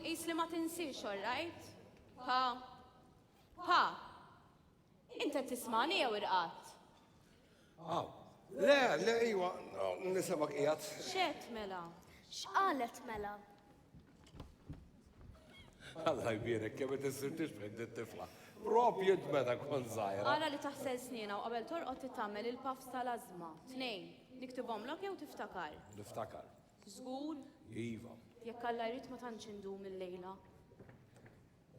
Isli ma tinsiex, all right? Pa, inta tismani jew irqat? Aw, le, iwa, nisemak qiegħed. X'qed mela? X'qalet mela? Alla jbierek, kemm qed issirtix bħed it-tifla. Propju meta kont żgħira. Ara li taħsel snina u qabel torqod titagħmel il-puffs tal-ażma. Tnejn, niktibhomlok jew tiftakar? Niftakar. Żgur, Iva. jekk Alla jrid ma tantx indum il-lejla.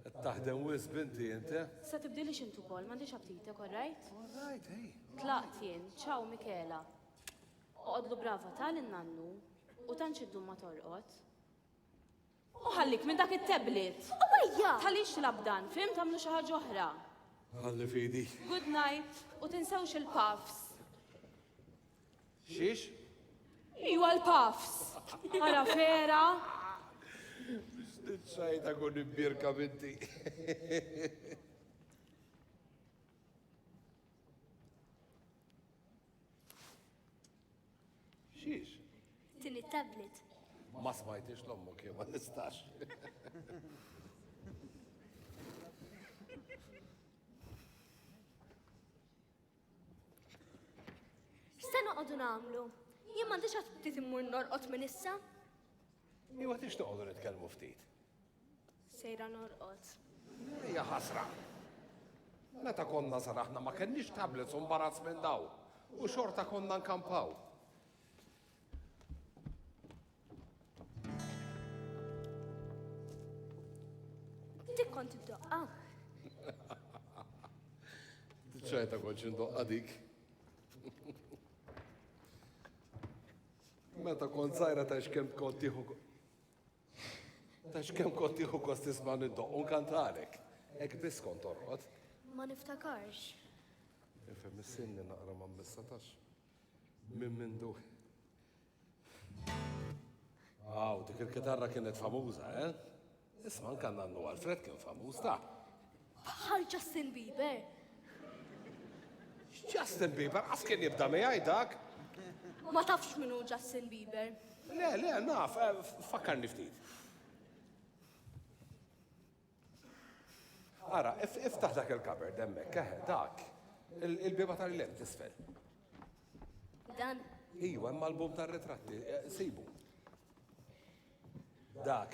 Qed taħdem wis binti inti? Sa tibdilix intu kol, m'għandix aptitek, all right? All right, hey. Tlaqt jien, ċaw Mikela. Oqodlu brava tal-innannu u tantx iddum ma torqod. U ħallik minn dak it-tablet. Ejja! Tħallix labdan, fim tagħmlu xi ħaġa oħra. Ħalli fidi. Good night u tinsewx il-puffs. Xiex? Iwa l-puffs. Ara vera. Nitxajta kun imbirka binti. Xiex? Tini tablet. Ma smajtix l-ommok jew ma nistax. X'se noqogħdu nagħmlu? Jien m'għandix għad ftit immur norqod minn issa. Iwa tix toqgħodu nitkellmu ftit. Sejra norqod. Hija ħasra. Meta konna saraħna ma kenniex tablets u mbarazz minn daw. U xorta konna nkampaw. Dik kont iddoqqa. Ċajta konċ indoqqa dik. Meta kont sajra ta' xkem kont tieħu kost tisma' niddoq u nkantalek. Ek biss kont torqod. Ma niftakarx. Ifhem is-sinni naqra ma mbissatax. Min mindu. Aw, dik il-kitarra kienet famuża, eh? Isma' kan nannu Alfred kien famuż ta'. Bħal Justin Bieber. Justin Bieber, għas kien jibda miegħi dak? Ma tafx minnu Justin Bieber. Le, naf, fakkarni ftit. Ara, iftaħ dak il-kaber demmek, keħe, dak. Il-biba tal-lem tisfel. Dan. Iwa, imma l-bum tal-ritratti, sibu. Dak.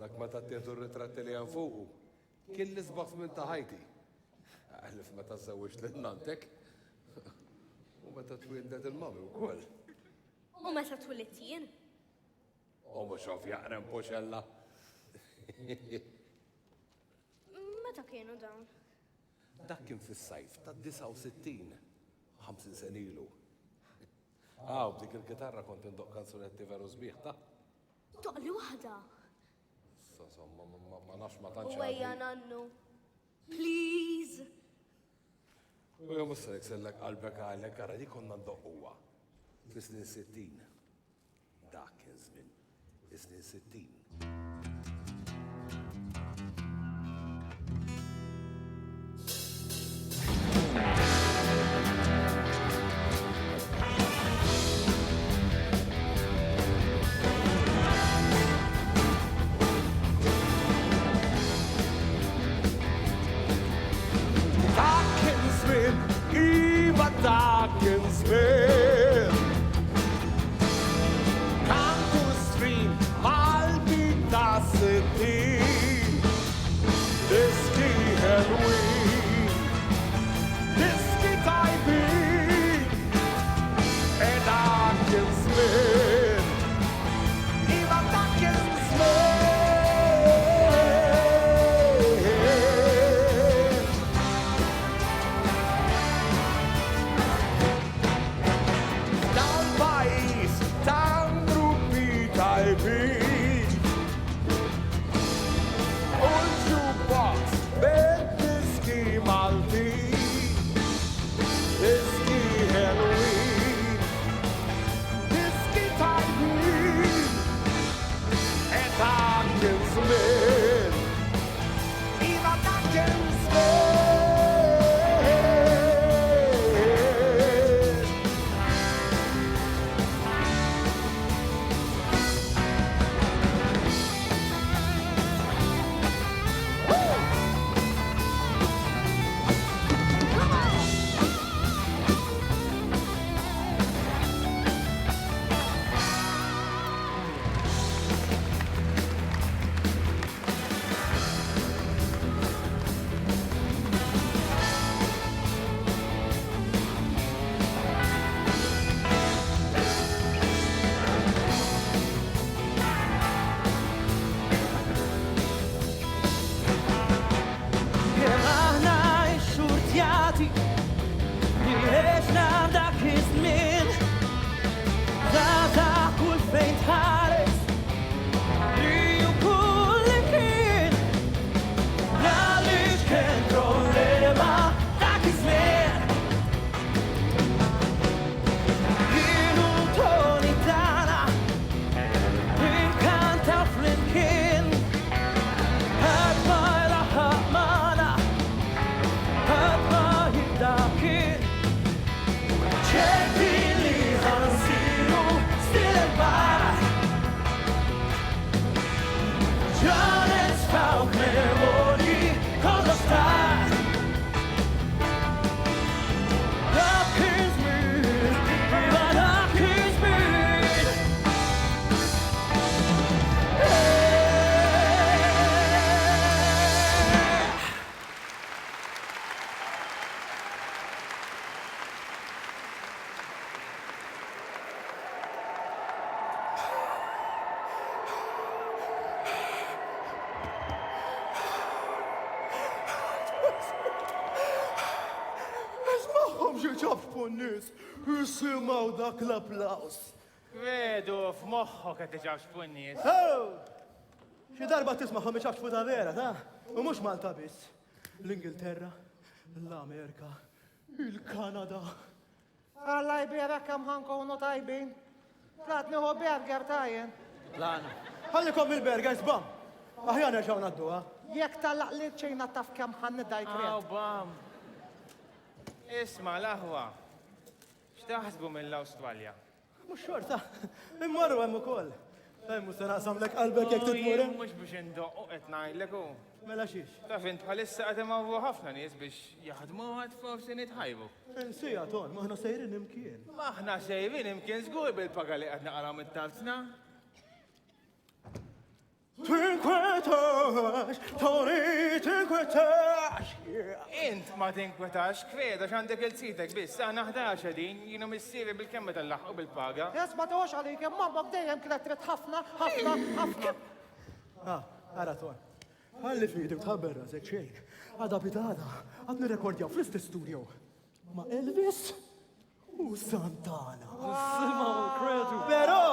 Dak ma tattieħdu r-ritratti li għan fuqu. Kien l-isbaħ minn taħajti. Għalif ma tazzawix l-nantek. U ma tatwildet il-mami u koll. U meta twillit jien? U mux għaf jaqrem poċella. Meta kienu dawn? Dak kien fis-sajf ta' 69, 50 sen ilu. Għaw, b'dik il-gitarra kont indoq kanzunetti veru sbieħ ta' Toqli waħda. ma nafx ma tantx. U ejja nannu. Please. U jom s-selek sellek qalbek għalek għara di konna ndoqquwa. Fis-snin 60. Dak kien żmien. Is-snin 60. Dak kien żmien. Kantu stream mal-bit ta' 60. Diski ħelwin, diski tajbin. E dak kien żmien. Iva dak kien żmien. ċerti li ħansiru stil-bar. Ġanet fawk memorji kollox tar. Dak iż-żmien, iva dak iż-żmien. Isma'hom xi ċabħu n-nies, jisimgħu dak l-applaus. Vedu f'moħħok qed iġabx punnies. Xi darba tisma'hom iċabħu ta' vera, ta' u mhux Malta biss. L-Ingilterra, l-Amerika, il-Kanada. Alla jbira kam ħankunu tajbin. Tlat nieħu berger tajjen. Lana. Ħallikom il-bergers bam. Aħjar nerġgħu nadduha. Jekk tallaq li ċejna taf kemm ħanni dajt Aw, ried. bam. Isma' l-aħwa. X'taħsbu mill-Awstralja? Mhux xorta, immorru hemm ukoll. Hemm se naqsamlek qalbek jekk titmur hemm. Mhux biex indoqqu qed ngħidlek hu. Mela xiex. Taf int bħalissa qed imawwu ħafna nies biex jaħdmu għad forsi nitħajbu. Insija ton, maħna sejrin imkien. Maħna sejrin imkien żgur bil-paga li qed naqraw mit-talzna. Tinkwetax, Tony, tinkwetax. Int ma tinkwetax kweda x'għandek il-sitek biss, aħna 11 din, jienu missieri bil-kemma tal-laħqu bil-paga. Jes ma toħx għalik, mammok dejjem kienet trid ħafna, ħafna, ħafna. Ara ton. Għalli fidi tħabber rasek xejn. Għada bidada, għad nirekordjaw fl-istess studio. Ma Elvis u Santana. Pero,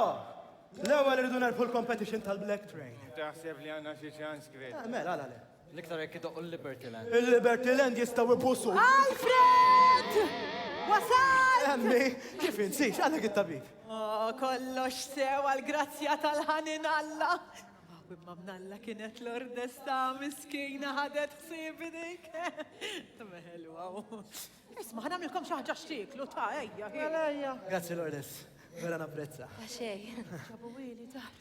l-ewwel irridu nerfu l-competition tal-Black Train. Taħseb li għandna xi ċans kweda. Mela, għala le. L-iktar jekk idoqqu l-Liberty Land. Il-Liberty Land jistaw ibussu. Alfred! Wasal! Emmi, kif insiex, għalek it-tabib. Kollox sew għal-grazzja tal-ħanin Alla. Imma mnalla kienet l-ordesta miskina ħadet ħsibi dik. Meħelwa. Isma' ħanamilkom xi ħaġa xtiklu ta' ejja. Għalejja. Grazzi Lourdes, vera napprezza. Għaxej. Ġabu wili tar.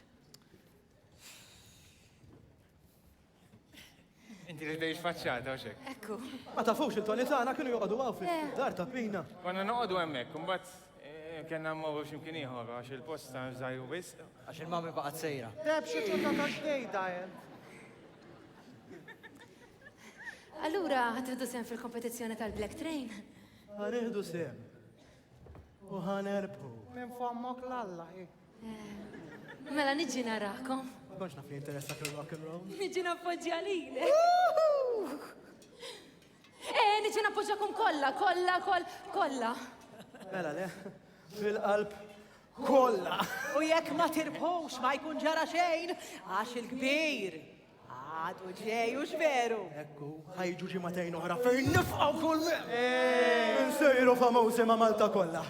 Inti li tgħix faċċata u xek. Ekku. Ma tafux il-toni tagħna kienu joqogħdu għaw fil-dar ta' pina. Konna noqogħdu hemmhekk, imbagħad kellna mmorru x'imkien ieħor għax il-posta żgħir wisq. Għax il-mami baqgħet sejra. Deb xi ċuta ta' xdejda jen. Allura, ħatridu sem fil-kompetizzjoni tal-Black Train? Ħanieħdu sem. U ħanerbħu. Minn fommok l-alla. Mela niġi narakom. Ma konx naf li interessak il-rock and roll. Niġi nappoġġja lilek. Niġi nappoġġjakom kollha, kollha. Mela le, fil-qalb kollha. U jekk ma tirbħux ma jkun ġara xejn, għax il-kbir. Għadu ġej u xveru. Ekku, ħajġu ġimatejn oħra fejn nifqaw kull Nsejru famużi ma' Malta kollha.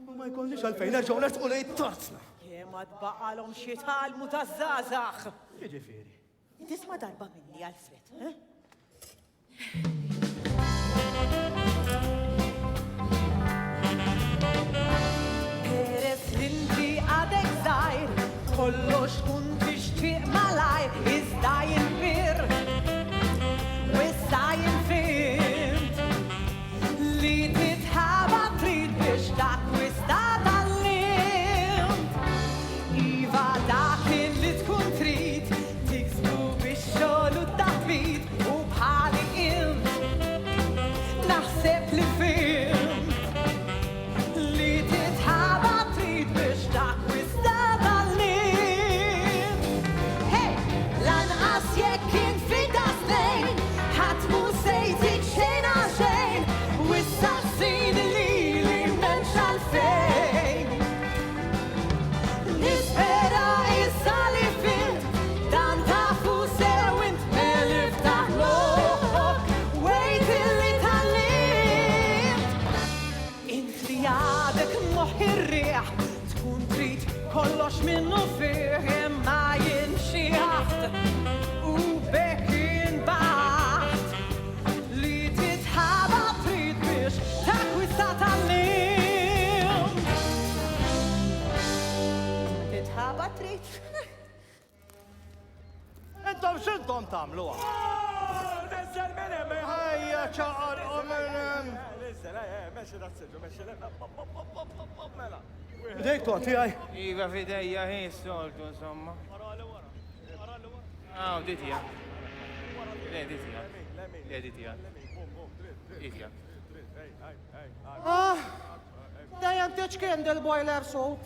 U ma jkollniex għalfejn nerġgħu nertqu lejn tarzna. Jema tbaqalhom xi talmu taż-żgħażagħ. Jiġifieri. Tisma' darba minni Alfred, eh? Peress l-inti għadek zaħir, kollox kun tixtieq malajr, iżda jinbir, u issa jinfimt, li titħaba trid biex takwista tal-limt. Iva dak li tkun trid, tiksbu biex xogħol u taħbit, u bħali int, naħseb li fimt. Li titħaba trid biex takwista tal-lim. Hey, lanqas jekk infida snejn, ħadd mu sejtik xejn għal xejn, u issa ssini li m'hemmx għalfejn. Nispera issa li fimt, dan tafu sew int melif taħloq, wejt illi tal-limt. Inti għadek moħirriħ, tkun trid kollox minnu fih, imma jien xi ħadd u bekk inbaħt. Li titħaba trid biex takwista tal-limt. intom tagħmluha. Nizzel minn hemm ħajja ċaqar u minn hemm. Mexxi razzilġu, mexxi mela. Dejk tuqa tiegħi. Iva fidejja hi s-soltu, insomma. Ah, ditija. Le, ditija. Le, ditija. Ditija. Dejjem tiġ candle boiler suit.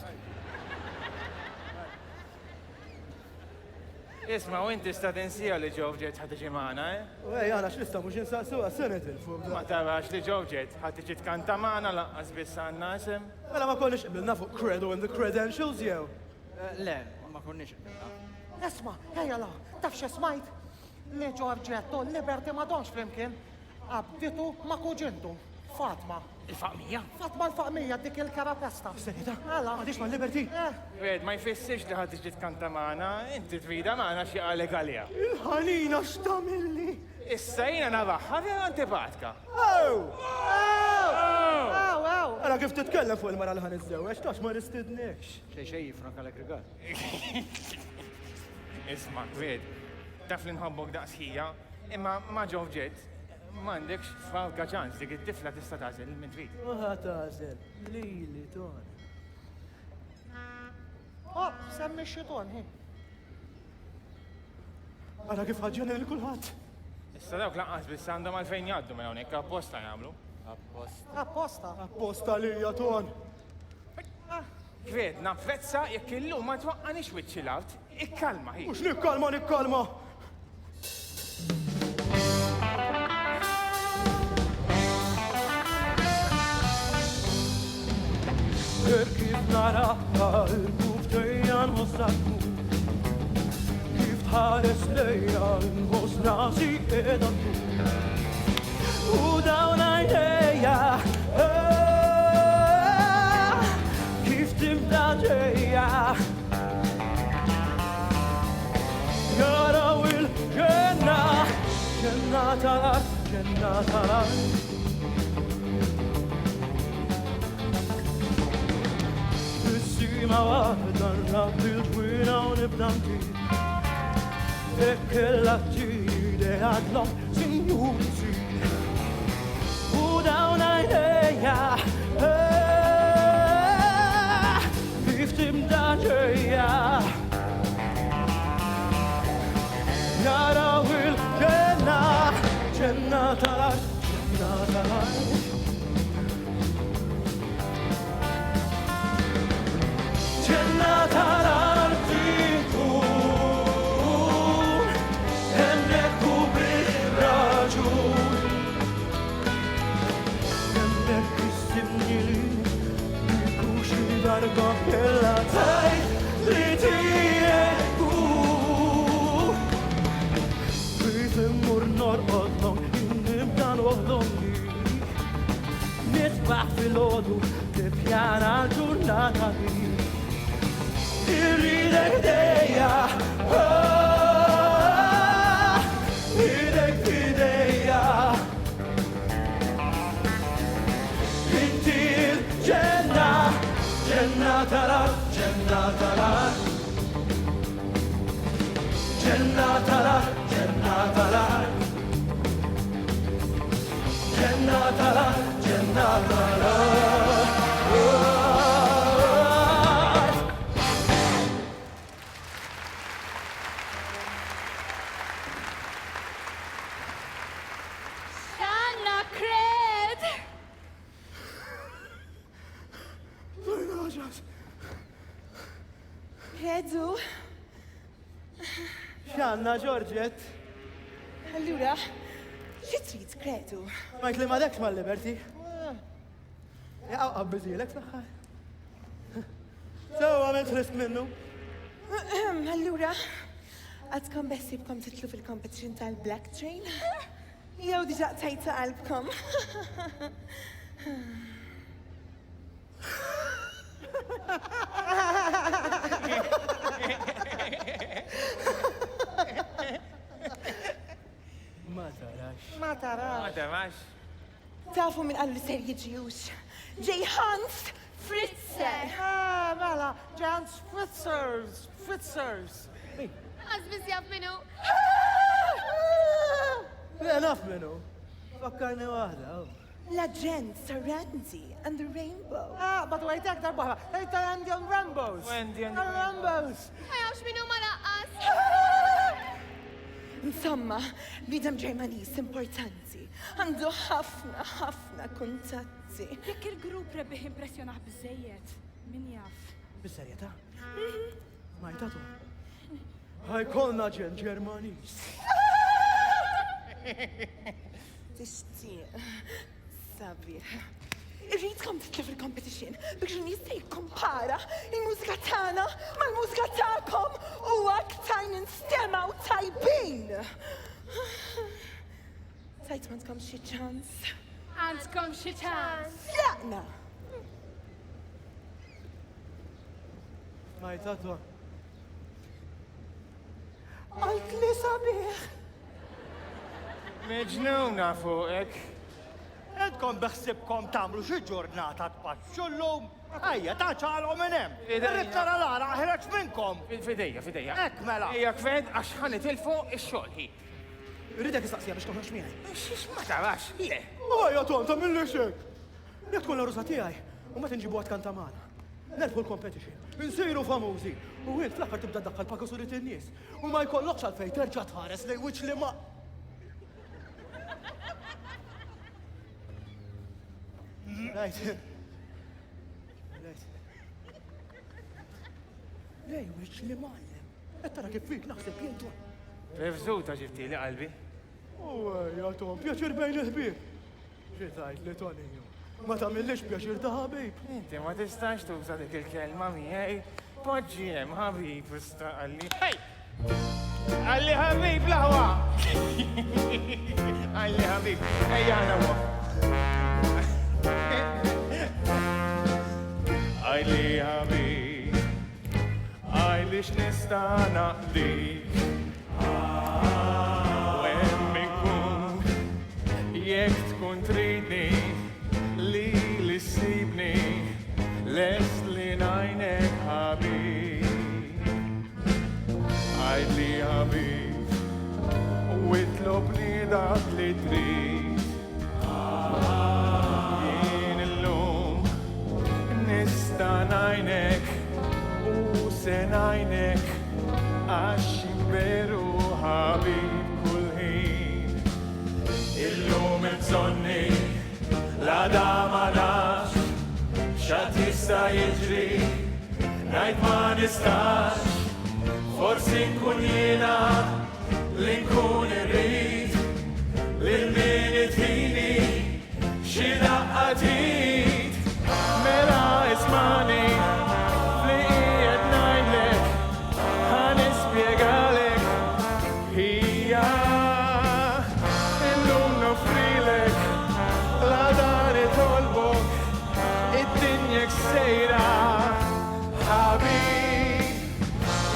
Isma, u inti sta tensija li ġovġet ħatiġi maħna, eh? Ej, għana x'nista mhux insaqsu għas-senet il-fuq. Ma tarax li ġovġet ħatiġi tkanta maħna laqqas biss għanna isem. Mela ma konniex qbilna fuq credo and the credentials jew. Le, ma konniex. Esma, ejja la, taf x'esmajt? Li Ġorġetto Liberty ma donx flimkien. Abditu ma kuġintu. Fatma. Il-faqmija? Fatma l-faqmija dik il-karapesta. Senita, Għala. għadix ma' Liberty. Ved, ma jfissirx li ħatiġi tkanta maħna, inti trida maħna xie għalek għalija. Il-ħanina x'tamilli. Issa jina navaħħa vera antipatka. Għara kif titkellem fuq il-mara li ħan iż-żewġ, tax ma nistidniex. Xej jifrank għalek rigal. Isma, ved, taf li nħobbok daqsħija, imma ma ġovġet, m'għandekx falka ċans dik it-tifla tista' tażel minn trid. Maħa tażel, lili ton. Semmi xiton, hi. Għara kif ħagġunin il-kulħadd. Issa dawk laqqas biss għandhom għalfejn jgħaddu minn hawnhekk apposta jagħmlu. Apposta. Apposta li ton. Ved, napprezza jekk illum ma twaqqanix wiċċi l-art, ikkalma hi. Mux nikkalma, nikkalma. Kif nara qalbu ftejjan ħossakku, kif tħares lejja nħoss rasi edanku. U dawn għajnejja, kif tibda ġejja. Jaraw il-ġenna, ġenna tal-art, ġenna tal-art. Sima wahda nrabbi l-twina u nibdan ġid. Ekkella ġide għadlom sinjuri sid. U dawn għajnejja, kif tibda ġejja. Jaraw il-ġenna, ġenna tal-art, ġenna tal-art. Ġenna tal-artiku, hemmhekk u bil-raġun. Hemmhekk issibni li jkun xi darba kellha tgħid li tiegħek hu. Kif immur norqodhom nibda noħdom lik. Nisbaħ fil-ħodu tippjana l-ġurnata dik. Irridek dejja, idek fidejja. Inti il-ġenna, ġenna tal-art, ġenna tal-art. Ġenna tal-art, ġenna tal-art. Ġenna tal-art, ġenna tal-art. Credu. X'għandna Ġorġett? Allura, xi trid credu? Majt li madekx mal-Liberty. Jaqqa biżilek fl-aħħar. So, għamilt risk minnu. Allura, għadkom bessibkom titlu fil-competition tal-Black Train? Jew diġa tajta qalbkom. Ma tarax. Ma tarax. Ma tarax. Tafu minn għallu li ser jiġijux. Ġej Hans Fritzer. Mela, Jans Fritzers. Għazbiz jaf minu. Le naf minnu. Fakkarni waħda. L-agent Randy and the Rainbow. But wait, darba. Hey, Andy and Rambos. Wendy and Rambos. Għajax minnu ma laqqas. Insomma, bidem Ġermanis importanti. Għandu ħafna kuntatti. Jekk il-grupp rebbieħ impressjonaħ bizzejiet, min jaf. Bis-serjetà? Majtatu. Ħajkolna ġen Ġermanis. Tixtieq. Sabiħ. Irridkom titlu fil-competition biex jista' jikkompara il-mużika tagħna mal-mużika tagħkom u aktar ninstemaw tajbin. Tajt ma tkomx xi ċans. Għandkom xi ċans. Laqna. Majtatu. Għalt li sabiħ. Meġnuna fuqek. Edkom beħsibkom tamlu xi ġurnata tpaċċu llum. Ejja, taċċalhom minn hemm. Irrid tara lara ħreġ minnkom. Fidejja. Hekk mela. Ejja kved għax ħanitilfu ix-xogħol ħi. Ridek istaqsija biex toħroġ miegħi. Xiex ma tarax, le. Ejja Tom, ta' mill xek. Jekk tkun l-ruża tiegħi u ma tinġibu għad kanta magħna. Nerfu l-competition, insiru famużi, u int fl-aħħar tibda ddaħħal pakasurit in-nies. U ma jkollokx għalfejn terġa' tħares lejn wiċċ li ma. Lejt. Lej, wiċċ li mallem. Qed tara kif fik naħseb jintu. Revżuta ġibti li qalbi. Ja Tom, pjaċir bejn il-ħbieb. Xi tgħid li Toniju? Ma tagħmilx pjaċir ta' ħabib. Inti ma tistax tuża dik il-kelma miegħi. Poġġi hemm ħabib issa qalli. Hej! Qalli ħabib laħwa! Qalli ħabib, ejja nawa. Qalli ħabib, qalli x'nista' naqdik. U hemm inkun jekk tkun tridni li ssibni lest li ngħinek ħabib. Għajdli ħabib u itlobni dak li trid. Jien illum nista' ngħinek u se ngħinek għax veru ħabib kull ħin. Illum il-bżonni la dama nafx x'għad jista' jiġri, ngħid ma nistax, forsi nkun jiena li nkun irrid lil min itini xi daqqatit. Mela ismani li qiegħed ngħidlek ħanispjegalek hija illum nofrilek la dan itolbok id-dinjek sejra ħabib.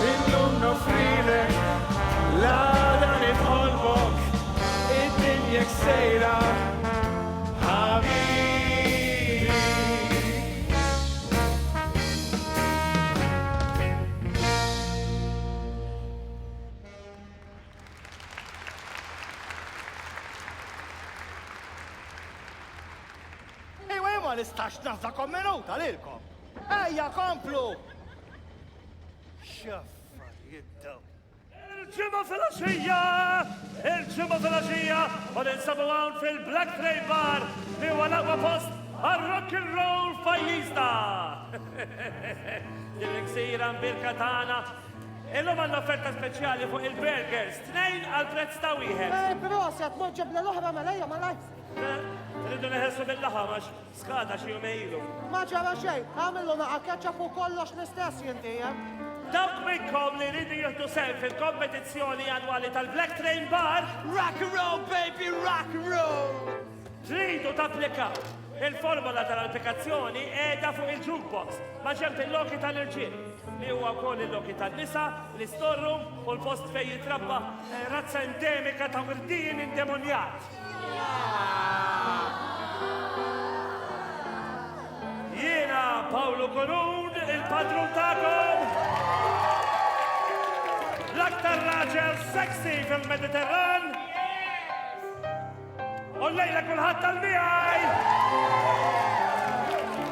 Illum nofrilek la dan itolbok id-dinjek sejra ħabib. Ma nistax naħzakom minuta lilkom. Ejja komplu! Xaffarijiet daw. Il-ġimma fil-axija! Il-ġimma fil-axija! U ninsabu għawn fil-Black Train Bar li huwa l-aqwa post għal-rock and roll fajlista! Din-iksira mbirka tagħna. Illum għandna offerta speċjali fuq il-burgers, 2 għal-prezz ta' wieħed. Proset, moġġeb l-oħra malajja malaj. Rridu neħessu bil-laħamax, skada xi jumejlu. Ma ġara xej, għamillu naqa ketchup u kollox l-istess jinti, Dawk minnkom li rridu jieħdu sehem fil-kompetizzjoni annwali tal-Black Train Bar, Rock and roll, baby, rock and roll! tridu tapplikaw. Il-formola tal-applikazzjoni qiegħda fuq il-jukebox ma' ġemp il-loki tal-irġiel li huwa wkoll il-loki tan-nisa, l-istorrum u l-post fejn jitrabba razza endemika ta' wirdien indemonjat. Jiena Paolo Korun, il-padrun tagħkom. L-aktar raġel sexy fil-Mediterran. U l-lejla kulħadd tal-miegħi!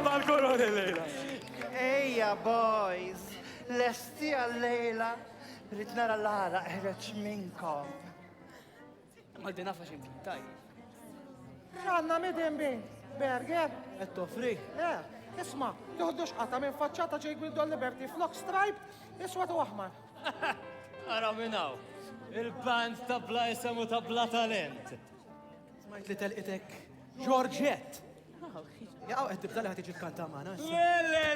Mal-koroni lejla. Ejja, boys, lesti għal-lejla, rrit nara Lara eħreċ minnkom. Għaldi nafa ximkien, taj. Ranna midin bin, Berger. Et toffri. Isma, tuħdux qata minn faċċata ġej Gwildo Liberty Flock Stripe, iswa tu aħmar. Ara minnaw, il-band ta' bla jisemu ta' bla talent. Smajt li telqitek Georgette. Jaqaw qed tibda li ħad tiġi tkanta magħna.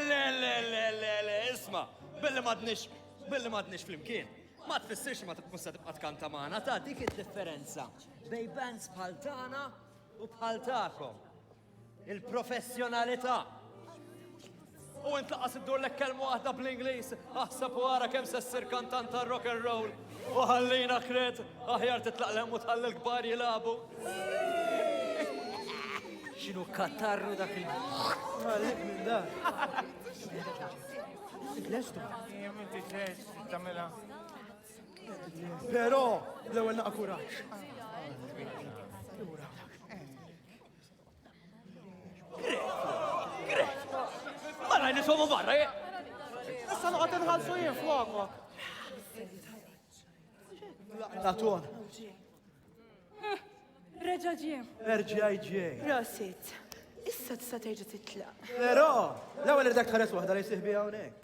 Le, isma, billi madnix fl-imkien. Ma tfissirx ma tibqa tibqa tkanta magħna, ta' dik id-differenza bej bands bħal tagħna u bħal tagħkom. Il-professjonalità. U intlaqas id-dur lek kelmu waħda bl-Ingliż, aħseb u għara kemm sessir kantant ta' rock and roll. U ħallina kred, aħjar titlaq u tħalli l-kbar jilabu. Xinu kattarru dak Għalik minn da. Lestu. Jemminti ġeġ, tamela. Pero, l-ewel naqa kuraġġ. Mara nisomu barra, Issa noqgħod inħallsu jien flokok. Natun. Reġa ġie. Erġaj ġej. Prosit. Issa tista' terġa' titlaq. Pero, l-ewel irdak tħares waħda li jsihbi hawnhekk.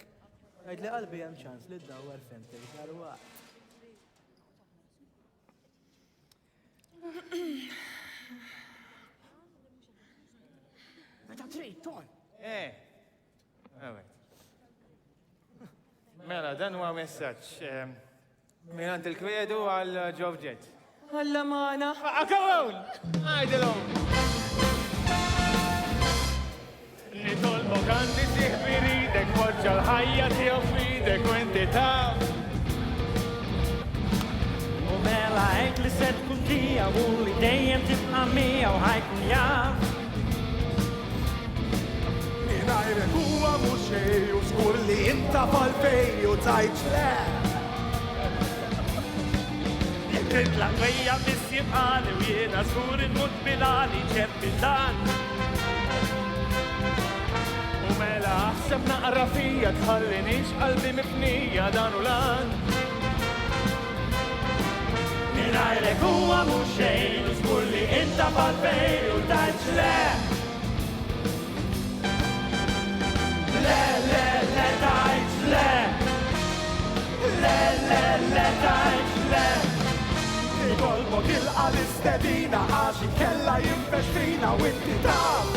Għajd li qalbi hemm ċans li d-dawwar femtek dal-waqt. Meta trid, ton. Mela, dan huwa messaġġ. Minant il-kwedu għal Ġovġet. Alla maħna. Akkawn! Għajdilom! Nitolbu kandi siħbi ridek, poġġa l-ħajja tiegħu f'idek u inti taf. U mela hekk li se tkun tiegħu u li dejjem tibqa' miegħu ħajkun jaf. Minajrek huwa mhux xej u żgur li inta fal-fej u tajt le. Titlaq bejja bis-sibħali u jiena żgur il-mut bilali ċert bil-dan. U mela aħseb naqra fija tħallinix qalbi mifnija dan u lan. Minajrek huwa mhux xejn u żgur li inta fal-fej u tajt le. Le tajt le. Le tajt le. Kolbok il-qalistedina għax kella jinfextrina u inti taf.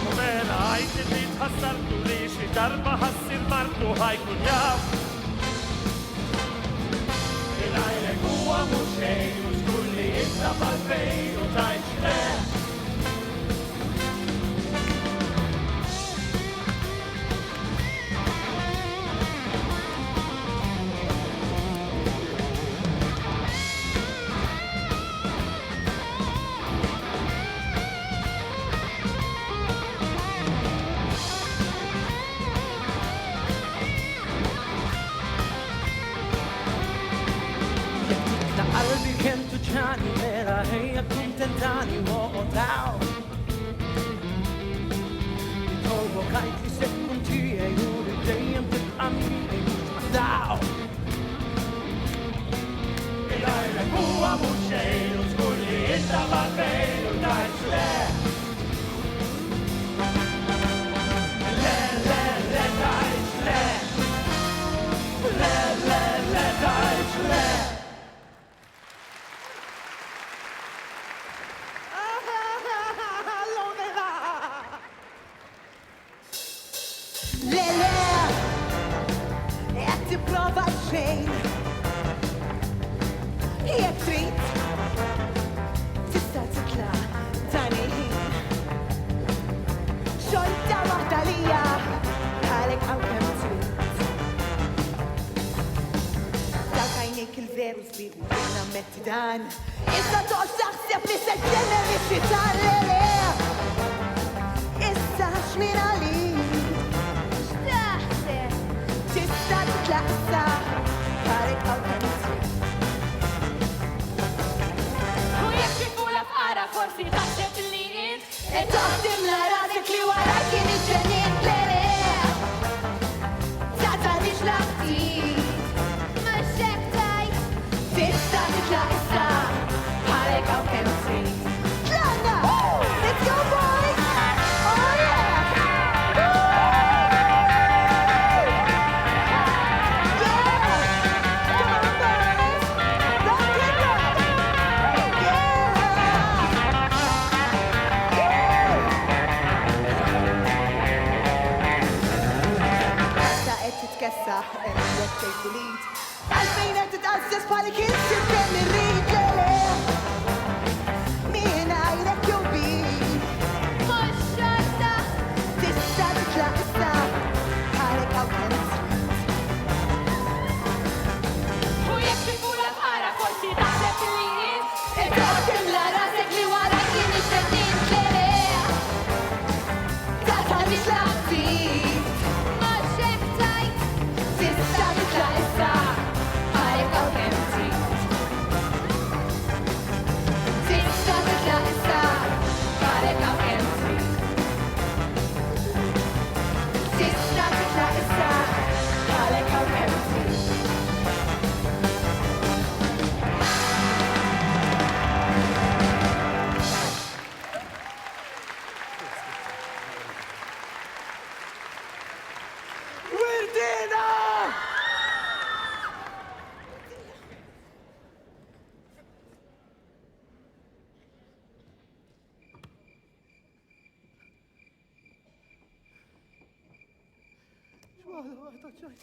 U mela għajt li tħassartu li xi darba ħassir martu ħajkun jaf. Minajrek huwa mhux xejn u żgur li inta fal-fejn u tajt le. Qalbi kien tuġani mela ħejja kuntentani woqgħu. Nitolbok għajt li se tkun tiegħi u li dejjem tibqa' miegħi mhux maħdaw. Minajrek huwa mhux xejn u żgur li inta fal-fejn u tajt le. Le tajt le. Le tajt le. Prova xejn. Jekk trid tista' titla' tani ħin. Xorta waħda lija bħalek hawn kemm trid. Dak għajnejk il-veru sbieħu jiena ammetti dan. Issa toqgħod taħseb li se tlemmer ix-xitan le. Issa x'min għalik. X'taħseb? Tista' titlaqsa bħalek hawn kemm trid. issa, jek tejt il-id. Għalfejn qed titqażżas bħalik inti b'kemm irrid lele. Min għajrek jew bik. Mhux xorta. Tista' titlaq issa, bħalek hawn kemm U jekk tifula f'qara forsi taħseb li jien Id-dor timla rasek li wara kien ix-xedin lele. Ta' tħallix laqtit. mhux hekk tajt. Tista' titlaq issa, bħalek hawn kemm trid. Tista' titlaq issa, bħalek hawn kemm trid. Tista' titlaq issa, bħalek hawn kemm trid. Wirdina! Waħda ċajt.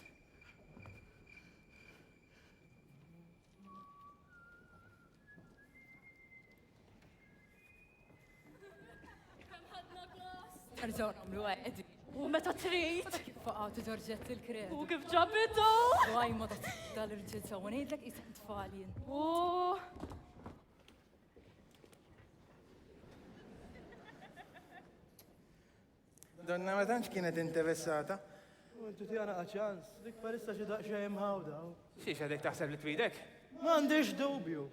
Nerġaw namlu għed. U meta trid. Faqgħu Ġorġett il-kred. U kif ġabitu? Għaj ma dal-irġil sawa ngħidlek isem tfaljen. U Donna ma tantx kienet interessata. Inti tjana ċans, dik parissa xi daqsxejn mħawda. Xiex għadek taħseb li twidek? M'għandix dubju.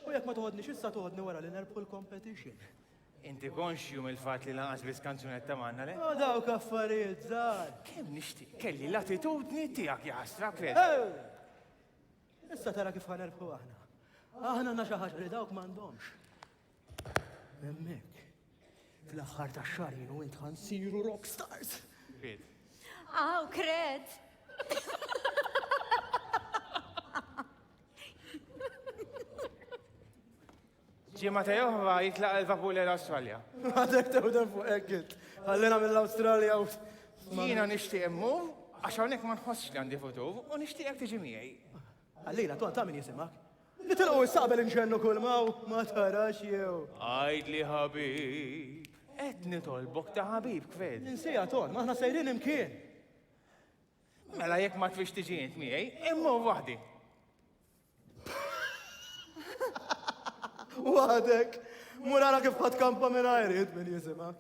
U jekk ma toħodniex issa toħodni wara li nerbħu l-competition. Inti konxju mill-fat li lanqas biss kanzunetta manna le? Ma dawk affarijiet żgħar. Kemm nixtieq kelli l-attitudni tiegħek jaħsra kred. Issa tara kif ħanerbħu aħna. Aħna għandna xi ħaġa li dawk m'għandhomx. Hemmhekk. Fl-aħħar tax-xahar jien u int ħansiru rockstars. Kred. Aw, kred. Ġimma ta' joħra jitlaq il-vapur l-Australja. Għadek tewden fuq ekkit. Għallina mill-Australja u... Jiena nixtieq immur għax hawnhekk ma nħossx li għandi futur u nixtieqek tiġi miegħi. Għallina, tu ta' min jisimak? Li tilqu s-saqbel inġennu kull ma tarax jew. Għajd li ħabib. Qed nitolbok ta' ħabib kved. Ninsija ton, maħna sejrin imkien. Mela jekk ma tfix tiġi int miegħi, immur waħdi. Waħdek, murara kif ħad kampa minn għajrit min jisimak.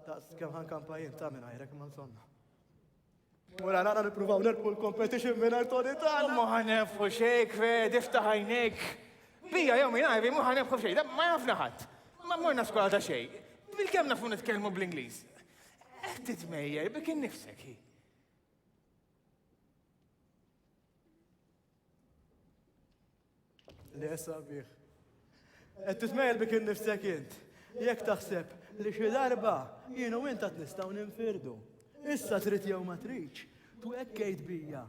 Daqs kem ħan kampa jien ta' minn għajrek ma' nsonna. Murara għana nipruvaw nerpu l-competition minn għartoni ta' Ma ħanefħu xej kved, iftaħ għajnek. Bija jew minn għajri, ma ħanefħu xej, ma jafna ħadd. Ma morna skola ta' xej. Bil-kem nafu nitkellmu bl-Ingliż. Titmejjer bik innifsek hi. Le sabiħ. Titmejl bik innifsek int. Jek taħseb li xi darba jienu inta t-nistaw ninfirdu. Issa trid jew ma tridx. Tu ekkejt bija.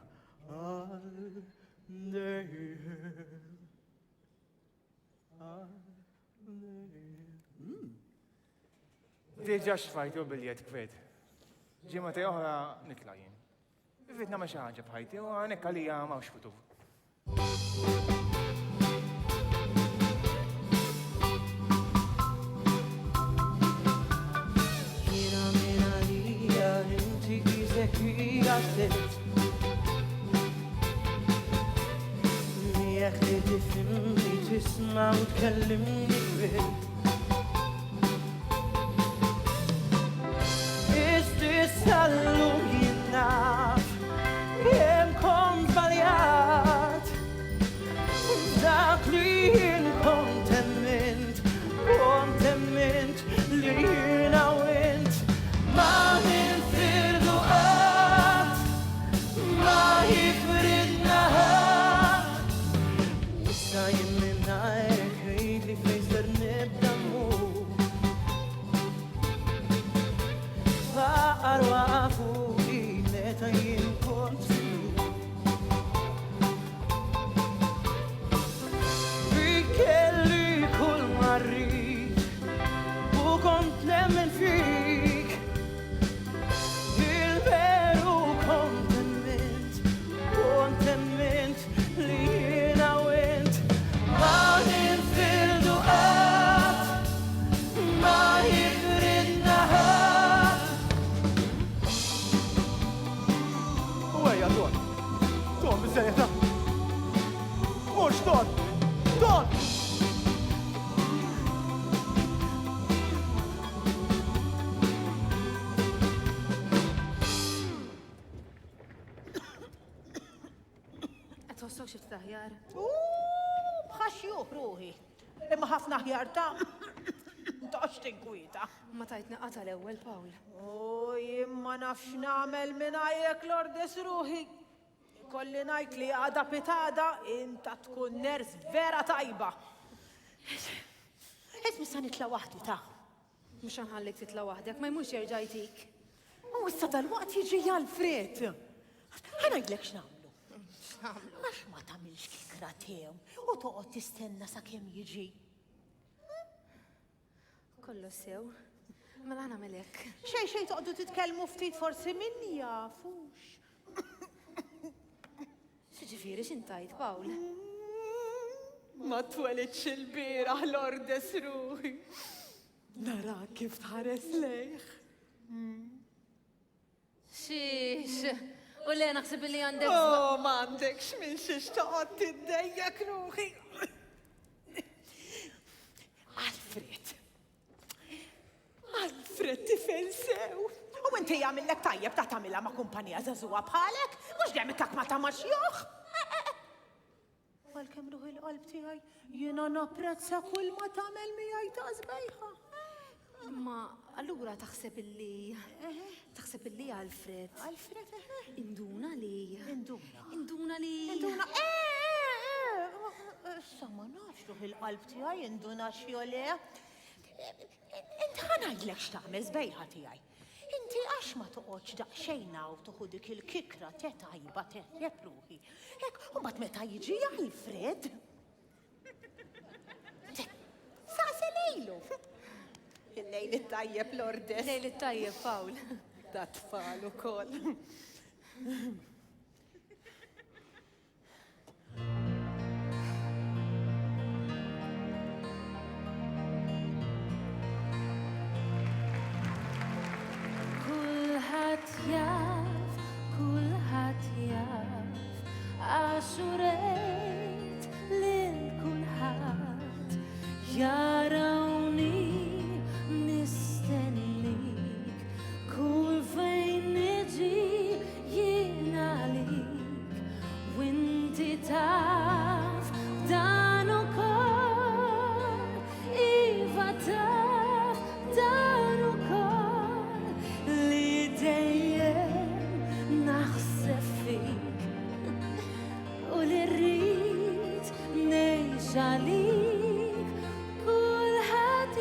Diġa xfajtu bil-jed kved. Ġimma ta' oħra nitla' jien. Ifitna ma xi ħaġa bħajti u għanek għalija m'hawnx futur. Jiena minn għalija inti isek hija sitt. Jekk li tifhimni tisma' u tkellimni kwiet. Sallu jinnaf jem kon baljat dak li jien kontement li jiena wint ma ninfirdu għat ma jifridna issa jimmina ekħejt li fejser nibda Arwa fuqi meta jien kont kelli kull marrit u kont nemmen fik il-ver nistgħu xi taħjar. Bħaxjuh ruħi. Imma ħafna ħjar ta' taħx tinkwita. Ma tajt naqata l-ewwel, Pawl. Imma nafx nagħmel mingħajrek Lordes ruħi. Kolli ngħid li għada pitada inta tkun ners vera tajba. Missa nitla waħdi ta' Mhux ħanħallik titla' waħdek, ma jmux jerġa' jtik. U issa dal-waqt jiġi Alfred. Ħanajdlek x'nagħmlu. Għax ma tagħmilx kikra tiegħu u toqgħod tistenna sakemm jiġi. Kollu sew. Mela nagħmel hekk. Xejn toqgħdu titkellmu ftit forsi minni jafux. Xiġifieri x'intajt, Pawl? Ma twelidx il-bieraħ Lordes ruħi. Nara kif tħares lejh. Xiex, u le naħseb li għandek. M'għandekx minn xiex toqgħod tiddejjek ruħi. Alfred tifel sew. U inti jagħmilek tajjeb ta' tagħmilha ma' kumpanija żagħżugħa bħalek, mhux dejjem ikkak ma ta' maxjuħ. Għalkemm ruħi l-qalb tiegħi jiena napprezza kull ma tagħmel miegħi ta' żbejħa. Ma allura taħseb illi Alfred. Induna li. Issa ma nafx ruħi l-qalb tiegħi induna xi le. Inti ħanajdlek x'tagħmel żbejħa tiegħi. Inti għax ma toqgħodx daqsxejn u tuħu dik il-kikra te tajba teħjeb ruħi. Hekk u mbagħad meta jiġi Alfred. Saqsi lejlu. Il-lejl it-tajjeb Lordes. Lejl it-tajjeb, Pawl. Ta' tfal ukoll. Kulħadd jaf, għaxurejt lil kulħadd jarawni mistennik kull fejn niġi jien għalik u inti taf dan ukoll iva taf dan ukoll li dejjem naħseb fik u li rrid ngħix għalik kulħadd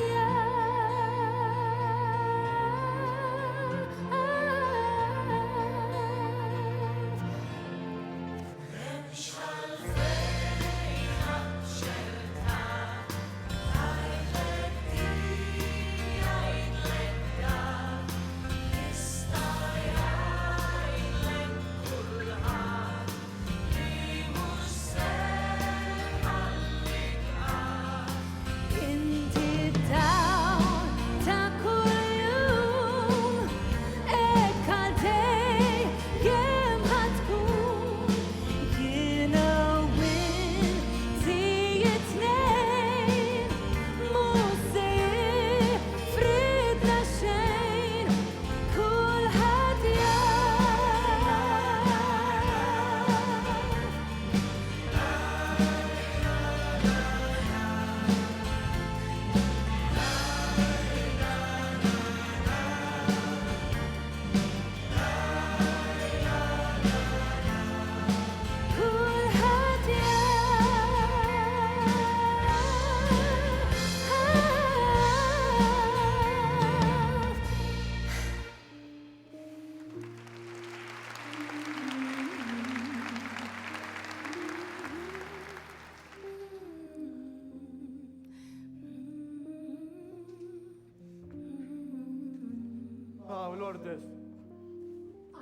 Lordes.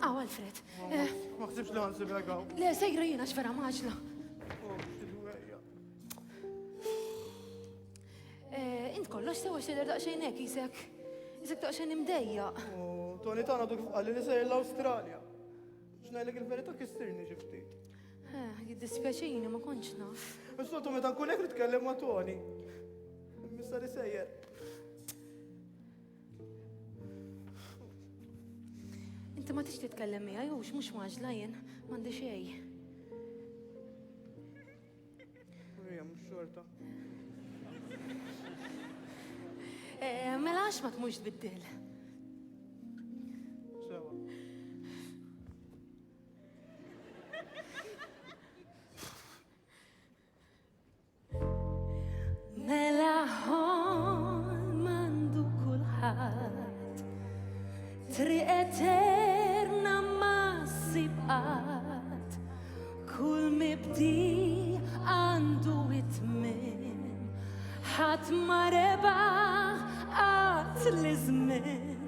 Aw, Alfred. Ma ħsibx li ħansib għaw. Le, sejra jiena x'vera maġla. Int kollox sewa xeder daqsxejn hekk isek. Isek daqsxejn imdejja. Toni tagħna dok fqalli li sejr l-Awstralja. X'ngħidlek il-verità kistirni xi ftit. Jiddispjaċini ma kontx naf. Is-soltu meta nkun hekk nitkellem ma' Toni. Missa li sejjer. Inti ma tix titkellem miegħi jew mhux maġla jien m'għandi xejn. għax ma tmux tbiddel. Mela hon mandu kulħadd triq eterna ma sibqat kull mibdi għandu it-tmiem ħadd ma rebaħ qatt li żmien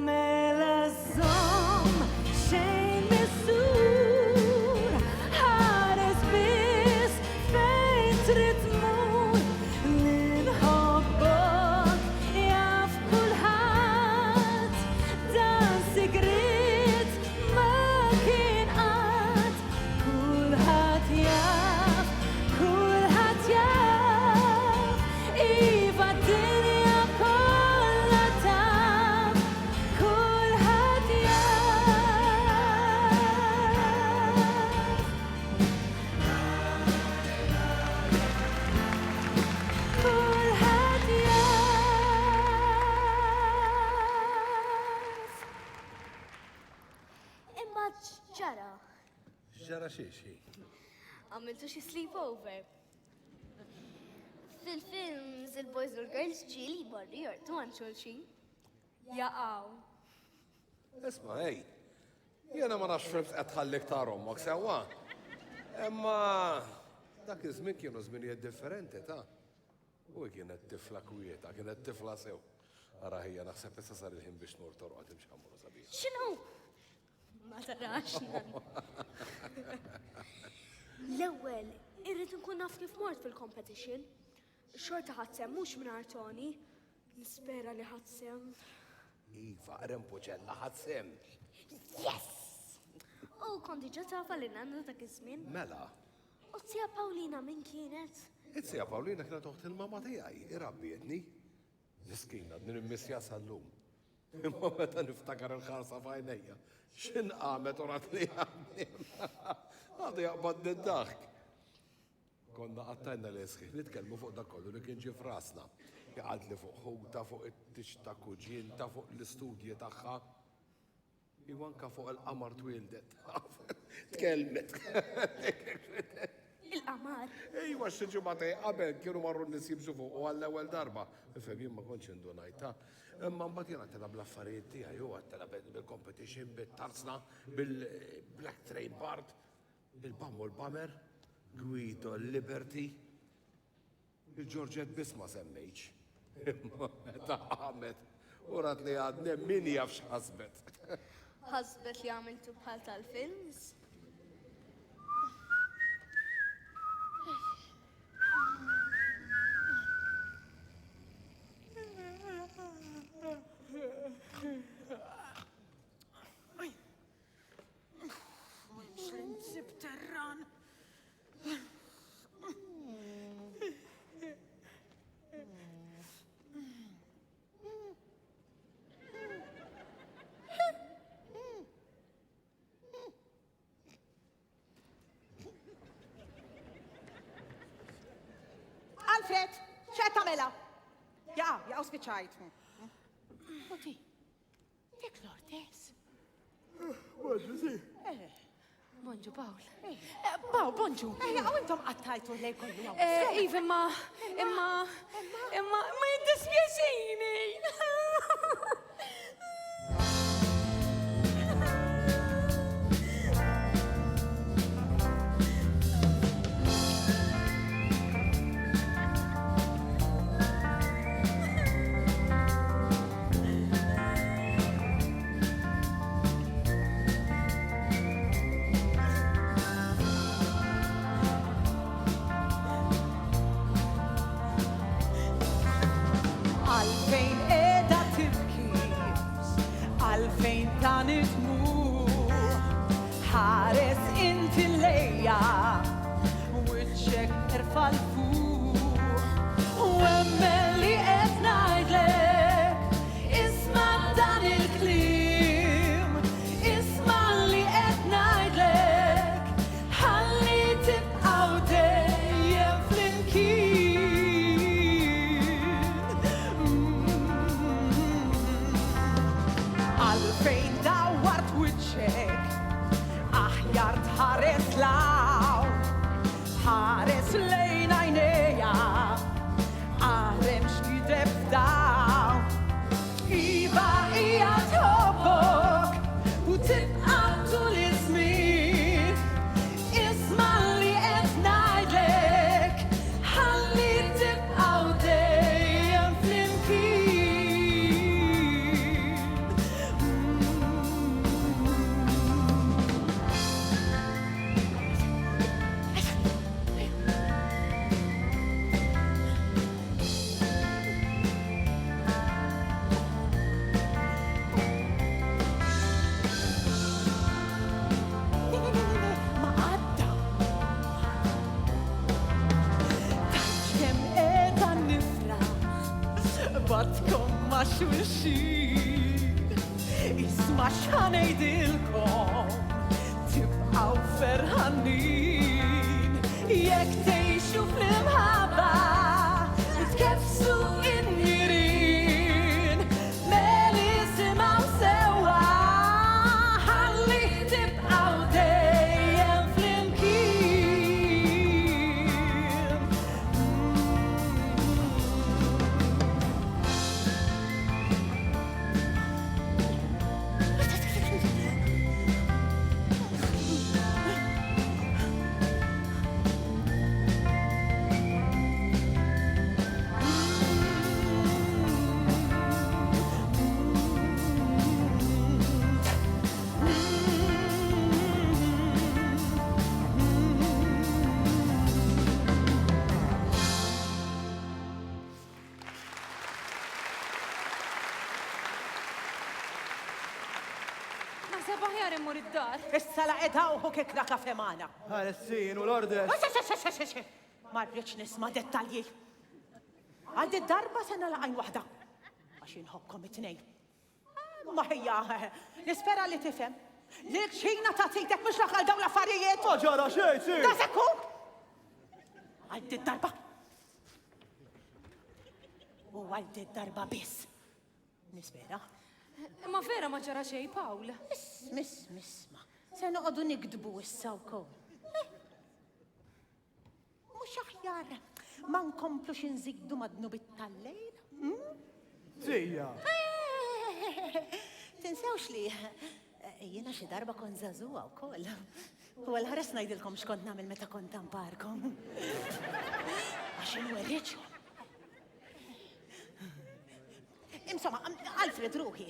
mela żomm xejn missur ħares biss fejn trid tmur li nħobbok jaf kulħadd dan sigriet ma kien qatt kulħadd jaf iva d-dinja kollha taf kulħadd Imma ġara, Ġara xie. għamiltu xi sleepover. Fil-films, il-boys u l-girls ġili borri jortu għan xulxin. Jaqaw. Isma, ej, jena ma nafx films qed ħallik ta' rommok sewa. Imma dak iż-żmien kienu żminijiet differenti ta' u kienet tifla kwieta, kienet tifla sew. Ara ħija naħseb issa sar il-ħin biex nur torqod imxi ħammuru sabiħ. X'inhu? Ma tarax. L-ewwel, irrid nkun naf kif mort fil-competition. Xorta ħadsem mhux minn Tony. Nispera li ħadsem. Iva, rempoċella ħadsem. Yes! U konti ġa tafa li nandu dak iż-żmien? Mela, U tija Paulina min kienet? it-sija Pawlina kienet toħt il-mama tiegħi, irabbietni. Miskina, din immissja sal-lum. Imma meta niftakar il-ħarsa f'għajnejja, x'inqamet u rat li għamnim. Għadu jaqbad d-daħk. Konna għattajna l-esħi, nitkellmu fuq dak kollu li kien ġi frasna. Jaqad li fuq ħuta, fuq it-tix ta' kuġin, ta' fuq l-istudji tagħha. Iwanka fuq il-qamar twildet. Tkellmet. Il-qamar? Ejwa x-ġumatej qabel kienu marru n-nisibżu fuq u għall-ewel darba. Fem jien ma konċ indunajta. Imma mbagħad jien għattela bl-affarijiet tiegħi u għattela bil-competition, bil-tarzna, bil-Black Train Part, il-Bam u l-Bamer, Guido, Liberty. Il-Ġorġet biss ma semmejx. Imma meta għamet u rat li għadnem min jaf x'ħasbet. Ħasbet li għamiltu bħal tal-films? Terran. Alfred, x'qed tagħmilha? Ja, spiċċajt. Oti, dik l-ortes. Għadġu si. Bonġu, Paul. Paul, bonġu. Għaw intom għattajtu lej kollu għaw. Iva, imma jiddispjaċini. Għalfejn edha tibki, għalfejn ta' nitmu, ħares inti lejja, wiċċek irfa' l-fuq, u emmel li qed ngħidlek, isma' dan il-kliem, isma' li qed ngħidlek, ħalli tibqgħu dejjem flimkien. xek. Aħjar tħares law, ħares lejn għajneja, għarem x'jideb daw. Iva hija tħobbok u tibqa' tul iż-żmien. Isma' li qed ngħidlek, ħalli tibqgħu dejjem flimkien. Ma għadda. Kemm qiegħda nifraħ badkom ma' xulxin. Isma' x'ħanejdilkom, tibqgħu ferħanin. Jekk tgħixu fl-imħabba, tkeffsu in-nirien. Meli simgħu sewwa, ħalli tibqgħu dejjem flimkien. Naħseb aħjar immur id-dar. Issa laqedha uħu kikra kafe magħna. Ħaressin u l-ordes. Ma rridx nisma' dettalji. Għandi darba se nalaqgħin waħda. Għax inħobbkom it-tnejn. Ma ħejja, nispera li tifhem. Li xina ta' titek mhux laqal dawn l-affarijiet. Ma ġara xejn, si. Da sekku! Għandi darba. U għandi darba biss. Nispera. Imma vera ma ġara xejn, Pawl. Misma. Se noqogħdu nikdbu issa wkoll. Mhux aħjar ma nkomplux inżigdu madnu bit-tallejl? Sija. Tinsewx li jiena xi darba kont żagħżugħa wkoll. U għal-ħares ngħidilkom x'kont nagħmel meta kont tamparkom. Għax inwerriċhom. Insomma, Alfred ruħi.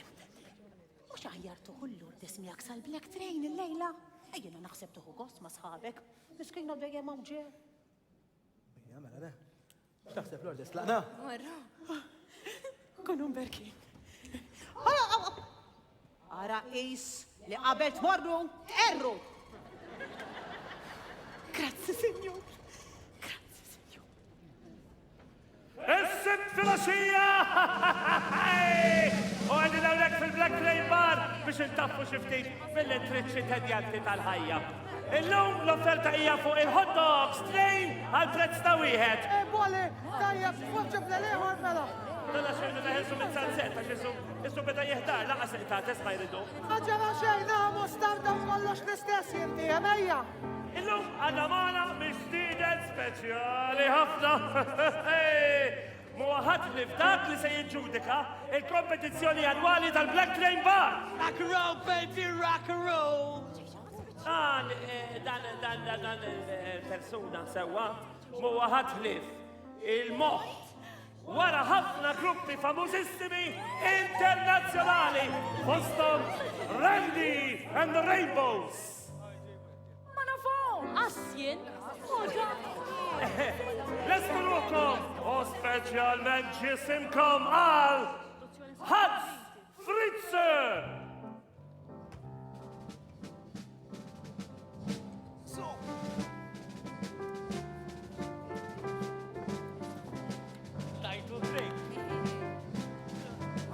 Mhux aħjar tuħu l-Lourdes miegħek sal-Black Train il-lejla? Ejjena naħseb tuħu gost ma' sħabek. Miskina dejjem hawn ġej. Ja, mela le. X'taħseb l-ordes tlaqna? Marra. Kunum berkin. Ara qis li qabel tmorru erru. Grazzi, Sinjur. Grazzi, Sinjur. Is-sitt filosofija! U għandi dawlek fil-Black Train Bar biex intaffu xi ftit mill-intriċċi tedjanti tal-ħajja. Illum l-offerta hija fuq il-hot dogs train għal prezz ta' wieħed. Boli, tajjeb, fuġġib l-ieħor mela. Dalla xejn neħelsu minn sunset għax issu beda jeħdar laqa seqta tesma' jridu. Ħaġa xejn naħmu standard kollox l-istess jinti, emejja. Illum għandna magħna mistieden speċjali ħafna. Muħat li f'dak li se jiġġudika il-kompetizzjoni annwali tal-Black Train Bar. Rock and roll, baby, rock and roll. Dan il-persuna sewa muħat li il-moħt wara ħafna gruppi famużissimi internazzjonali fostom Randy and the Rainbows. Ma nafhom, Assien. Lestu lukom, u specialment ġisimkom għal Hans Fritzer.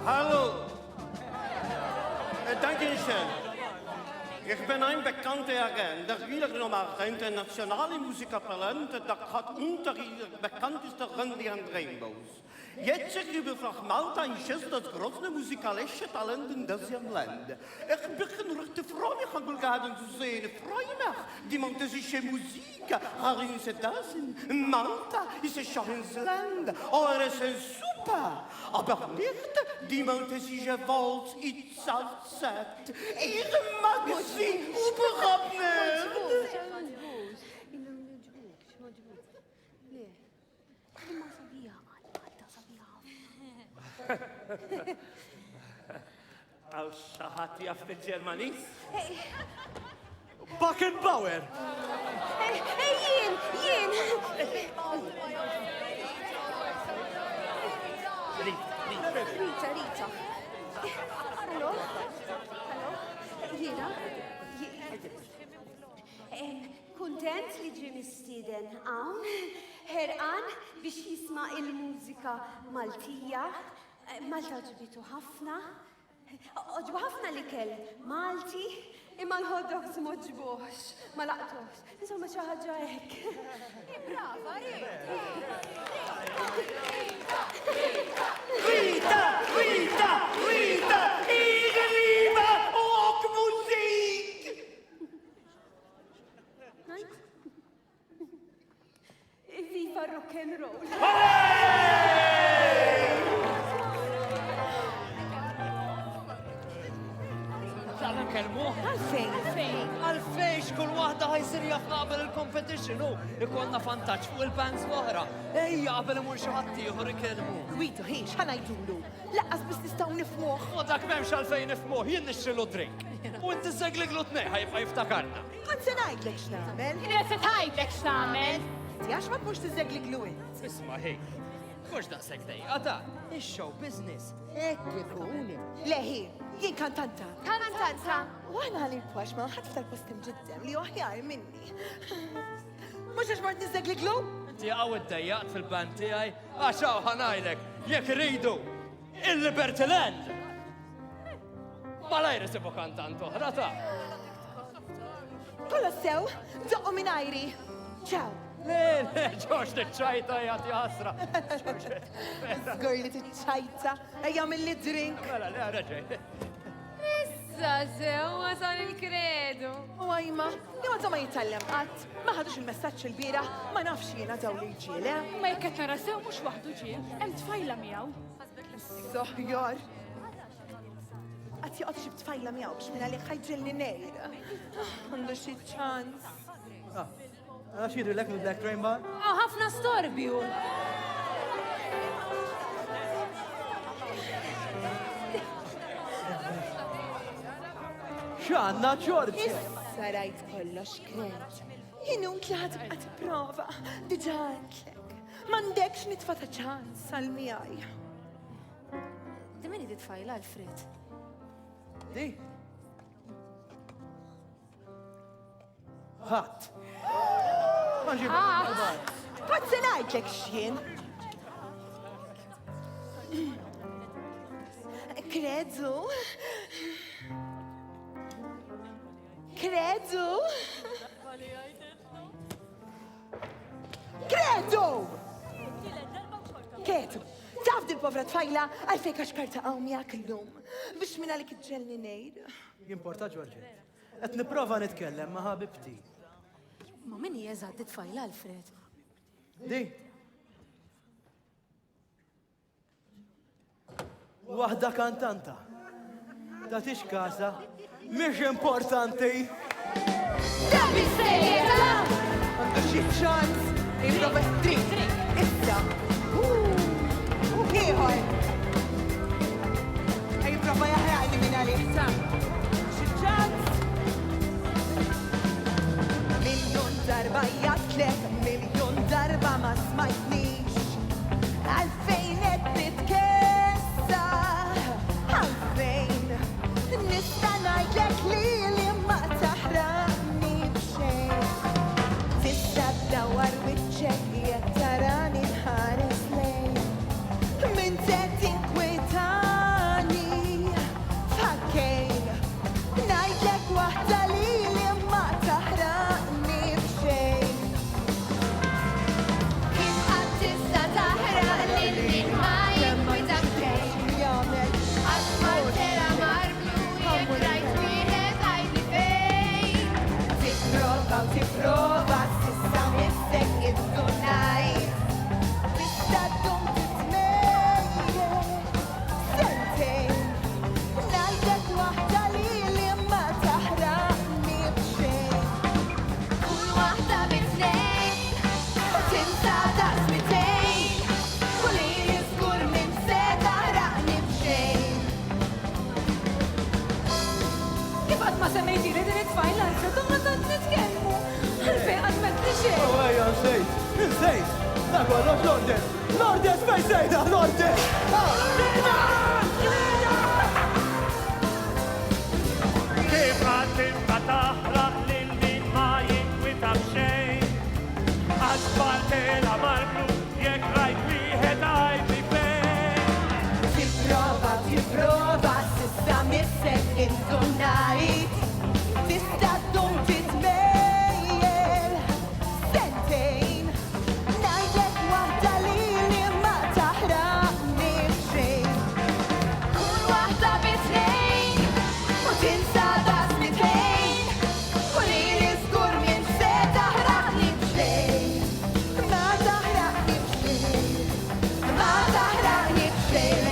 Hallo. Danke schön. Ich bin ein bekannter Agent, der wiedergenommen internationale Musikertalente, der hat unter ihrer bekannteste Randy and Rainbows. Jetzt überfragt Malta ein Schiss das große musikalische Talent in diesem Land. Ich bin richtig froh, mich an Bulgarien zu sehen. Ich freue mich. Die maltesische Musik, harin sie das in Malta, ist es schon ins Land. Oh, es ist super. Aber nicht die maltesische Walz, ich Salzett. Ich mag sie überhaupt nicht. Għaw xaħat jaf bil-Ġermanis? Beckenbauer! Jien! Rita. Hallo? Jiena? Kuntent li ġi mistieden hawn, ħerqan biex jisma' il-mużika Maltija. Malta ġibitu ħafna. Oġbu ħafna li kell Malti, imma l-hot dogs moġbux, ma laqtux. Insomma xi ħaġa hekk. Brava, Rita! Igriba och musik! Viva rock and roll! Għalfejn kull waħda ħajsir jafna qabel il-competition u ikonna vantaġġ fuq il-bands l-oħra. Ejja qabel imur xi ħadd ieħor ikellmu. Gwitu, ħiex, ħanajdulu. Laqqas biss nistgħu nifmuh. U dak m'hemmx għalfejn nifmuh, jien nixxilu drink. U inti żegliglu tnej ħajbqa' jiftakarna. Kont se ngħidlek x'nagħmel. Kienet se tgħidlek x'tagħmel. Tiegħax ma tmux tiżegliglu int. Isma' ħej. Mhux daqshekk dejqa ta' ix-show business. Hekk ikun. Leħi, jien kantanta. Kantanta. U għana għalli l-pwax ma ħadd tal-postim ġiddem li uħjar minni. Mux għax mort niżegliglu? Inti għaw id-dajjaqt fil-band tiegħi, għaxaw ħanajlek, jekk iridu, il-Liberty Land. Malajr isibu kantant oħra ta' Kolla sew, doqqu minn ajri. Ciao. Le, ġoċ t-ċajta jgħati għasra. Zgur li t-ċajta, ejja mill-li drink. Mela, le, raġej. Issa sew, wasal il-kredu. U għajma, jgħu ma jitallem qatt, ma ħadux il-messaċ il-bira, ma nafx jiena daw li ġiele. Ma jekk qed nara sew mhux waħdu ġie, hemm tfajla miegħu. Soħjar. Qatt joqgħod xi tfajla miegħu biex minn għalih ħajġilni nejra. Għandu xi ċans. Għax jidri l-ek Black Rainbow? Ħafna storbju. ċanna ċorġi. Issa rajt kollox kret. Jinut li ħatibqa tipprova, diġà għandlek. M'għandekx nitfa' ta' ċans għal-miegħi. Di min titfajla Alfred? Di? ħadd. Kont se ngħidlek x'jien. Kredu. Kredu. Taf dil-povra tfajla għalfejn kaxkarta għaw miegħek illum biex minn għalik iġġelni ngħid. Jimporta ġorġi. Qed nipprova nitkellem ma' ħabibti. Ma min hija eżatt tfajla Alfred? Di? Waħda kantanta. Tatix kasa, mhix importanti. Dabi sejjeta! Għandu xi ċans, jibroba drink, issa. Ieħor. Jibroba jaħraqni minn għalih sa. Xi ċans. Miljon darba jatlek, miljon darba ma smajtnix. Għalfejn qed titkessa, għalfejn nista' ngħidlek li ma taħraqni b'xejn. Tista' ddawwar wiċċek jekk tarani nħares lejn. Min se tinkwetani f'ħakkejn, ngħidlek waħda li ma semmejti li din it-tfajl Alfred, u ma tant nitkellmu. Għalfej għadmet li xej. Oh, ejja, nsejt. Da kollox Lourdes. Lourdes, fej sejda, Lourdes. Kif għatimta taħraq lil min ma jinkwita b'xejn. Asfaltela marklu jekk rajt wieħed għajbi fejn. Tipprova, s'issa missek indunajt. Tista' ddum titmejjel sentejn. Ngħidlek waħda li ma taħraqni b'xejn. Kun waħda bitnejn u tinsa das mitejn. U lili żgur minn se taħraqni b'xejn. Ma taħraqni b'xejn. Ma taħraqni b'xejn.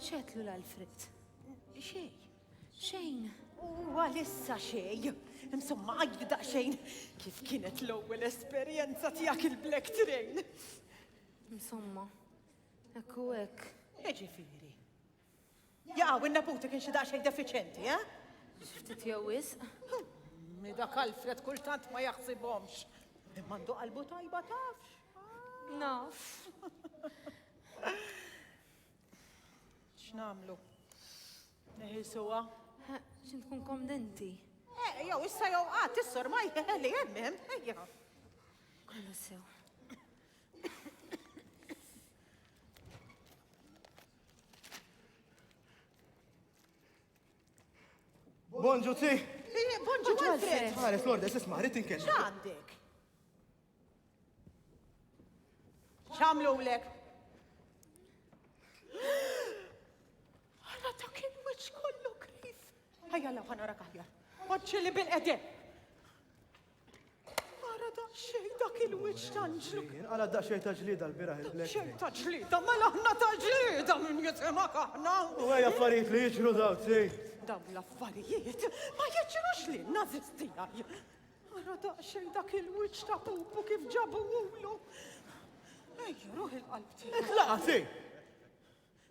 ċetlu l-Alfred. Xej. Xejn. U għalissa xej. Insomma, għajdi daqxejn. Kif kienet l-ewwel esperjenza tiegħek il-Black Train? Insomma, ekku hekk. Ġifieri. Jaqgħu in-naputi kien xi daqsxejn defiċenti, eh? Ftit jew wisq. Mi dak Alfred kultant ma jaħsibhomx. Imma għandu qalbu tajba tafx. Naf. X'namlu? Neħilsuha? X'int tkun komdenti. Jew issa jew qatt is-sor ma jħelli hemm, ejja. Kollu sew. Bonġu, ti. Bonġu, Alfred. Ħares, Lourdes, isma' rrid inkellem. X'għandek? X'għamlulek? Ħana dak il-wiċċ kollu krif. Ħajja law ħana rak aħjar. Oġġi li bil-qedem. Ara daqsxejn dak il-wiċċ tanġlu. Għala daqxej ta' ġlida l-biraħ il-Black. Xejn ta' ġlida, mela aħna ta' ġlida minn jitimak aħna. U għaj affarijiet li jiġru daw, ti. Dawn l-affarijiet ma jiġrux li n-nazis tiegħi. Ara daqsxejn dak il-wiċċ ta' pupu kif ġabu ulu. Ejja, ruħ il-qalb tiegħek. Laqa, ti.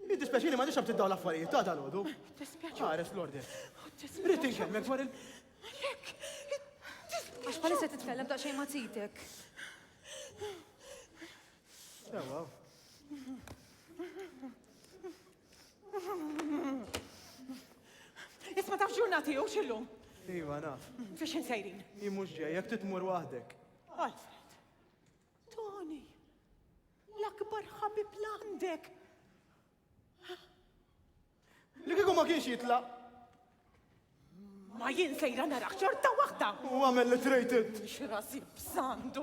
Jiddispeċini ma nixab tiddaw l-affarijiet, ta' dal-għodu. Dispjaċi. Ħares, Lourdes. Rrid inkellmek dwar il- Għax palissa titkellem ta' xejn ma titek. Ewa. Isma taf ġurnati u xillum? Iva, naf. Fiex insejrin? Hi mhux ġej, jekk titmur waħdek. Alfred, Tony, l-akbar ħabib l-għandek. Li kieku ma kienx jitlaq. Ma jien sejra narax ċorta waħda. U għamel li trejted. Xrasi b'sandu.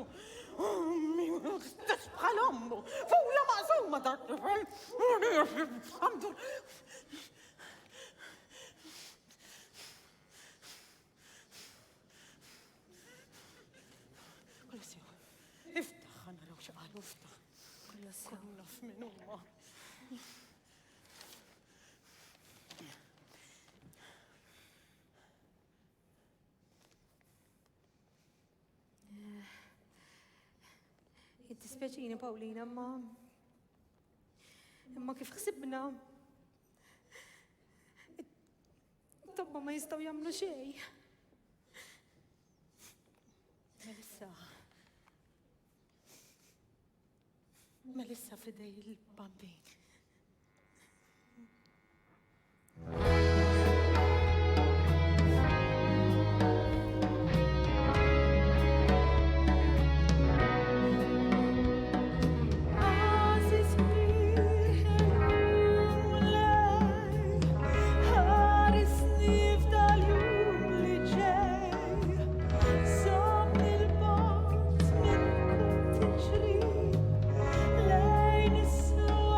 Stess bħal ommu. Fula maqsuma dak tifel. Għamdu. Iftaħ, għanna raw xaqalu, iftaħ. Kullu naf minn umma. Jittispeċini, Paulina, imma kif ħsibna. Tobba ma jistaw jamlu xej. Melissa fidej il-bambin. Lejn is-suq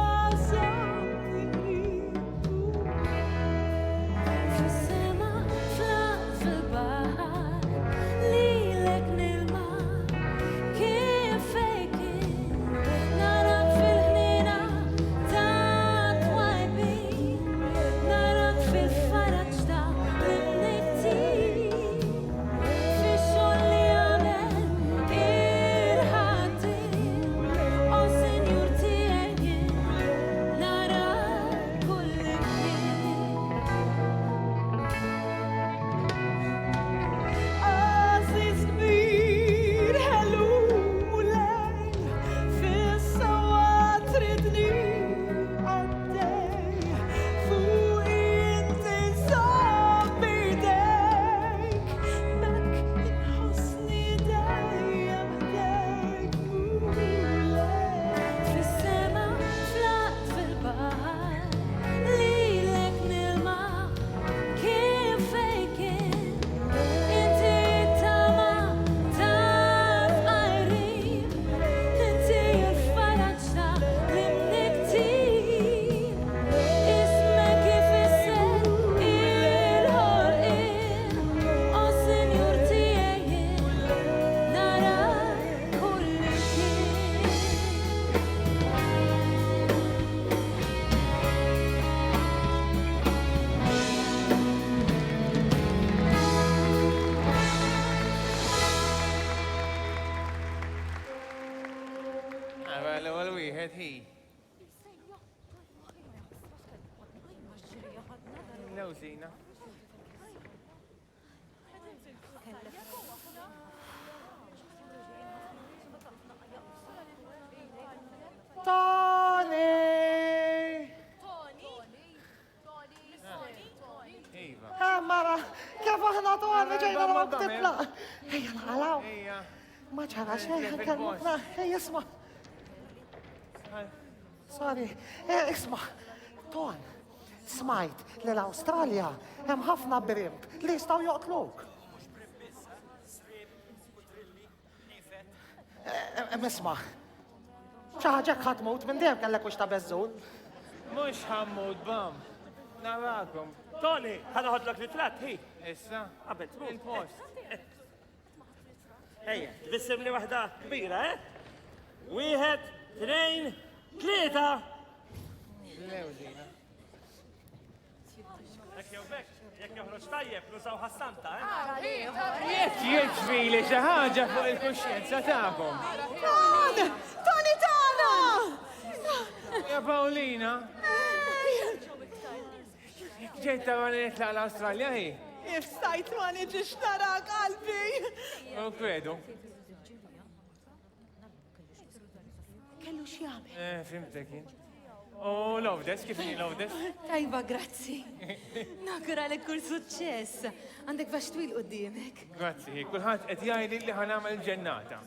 l-ewwel wieħed hi. Lewżina. Iva. Mara, kif aħna Toni ġejna ma btibla. Ejja nħalaw. Ma ċara xejn, kellna. Ejja isma'. Sorry, isma'. Ton, smajt li l-Awstralja hemm ħafna brimp li jistgħu joqtluk. Isma'. ċaħġek ħatmut minn dem kellek ux ta' bezzun. Mux ħammut bam. Narakom. Toni, ħanaħodlok ritrat, hi. Issa? Qabel, il-post. Ejja, tbissem li wahda kbira, eh? 1, 2, 3. Lewżina. Jekk joħroġ tajjeb, nusaw ħassanta, eh? Jekk jiġri xi ħaġa fuq il-kuxjenza tagħkom. Toni tagħna! Ja Paolina. Ġejta ma nitlaq l-Awstralja hi? Ifstajt ma niġix nara qalbi. U kredu. Kellu x'jagħmel. Fimtek jien. U Lowdes, kif inhi Lowdes? Tajba, grazzi. Nakuralek kull suċċess. Għandek bax twil qudiemek. Grazzi, kulħadd qed jgħid li ħanamel ġennata.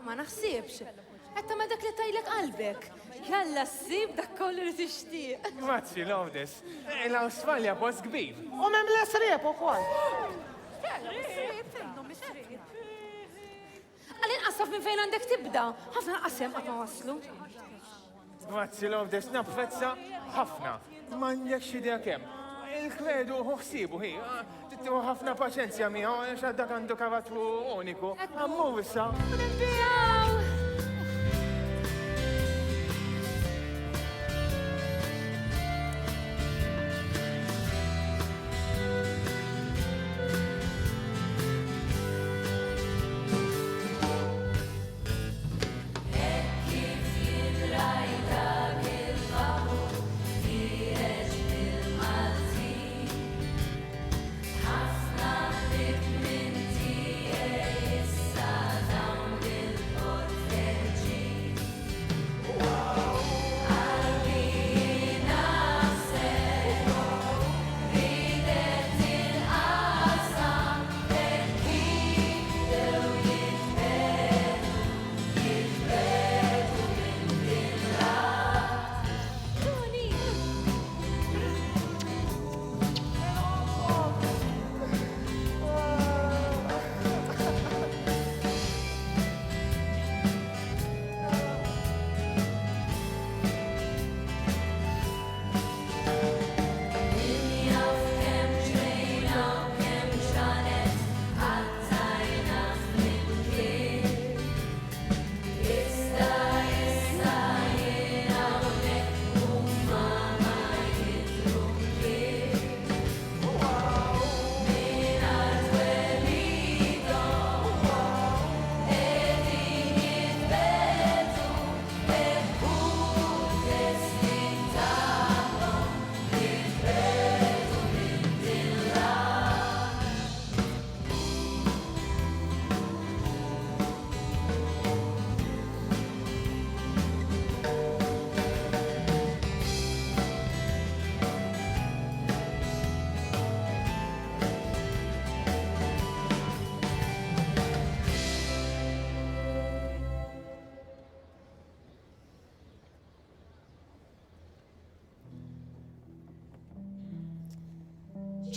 Ma naħsibx. Etta ma dak li tajlek qalbek. Jalla ssib dak kollu li tixtieq. Grazzi, Lowdes. L-Awstralja post kbir. U mem l-esriep ukoll. Għalin qasaf minn fejn għandek tibda. Ħafna qasem qatt ma waslu. Grazzi, Lowdes, napprezza ħafna. M'għandekx idea kemm. Il-kredu ħsibu hi. Tittiħu ħafna paċenzja miegħu għax dak għandu karattru uniku. Ammu issa.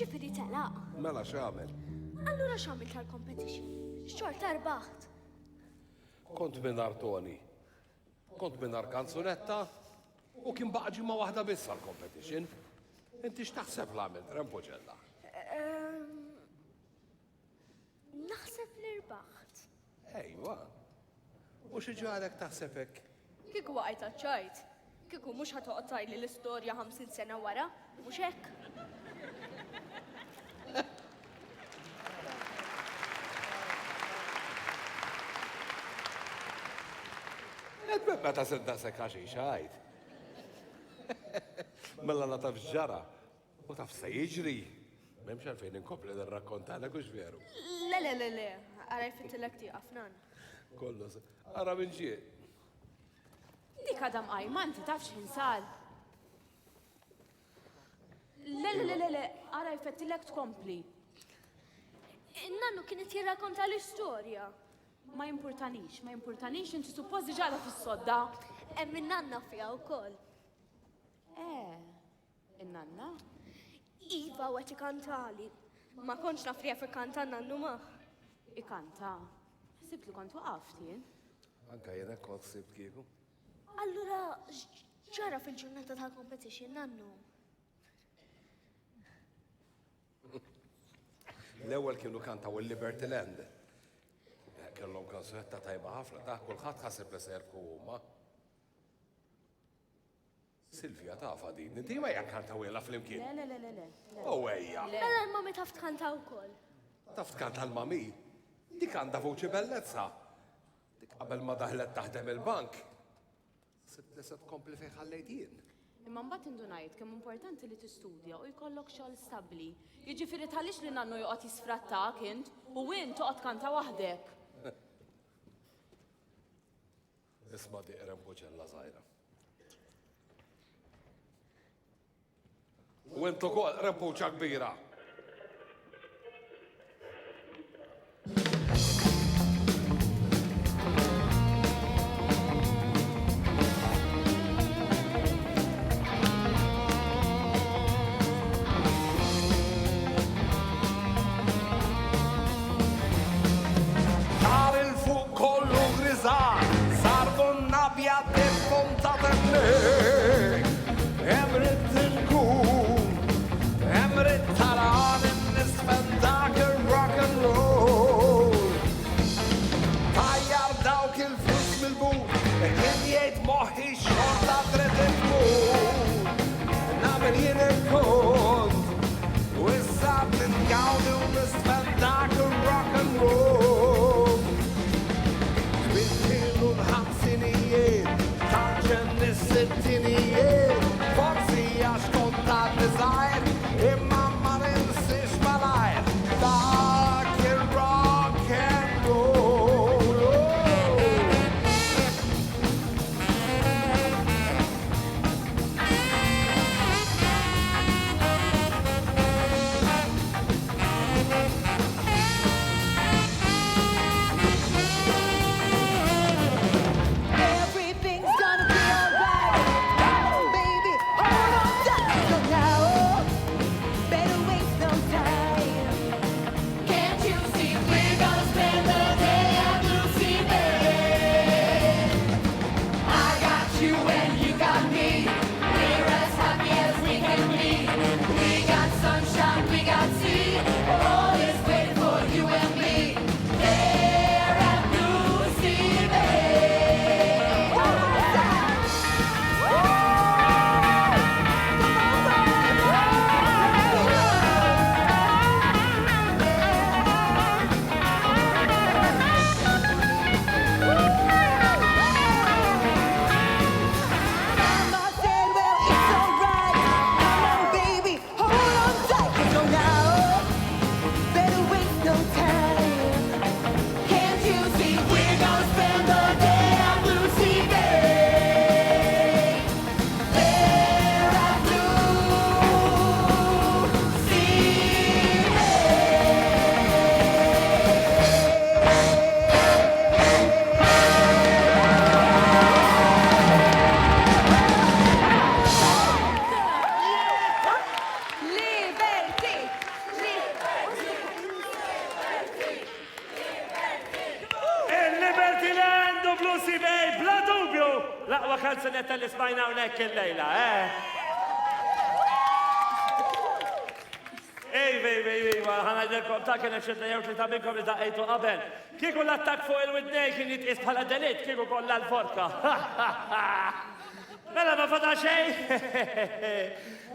ġifiri telaq. Mela x'għamel? Allura x'għamil tal-competition? Xorta rbaħt. Kont minar Toni. Kont minar kanzunetta u kien baqa ma waħda biss għal-competition. Inti x'taħseb l-għamil, Rempoġella? Naħseb li rbaħt. Ejwa. U xieġarek taħsebek? Kiku għajta ċajt. Kiku mux ħatoqgħod tajli l-istorja 50 sena wara, mux hekk. Meta sidda sekka xi xajt. Mella la taf ġara. U taf se jiġri. Memx għalfejn inkompli d-rakkontana kux veru. Le, għaraj fit-tilek tiqaf, nan. Kollu se. Ara minn ġie. Dik għadam għajman, ti tafx ħinsal. Le, għara jfettilek tkompli. Nannu kienet jirrakkonta l-istorja. Ma importanix, inti supposti ġala fis-sodda. Emmin nanna fija u koll. In-nanna? Iva u għet ikantali. Ma konċ nafrija fi kanta nannu ma. Ikanta? Sibt li kont waqaftin. Anka jena kont sibt kieku. Allura, ġara fil-ġurnata tal-competition nannu. L-ewwel kienu kantaw il-Liberty Land. Kellhom kanzuetta tajba ħafna, ta' kulħadd ħaseb li se jerbħu huma. Silvia tafa din, inti ma hija kantaw ilha flimkien. Le. U ejja. Mela l-mami taf tkanta wkoll. Taf tkanta l-mami. Dik għandha vuċi bellezza. Dik qabel ma daħlet taħdem il-bank. Sibt li se tkompli fejn ħallejt jien. Imma mbagħad indunajt kemm importanti li tistudja u jkollok xogħol stabbli. Jiġifieri tħallix li nannu joqgħod jisfrattak int u int toqgħod kanta waħdek. Isma' diqrem buċella żgħira. U intu kol rempuċa kbira. Tar il-fuq kollu grizar, sarbu nabja t-punta t-nek. Emrit il-kun, emrit taran in-nisfen dak il-rock and roll. Tajjar dawk il-flus mil-but, jien jgħid moħi xorta tret il-kun. Namel jien il-kont, u issa t-ngawdi u nisfen dak il-rock and roll. Bintilu l-ħamsinijiet, tanġen nis-sittinijiet, forsi għax kontat nizajr, imma ma ninsix malajr, dak il-rock and roll. Everything's gonna be alright. Baby, hold on tight. So now, better waste no time. Can't you see we're gonna spend the day at Lucy Bay? I got you and you got me. We're as happy as we can be. We got sunshine, we got sea. All is waiting for you and me. There at Lucy Bay. One more time. Mama said, well, it's alright. Come on, baby, hold on tight. So now, better waste no time. Can't you see we're gonna spend the day at Lucy Bay? There at Lucy Liberty! Il-Liberty Land u Lucy Bay, bla dubju, laqwa kanzunetta li smajna unek il-lejla, Ej, ħana ġerkom ta' kien xedna jew li ta' minkom li daqqejtu qabel. Kieku l-attak fuq il-widnej kien jitqis bħala delit, kieku kollha l-forka. Mela ma fada xej.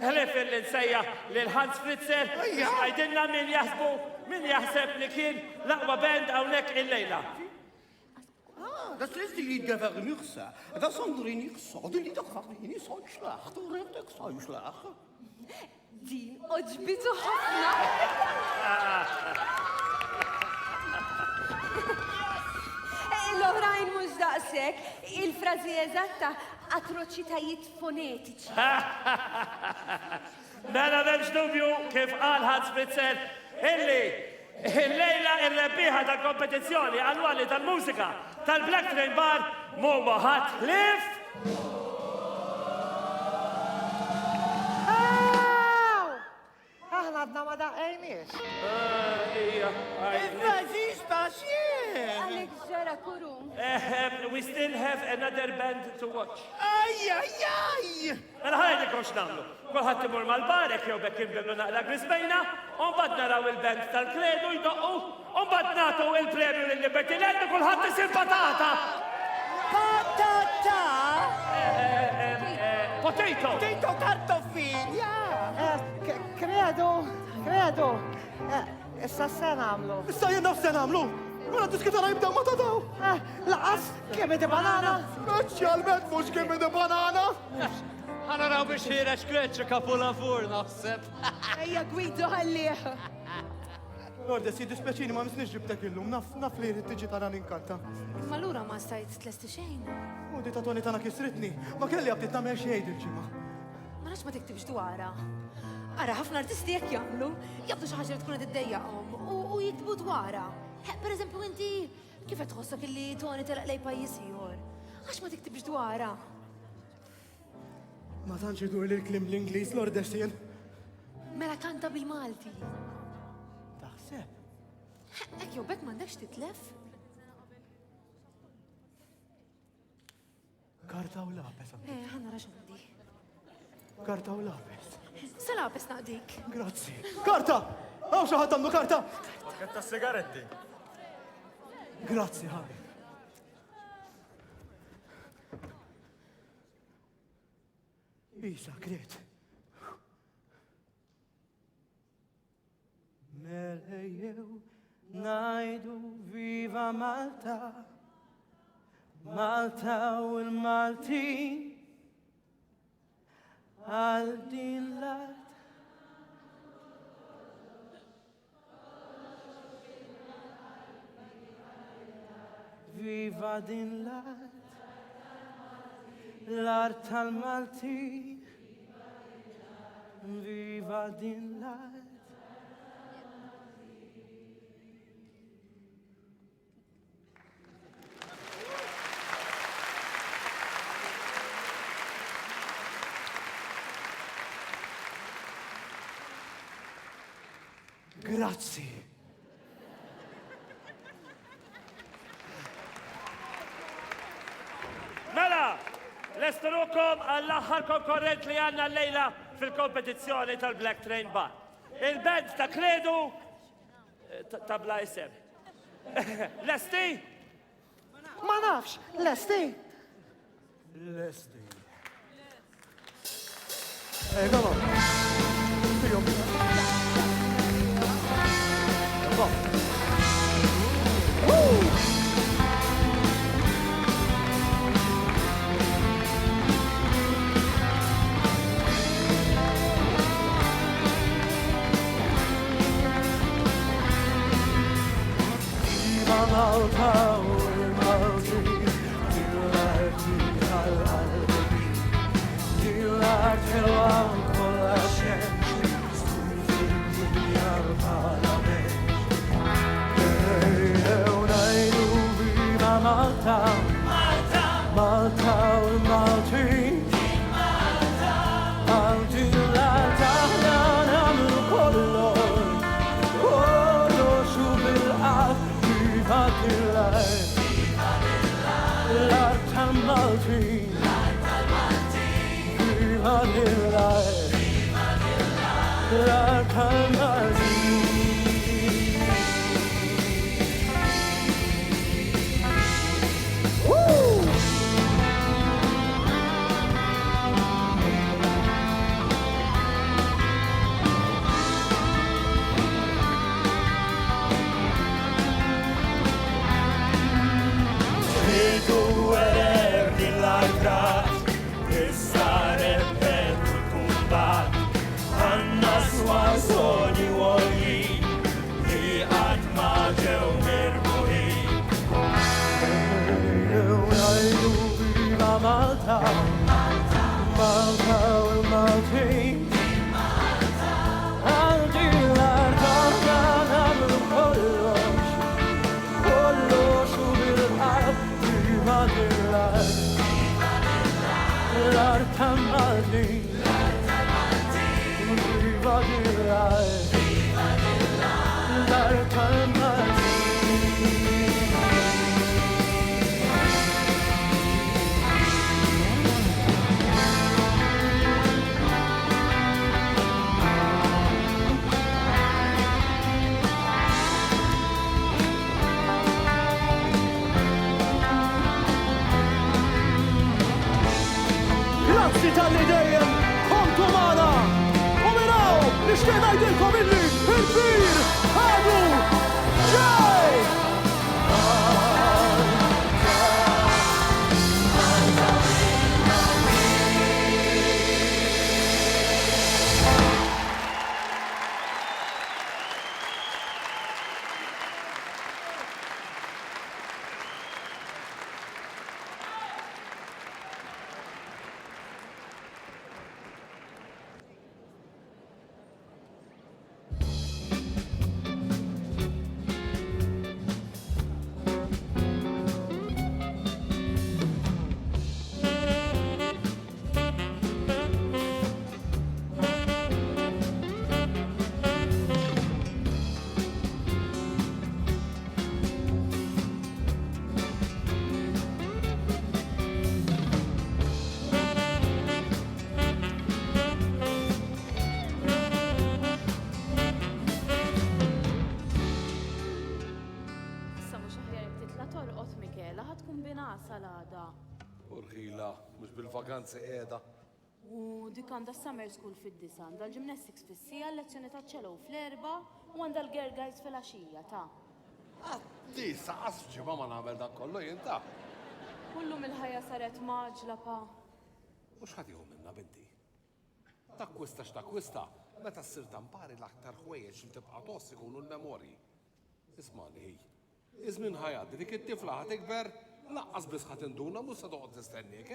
Ħlif il-insejja lil-Hans Fritzer, għajdinna min jaħseb li kien laqwa band hawnhekk il-lejla. das letzte Lied war nicht so. Das andere nicht so. Die Lieder waren nicht so schlecht. Du redest so schlecht. Din oġbitu ħafna. L-oħrajn mhux daqshekk, il-frażi eżatta atroċitajiet fonetiċi. Mela m'hemmx dubju kif qal Hans Spitzer illi il-lejla ir-rebbieħa tal-kompetizzjoni annwali tal-mużika tal-Black Train Bar Momo ħatlif. Aħna għadna ma daqqejniex. Il-fażiż ta' xien. Għalek ġara kurum. We still have another band to watch. Ajjajjaj! Mela ħajdi kox namlu. Kulħadd imur mal-barek jew bekk inbillu naqla grisbejna, u mbagħad naraw il-band tal-Kredu jdoqqu, u mbagħad nagħtu il-premju lill-Liberty Land u kulħadd isir patata. Patata! Potato! Potato kartoffin, ja! Kredu. Issa se namlu. Issa jenna se namlu. Wara diskitana jibdaw ma tadaw. Laqas kemedi banana. Speċjalment mhux kemedi banana. Ħana raw biex ħireġ kreċċa kapu lavur naħseb. Ejja Gwido ħallih. Lord, si dispeċini ma misniex ġibtek illum, naf li rrid tiġi tara ninkanta. Ma lura ma stajt tlesti xejn. U di tatoni tana kisritni, ma kelli għabdi tamel xejn il-ġimma. Ma nafx ma tiktibx dwarha. Ara, ħafna artisti jekk jagħmlu, jabdu xi ħaġa li tkun qed iddejjaqhom u jiktbu dwarha. Pereżempju inti kif qed tħossok illi Toni telaq lej pajjiż ieħor? Għax ma tiktibx dwarha? Ma tantx idur li l-klim l-Ingliż, Lord Essien. Mela kanta bil-Malti. Taħseb? Ek jew bekk m'għandekx titlef? Karta u lapes. Ħanna raġundi. Karta u lapes. Salapes naqdik. Grazzi. Karta! Għaw xaħat għandu karta! Għatta sigaretti. Grazzi, ħabib. Isa, Kret. Melejew najdu viva Malta, Malta u l-Maltin, għal din l-art. Viva din l-art, l-art tal-Maltin, viva din l-art. Grazzi. Mela, l-estrukom għall-aħħar konkurrent li għanna l-lejla fil-kompetizzjoni tal-Black Train Bar. Il-band ta' Kredu ta' bla jisem. Lesti? Ma nafx, lesti. Lesti. Come on. Malta u l-Malti, dil-arti tal-qalbi, dil-arti l-għam kolla xemx, fil-dinja l-parlament. Ejjew najdu viva Malta, Malta u l-Malti, għal dil-arti aħna namlu kollu xu bil-qalb. Viva dil-art, l-art tal-Maltin, viva dil-art, l-art tal-Maltin. Take Malta, Malta u l-Maltin. Għandi l-ardana namlu kollox, kollox u bil-qalb viva lill-art. L-art ta' Maltin, viva lill-art. L-art ta' Maltin. Grazzi tal-li dejjem kontu magħna. U miraw nixtieq ngħidilkom illi il-kbir għadu ġej! Salada. Urħila, mux bil-vakanzi qiegħda. U dik għandha summer school fid-disa, għandha l-gymnastics fis-sija, lezzjoni ta' ċelo fl-erba u għandha l-girl guides fil-għaxija ta'. Disa, ġimgħa ma nagħmel dak kollu jinta. Kullum il-ħajja saret maġla pa. Mhux ħadd jieħu minna binti. Takkwista x'takkwista, meta ssir tampari l-aktar ħwejjeġ li tibqa' toss ikunu l-memorji. Ismani hi. Iż-żmien ħajgħaddi dik it-tifla ħatikber, laqqas biss ħadd induna mhux se toqgħod tistennik,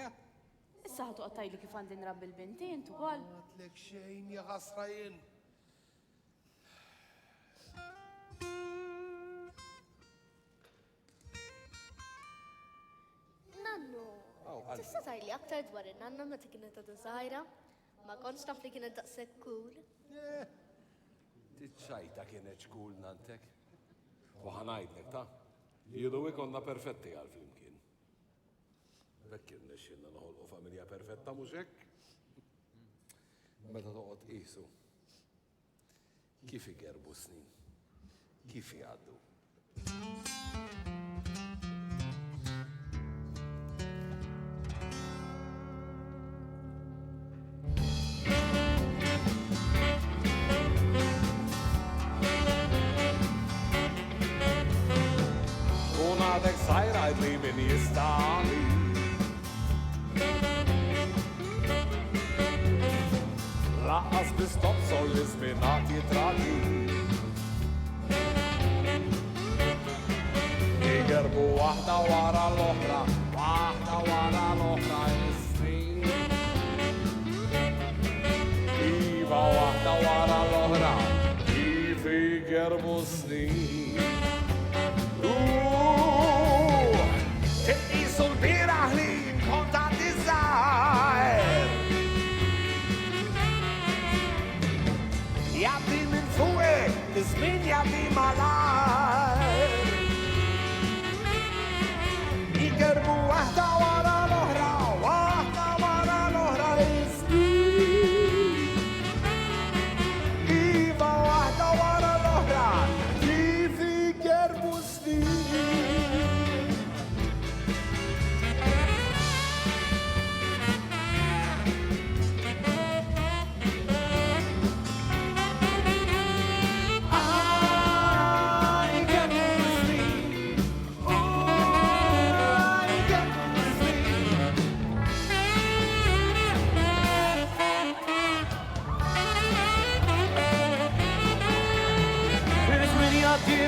Issa ħatoqgħod tgħidli kif għandi nrabbi l-binti int ukoll. Għadlek xejn ja ħasra jien. Nannu, tista' tgħidli aktar dwar in-nanna meta kienet għadha żgħira? Ma kontx taf li kienet daqshekk cool. Tiċċajta kienet cool nantek. U ħanajdlek ta' jidu ikonna perfetti għal-flimkien. Bekkir nexxinna noħolqu familja perfetta mhux hekk. Meta toqgħod qisu. Kif igerbu snin? Kif jgħaddu? Kun għadek sajra li min jistali. Laqqas bistop sol li żminat jitrali. Igerbu waħda wara l-oħra, waħda wara l-oħra is-snin. Iva waħda wara l-oħra, kif igerbu snin. Tiqisu l-biraħ li konta diżgħar. Jaddi minn fuqek, iż-żmien jaddi malajr. Igerbu waħda wara l-oħra, waħda wara l-oħra is-snin. Iva waħda wara l-oħra, kif igerbu snin.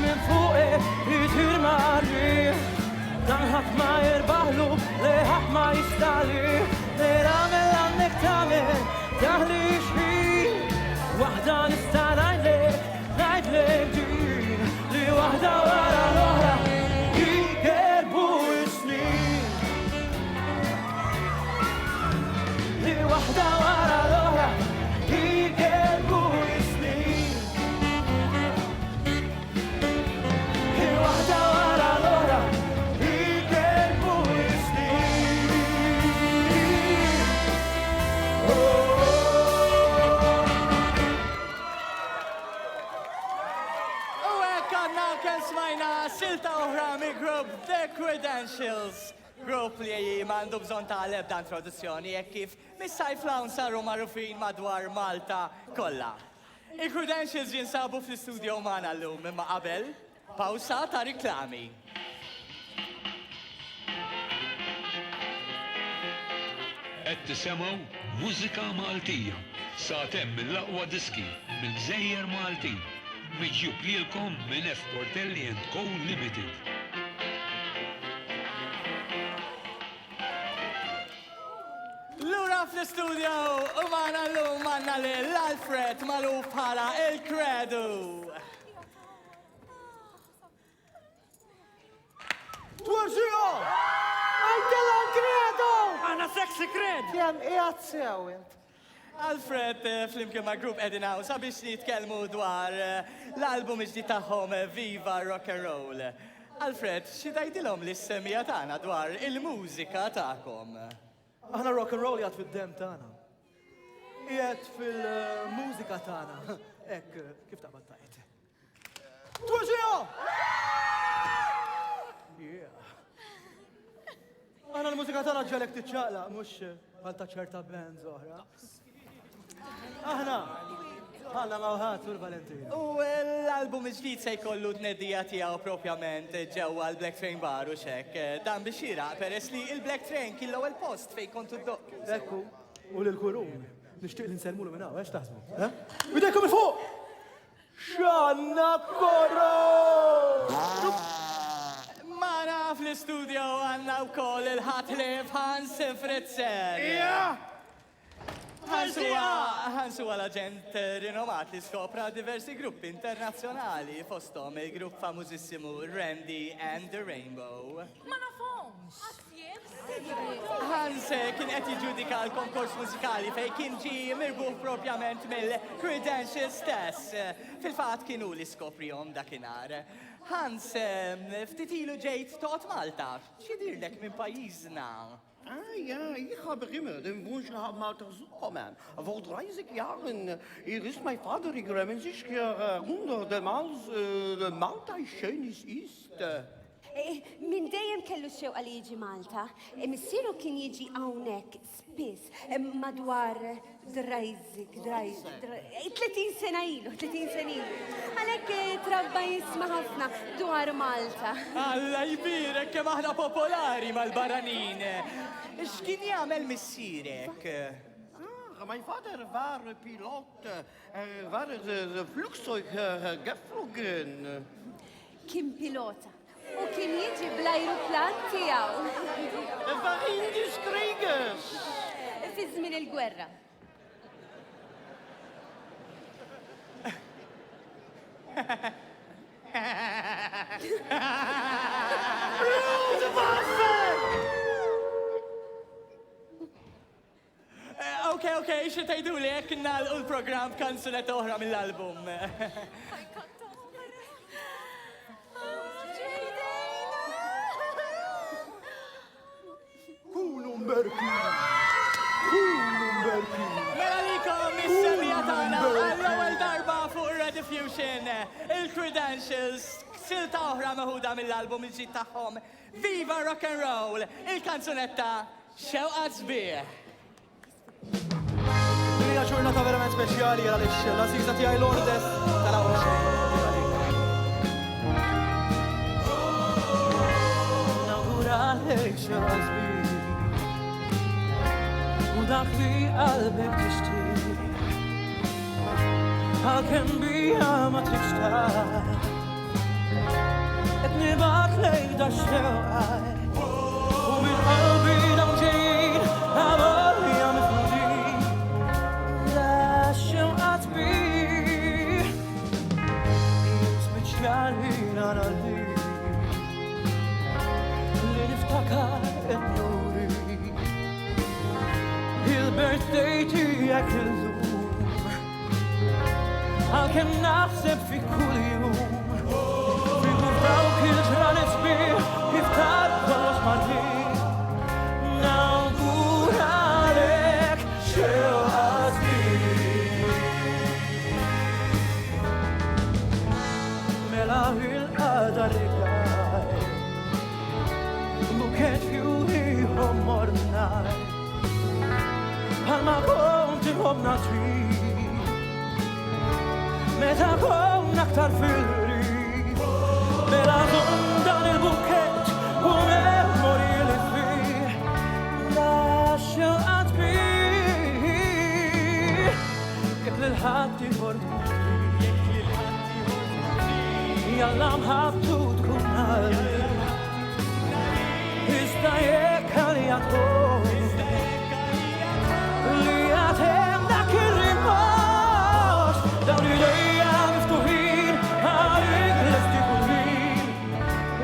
Minn fuqi, jitir marri, dan ħadd ma jirbaħ kollu li ħadd ma jistali li nagħmel għandek tagħmel taħli xħin waħda nista' ngħidlek din li waħda wara l-oħra jigerbu s-snin li waħda wara l-oħra jigerbu s-snin li waħda wara l-oħra jigerbu s-snin. U hekk għandna kemm smajna silta oħra mill-grupp The Credentials. Grupp li m'għandu bżonn ta' l-ebda introduzzjoni jekk kif mis-sajf lawn saru magħrufin madwar Malta kollha. Il-Credentials jinsabu fl-istudio magħna llum imma qabel pawsa ta' riklami. Qed tisemgħu mużika Maltija. Satem mill-aqwa diski minn Gżejjer Maltin. Miġjub lilkom minn F. Portelli & Co. Limited. Lura fl-istudio u magħna llum għandna l-Alfred magħruf bħala il-Credu. Twarġija! Għajtela Credo! Għana sexy Cred! Jem, qiegħed sew int. Alfred, flimkien ma' grupp Eddie Now, sabiex jitkellmu dwar l-album iġdid tagħhom Viva Rock and Roll. Alfred, xi tgħidilhom lis-semmija tagħna dwar il-mużika tagħkom? Aħna rock and roll jgħat fil-dem tagħna. Jgħat fil-mużika tagħna. Ek, kif ta' battajt. Twarġija! Aħna l-mużika tagħna ġalek tiċċaqla, mhux bħal ta' ċerta bands oħra. Aħna mawħat l-Valentin. U l-album ġdid se jkollu t-neddija tiegħu propjament ġewwa l-Black Train Bar u xek. Dan biex jiraq peress li il-Black Train kien l-ewwel post fejn kontu d-dok. Ekku, u l-kurum. Nixtieq li nsermulu minn hawn, għax taħsbu? Bidejkom il-fuq! Xanna korro! Mana fl-istudio għanna wkoll il-ħatlif Hans Fritzer. Hans huwa l-aġent rinomat li skopra diversi gruppi internazzjonali fosthom il-grupp famużissimu Randy and the Rainbow. Ma nafhomx. Hans kien qed jiġġudika l-konkors mużikali fejn kien ġi mirbuħ propjament mill-Credentials stess. Fil-fatt kienu li skoprihom dakinhar. Hans, ftit ilu ġejt toqgħod Malta. X'jidirlek minn pajjiżna? Ja, ich habe immer den Wunsch gehabt, Malta zu kommen. Vor 30 Jahren ist mein Vater gekommen, sich hundertmals Malta schön ist. Min dejjem kellu xewqa li jiġi Malta, missieru kien jiġi hawnhekk spiss madwar 30 sena ilu. Għalhekk trabba jisma' ħafna dwar Malta. Alla jbirek kemm aħna popolari mal-baranin. X'kien jagħmel missierek? Mein Vater war Pilot, war Flugzeug geflogen. Kien pilota. U kien jiġi bl-ajruplan tiegħu. Warin des Krieges. Fi żmien il-gwerra. Okay, xi tgħiduli jekk nagħlqu l-programm kanzunet oħra mill-album. Mela likom is-semija tagħna għall-ewwel darba fuq Radio Fusion, il-Credentials, silta oħra meħuda mill-album il-ġdid tagħhom Viva Rock and Roll, il-kanzunetta Xewqa Sbieħ. Hija ġurnata verament speċjali għaliex l-aziza tiegħi Lourdes tal-ewwel xejn. Nawguralek xewqa sbieħ. Dak li qalbek tixtieq ħalkemm bija ma tixtaq qed nibgħat lejn da xewqa u Dejtijak il-lum Għal-kem naħseb fi kull jum Fiku f'dawk il-ġranet sbir Kif tar kollox marħin Nawguralek xewqa sbir Mela il-qadar rigar Buket fjuri homornar Għalma kont il-ħobna trid Meta kon aktar fil-rib Mela kon dan il-buket u memori li fih Laxxewqa tbir Jekk lil-ħadd ieħor tkun trid Jalla mħabtu tkun għalli Iżda jekk għalija tkun Li għatem dak il-rimos Dawn il-lejja miftuħin Għalik l-esti kullin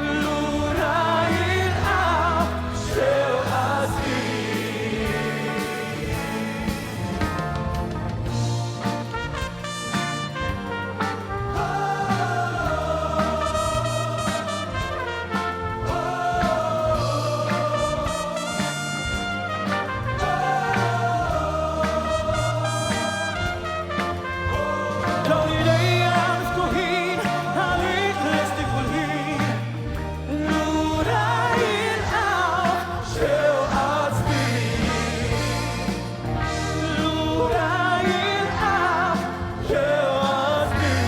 L-ura jilqaw xewqa sbir Dawn il-lejja miftuħin Għalik l-esti kullin L-ura jilqaw xewqa sbir L-ura jilqaw xewqa sbir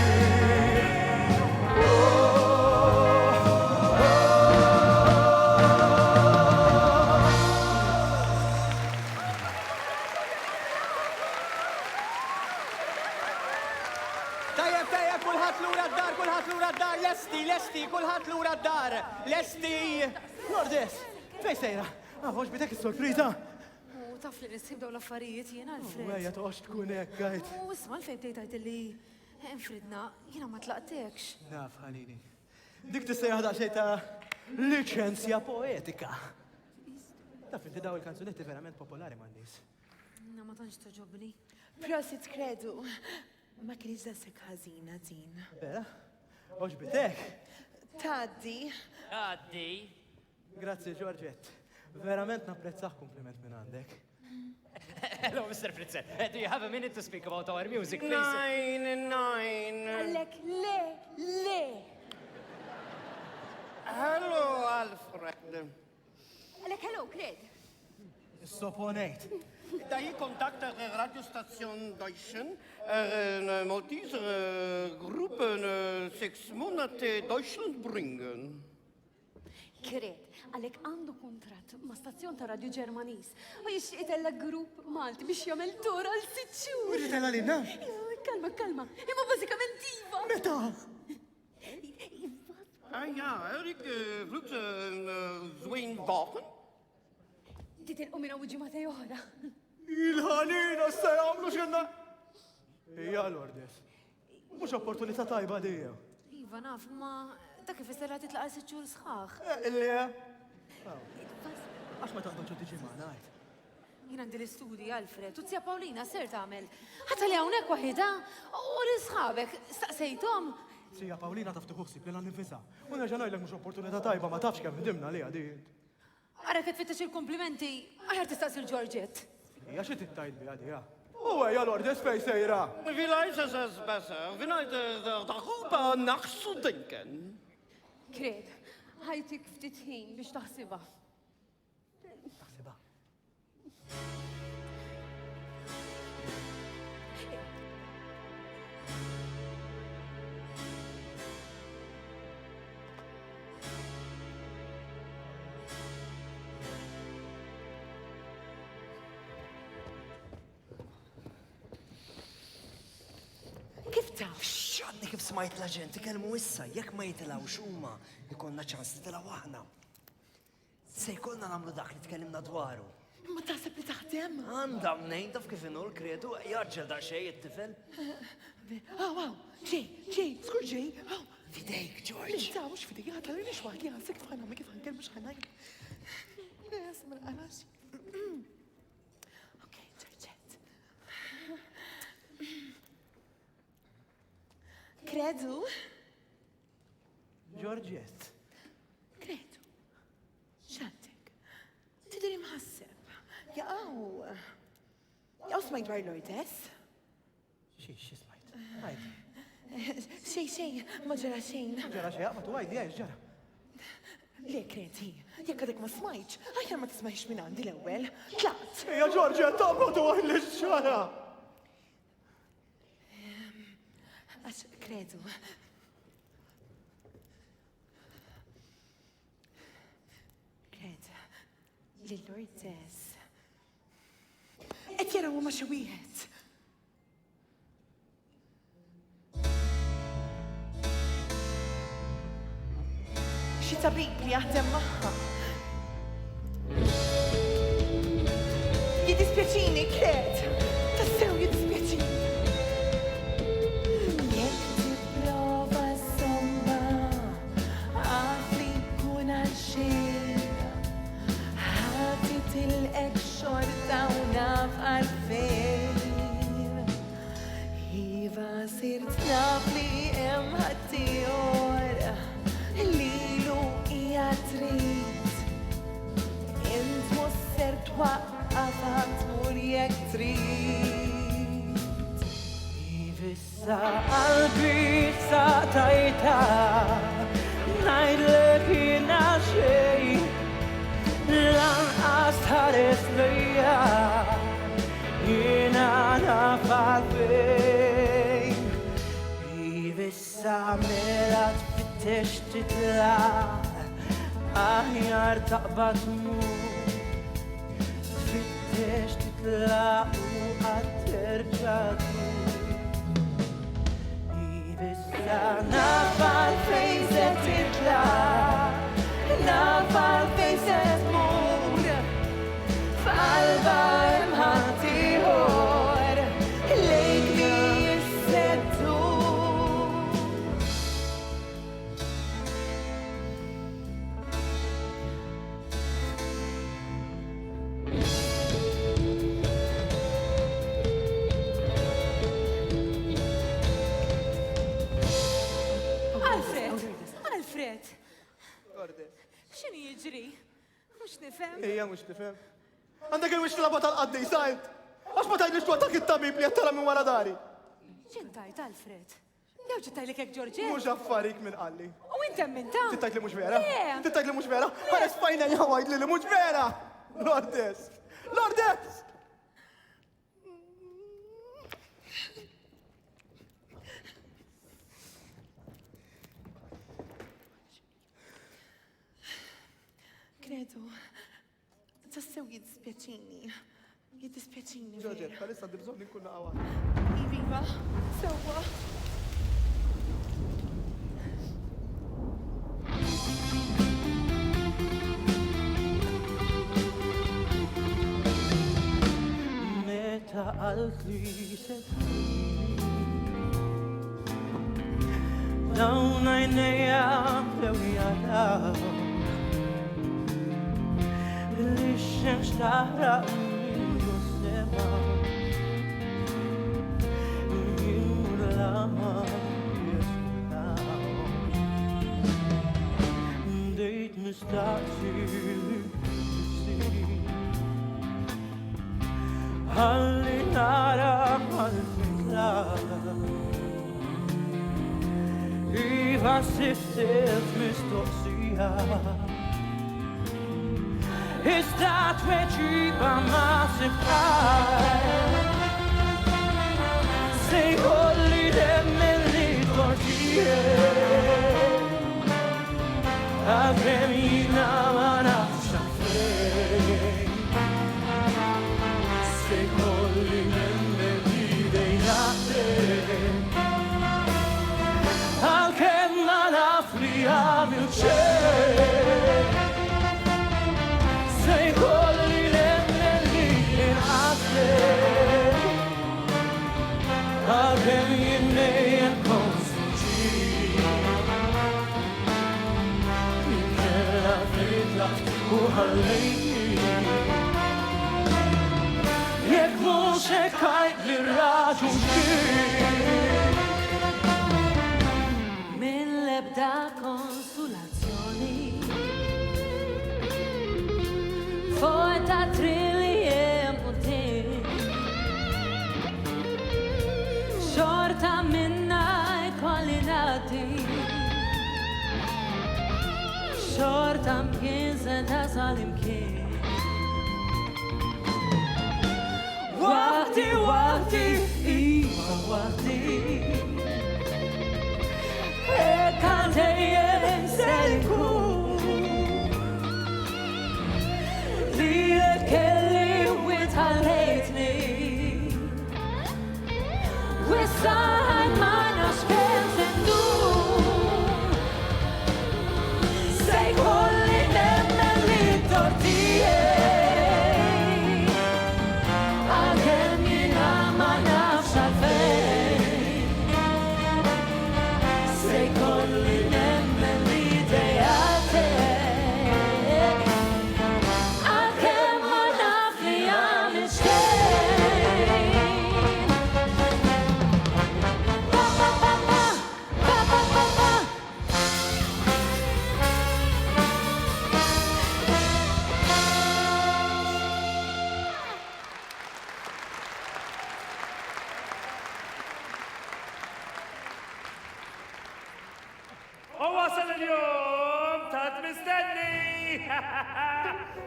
Tajjeb, kulħadd lura d-dar, kulħadd lura d-dar, lesti, kulħadd lura d-dar, lesti. Lourdes, fej sejra? Għafox bitek il-sorpriza? U taf li nisib daw l-affarijiet jiena Alfred. Għajja toqx tkun hekk għajt. U isma l-fejn tgħid li enfridna jiena ma tlaqtekx. Naf, ħalini. Dik tista' jaħda xejn ta' liċenzja poetika. Taf inti daw il-kanzunetti verament popolari man-nies. Na ma tantx toġobni. Prosit kredu. Ma kienx dasek ħażina din. Vera? Oġbitek? Taddi. Għaddi. Grazzi, Giorgett. Verament napprezzaħ kompliment minn għandek. Hello, Mr. Fritzer. Do you have a minute to speak about our music, please? Nine. Għallek le. Hello, Alfred. Għallek hello, Craig. Sopponejt. Da kontakta radiostation Deutschen, mit dieser Gruppe 6 Monate Deutschland bringen. Kred, għalek għandu kontrat ma' stazzjon ta' Radio Ġermanis. U jixqietella grupp Malti biex jagħmel tur għal 6 xhur. Urritella lilna? Kalma. Imma bażikament iva. Meta? Ja, Erik vlugt 2 Wochen. Titilqu minna u ġimgħatej oħra. Il-ħanina se jagħmlu x'inna. Ija Lourdes. Mhux opportunità tajba dejja. Iva naf, ma dak kif isser titlaq għal 6 xhur sħaħ. Le. Għax ma taqbadx tiġi magħna għajt. Jien għandi l-istudji Alfred, u tzja Paulina ser tagħmel. Ħatta li hawnhekk waħida u l-isħabek staqsejthom. Sija Paulina taf tuħsib li nifisa. U nerġa' ngħidlek mhux opportunità tajba ma tafx kemm ħdimna li għadi. Ara kif tfittex il-komplimenti, aħjar tistaqsil Georgette. Hija xi tittajt bi għadi, ja. U hija Lourdes fej sejra. Vielleicht ist es besser, wenn darüber nachzudenken. Kred, ħajtik ftit ħin biex taħsibha. Taħsibha. X'għadni kif smajt l-aġenti kelmu issa, jekk ma jitilgħux huma, ikonna ċans nitilgħu aħna. Se jkollna nagħmlu dak li tkellimna dwaru. Ma taħseb li taħdem? Għandha mnejn taf kif inhu l-kredu, jaġġel daqsxejn it-tifel. Wow, ġej, skur ġej. Fidejk, George. Lisa, mux fidejk, għata li nix waħdi għasek tfajna mi kif għankel mux ħanajk. Yes, mela għalas. Ok, ġerġet. Kredu? Georgette. Kredu. Xantek. Tidri mħasseb. Jaqaw. Jaqaw smajt dwar Lourdes? Xie smajt? Għajdi. Xej, ma ġara xejn. Ġara xie, ma tu għajdi, għaj, ġara. Le, Kredi, jekk għadek ma smajċ, għajja ma tismajx minn għandi l-ewel. Tlaqt. Ja, Georgette, ma tu għajli ġara. Għax, Kredu. Kred, li Lourdes. Et jara u ma xawijet. Xi tabib li jaħdem maħħa. Jidispjaċini, Kred. Tassew jidispjaċini. Jekk tipprova somma, għaf li kun għalxejn. Ħati tilqek xorta u naf għalfejn. Iva sirt naf li hemm ħaddieħor lilu hija trid. Int musser twaqqaf tmur jekk trid. Ivissa qalbi sa tajta ngħidlek jiena xejn. Lanqas tħares lejja jiena naf għalfejn. Ivissa mela tfittex titla aħjar taqbad tmur. Tfittex titla u għatterġa tmur. Ivissa naf għalfejn se titla, naf għalfejn se tmur. F'qalba hemm ħadd ieħor lejk li jissettur. Alfred! X'inhi jiġri? Mhux nifhem. Ija, mux tifhem. Għandek il-wix tlaba tal-qaddi, sajt. Għax ma tajlix tu għatak il-tabib li għattara minn wara dari. ċintajt, Alfred? Jew ċintajlek hekk Georgette? Mux affarik minn qalli. U intem minn ta' Tittajt li mux vera? Le. Tittajt li mux vera? Għares fajna jgħawajt li mux vera! Lourdes! Lourdes! Kredu, tassew jiddispjaċini. Jiddispjaċini. Georgette, għalissa għandi bżon nkun naqawa. Iviva, sewwa. Meta qalt li se dawn għajnejja bdew jaraw li x-xemx taħraq minnu sema jimur lama jesnaw dejt mistaqsi li għalli nara għal-fitla Iva siftet mistoqsija Iżda tweġiba ma sibħaj Se jkolli demmen li tkortije Għadrem jina ma nafx għalfejn Se jkolli demmen li dejnaħtejn Għal-kem ma naf li għamil ċejn Se jkolli demmen li jinqatlejn Għal-kem jinnejn konsuġin Minkella fitlaft u ħallejni Jek mux ekajt li raġun kien lebda konsolazzjoni. Fuq ta' triljem u tin, xorta minna jkolli nagħti, xorta mkien se tasal imkien. Waħdi, waħdi, iva waħdi, hekk dejjem se jkun, lilek kelli u tħallejtni, u issa ma nafx kemm se ndum, se jkolli nemmen li tortijek.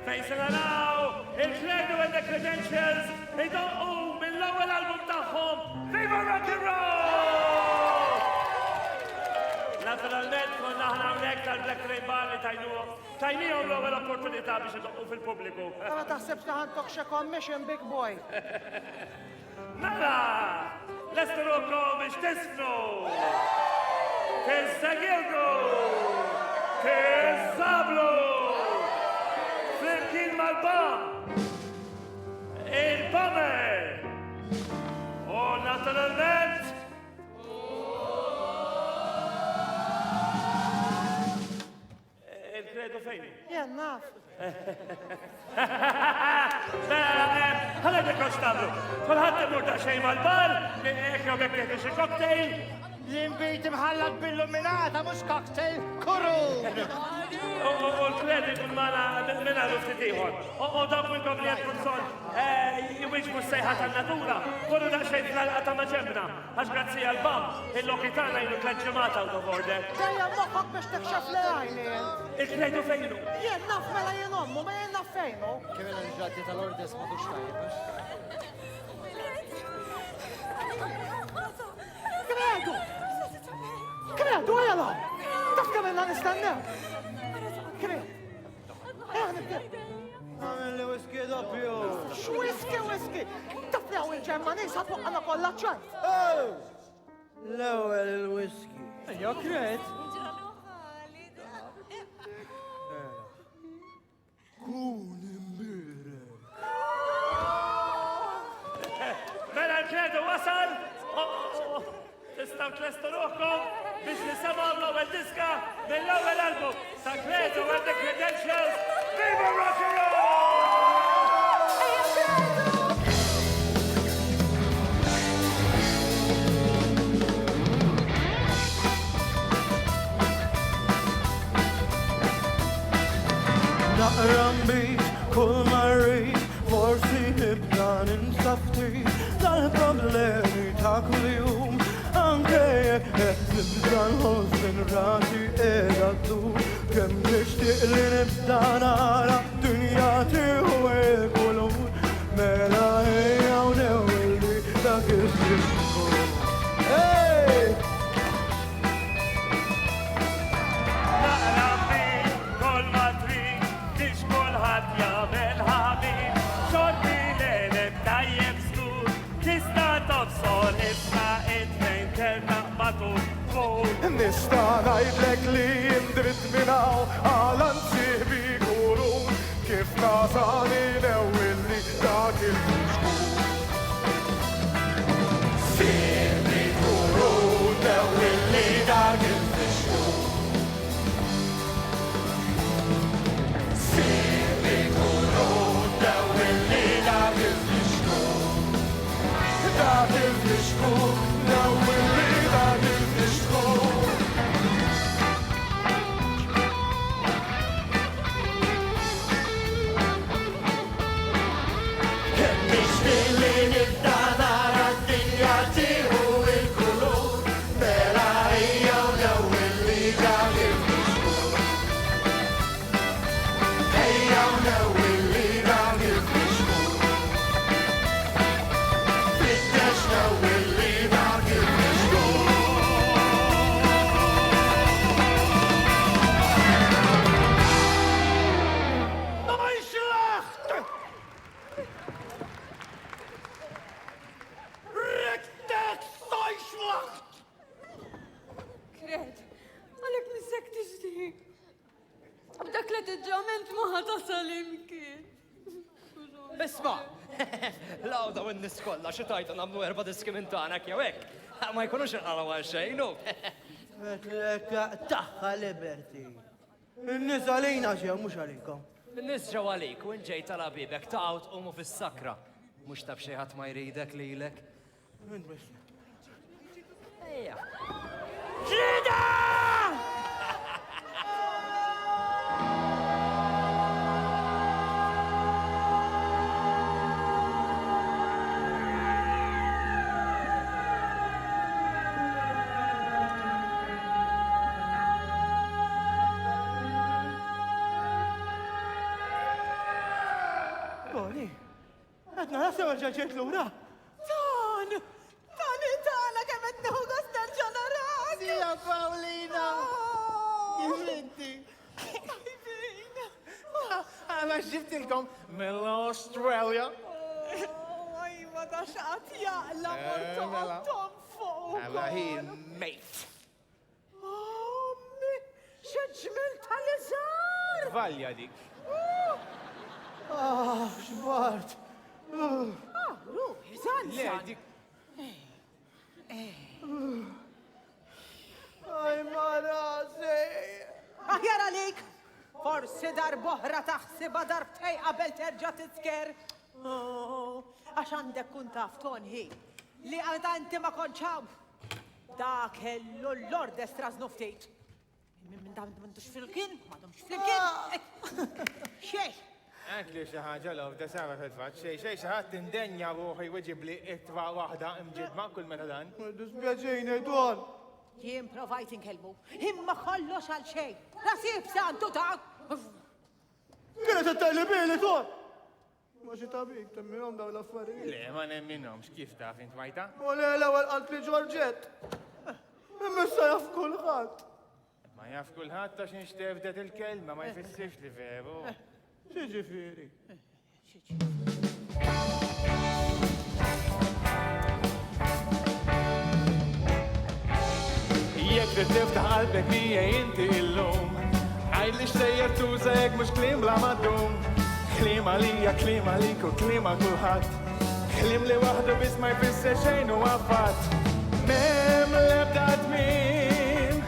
Fejn naraw il-Credo and the Credentials idoqqu mill-ewwel album tagħhom Viva Rock and Roll! Naturalment konna aħna hawnhekk tal-Black Rainbow li tajnihom l-ewwel opportunità biex idoqqu fil-pubbliku. Ma taħsebx li ħandok xi commission, big boy. Mela, lesturukom biex tisfnu! Tissegildu! Tissablu! Flimkien mal-bam! Il-Bomber! U naturalment! Il-Credo fejn? Jen, naf. Ħalla dikkox tablu. Kulħadd imur daqsxejn mal-bar, ekkew bekk neħdu xi cocktail. L-imbit imħallat bil-luminata, mux cocktail, kurun! U l-kredi kun mala minna l-uftit iħor. U dawk minnkom li għatkun son jwiġbu s-sejħa tal-natura, kullu daqxejn fl-alqa ta' maġembna. Għax grazzi għal-bam, il-lokitana jinu tleġġemata out of order. Dajja moħħok biex tekxaf li għajni. Il-kredu fejnu? Jien naf mela jien ommu, ma jien naf fejnu. Kif il-ġaddi tal-ordes ma tux tajjeb. Kredu! Kredu, għajala! Taf kamenna nistannew! Kredu! Għamil li whisky doppju! Whisky! Taf li għaw il-ġermanis għatmu għana kolla ċan! L-ewel il-whisky. Ejja, Kred! Kun imbirek. Mela l-kredu wasal! Tistaw tlestu ruħkom biex nisemaw l-ewwel diska mill-ewwel album ta' Credo and the Credentials, Viva Rock and Roll! Naqra mbit kull marrit forsi nibda ninsafti tal-problemi ta' kuljum. Anke jekk qed nibda nħoss rasi qiegħda ddur, kemm nixtieq li nibda nara dinja tieħu l-kulur. Mela ejja u newwilli dak is-diskur. Naqra mbit kull ma trid biex kulħadd jagħmel ħabib, xorti lelek tajjeb żgur, tista' tobsol issa it-tnejn kellna matul fuq. Nista' ngħidlek li jindrit minnaw għal ansieħbi kurun, kif nasani newwilli dak il-diskur. Sieħbi kurun newwilli dak il-diskur. Sieħbi kurun newwilli dak il-diskur. Dak il-diskur, newwilli dak il-diskur. Isma, l-għawda u n-nis kolla xitajta namlu 4 diski minn tagħna jew hekk. Ma jkunux inqalaw għal xejn, no? Metleka taħħa Liberty. In-nies għalina ġew mhux għalikom. N-nis ġew għalik u nġej tal-abibek taqgħu tqumu fis-sakra. Mhux taf xi ħadd ma jridek lilek. Ejja. ġrida! Toni, għedna nasa ġaġet l-ura. Tana kemm qed nieħu gost nerġa' narak. Sija Paolina! Jimenti! Għala ġibtilkom mill-Australia. Ajma da xaqat jaqla mortoqtom fuq. Għala hi mate. Ommi, xeġmil tal-iżar. Valja dik. Xbart! Ruħi, zan. dik. Aj, marasi! Aħjar għalik, forsi dar boħra taħsiba darbtej qabel terġa' titker. Għax għandek kun taf tonħi li għada inti ma konċaw. Da kellu l-ordestra znuftit. Minn da m'għandux fil-kien, m'għandhomx fil-kien. Xej. Għant li xaħġa l da sara fil-fat, xej xaħat tindenja ruħi weġib li ittra wahda imġidma kull meta dan. Dispjaċejni, Don. Jien provajt inkelmu, imma kollox għal xej. Nasib santu ta' Kienet t-tajli bili, Don. Ma xi tabik, temminom daw l-affarijiet. Le, ma nemminomx, kif taf int majta? U le l-ewwel qalt li Ġorġett. Imissa jaf kulħadd. Ma jaf kulħadd ta' xin xtefdet il-kelma, ma jfissirx li veru. Xiġifieri. Jekk trid tiftaħ qalbek mija inti illum, għajd li xtejjer tuża jekk mhux kliem bla madum. Kliem għalija, kliem għalik u kliem għal kulħadd. Kliem li waħdu biss ma jfisser xejn u għafat. Mem lebda tmiem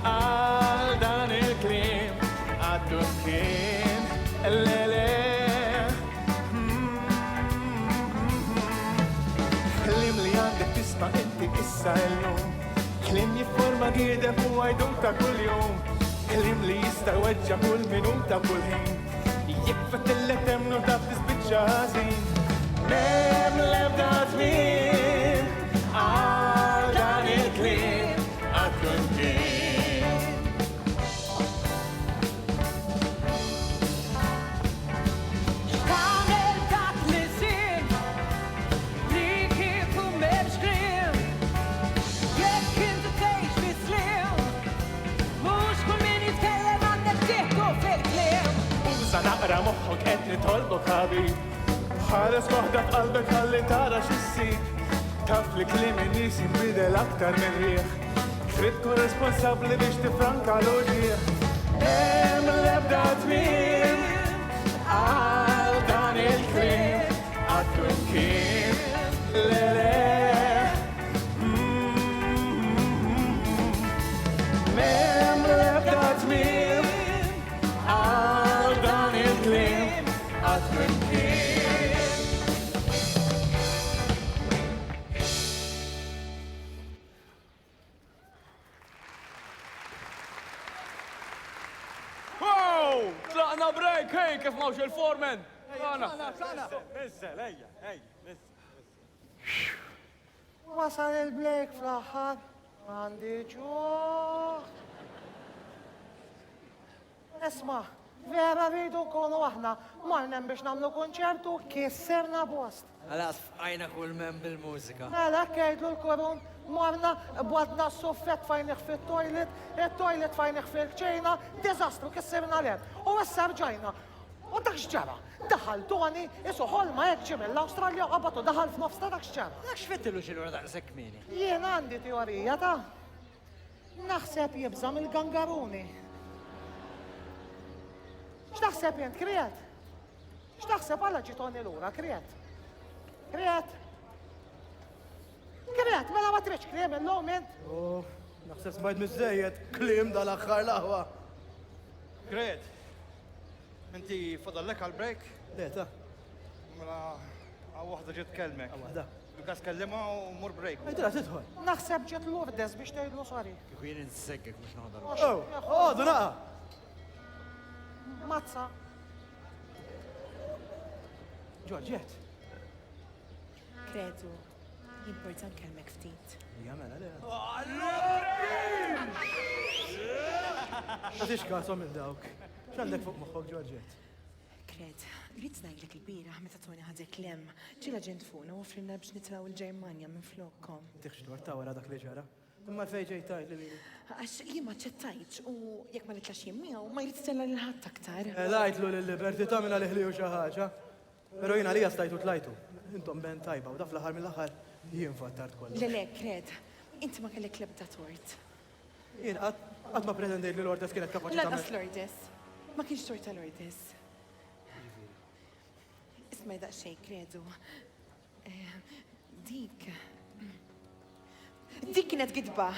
għal dan il-kliem għaddu kien lele. Kliem li għandek tisma' inti issa illum. Klim jifforma giedem u għajdum ta' kull-jum. Klim li jista' weġġa kull minuta kull ħin. Jibfet il-letemnu ta' t-isbitċa ħazin. Mem lebda tmiem għal dan il-klim għadkun kien. X'tagħmel dak li sin li kieku m'hemmx kliem. Jekk inti tgħix fi slim, mhux kull min jitkellem għandek tieħdu fil-kliem. Uża naqra moħħok qed nitolbok ħabib. Ħares waħda f'qalbek ħalli tara x'issir. Taf li kliem in-nies jinbidel aktar minn rieħ. Trid tkun responsabbli biex tifranka l-uġieħ. Hemm l-ebda tmiem għal dan il-kliem għaddu kien lele. M'hemm l-ebda tmiem għal dan il-kliem għaddu kien. Wow! Tlaqna break, hej, kif mawx il-foreman! Nizzel, ejja, Wasal il-blek fl-aħħar. Għandi ġuħ. Esma, vera rridu nkunu aħna marnem biex namlu konċertu kisserna bost. Għalas, fajna kull mem bil-mużika. Mela, kejdu l-korun, marna bwadna s-suffet fajniħ fil-toilet, il-toilet fajniħ fil-ċejna, dizastru kisserna l-eb. U issa rġajna. U dak xġara, daħal Toni, isu ħolma jek ġim l-Australja għabatu daħal f'nofsta dak xġara. Dak xfittilu xilu daqsek mini. Jien għandi teorija ta' naħseb jibżam il-gangaruni. X'taħseb jent kriet? X'taħseb naħseb għalla ġitoni l-ura, kriet. Kriet, mela ma triċ klim il-moment. Oh, naħseb smajt mizzejed, klim dal-axħar laħwa. Gred, inti fadallek għal-break? Le, ta' Mela, għaw wahda ġiet kelmek. Għawahda. Lukas kellima u mur break. Għajdra, tidħol. Naħseb ġiet l-urdes biex tgħidlu sorry. Kieku jien inseggek mux naħdar. Oh, naqa. Mazza. Ġorġet. Kredu, jimportan kelmek ftit. Jamela, le. Għatix kasom minn dawk. X'għandek fuq moħħok, Ġorġet? Kred, rrid ngħidlek il-bira meta Toni ħadet lem, ġila ġent fuqna u offrilna biex nitraw il-Ġermanja minn flokkom. Tiħx dwar ta' wara dak li ġara. Imma fejn ġejtajt li lili. Għax jien ma ċettajtx u jekk ma nitlax jien miegħu ma jrid stella lil ħadd aktar. Lajtlu l-liberti ta' minna liħli u xaħġa. Pero jina li stajtu tlajtu. Intom ben tajba u da fl-ħar mill-ħar jien fattart kollha. Le, Kred, inti ma kellek lebda tort. Jien qatt ma pretendejt li l-ordes kienet kapaċi Lanqas l-ordes. Ma kienx tort tal-ordes. Isma' daqsxejn kredu. Dik kienet gidba.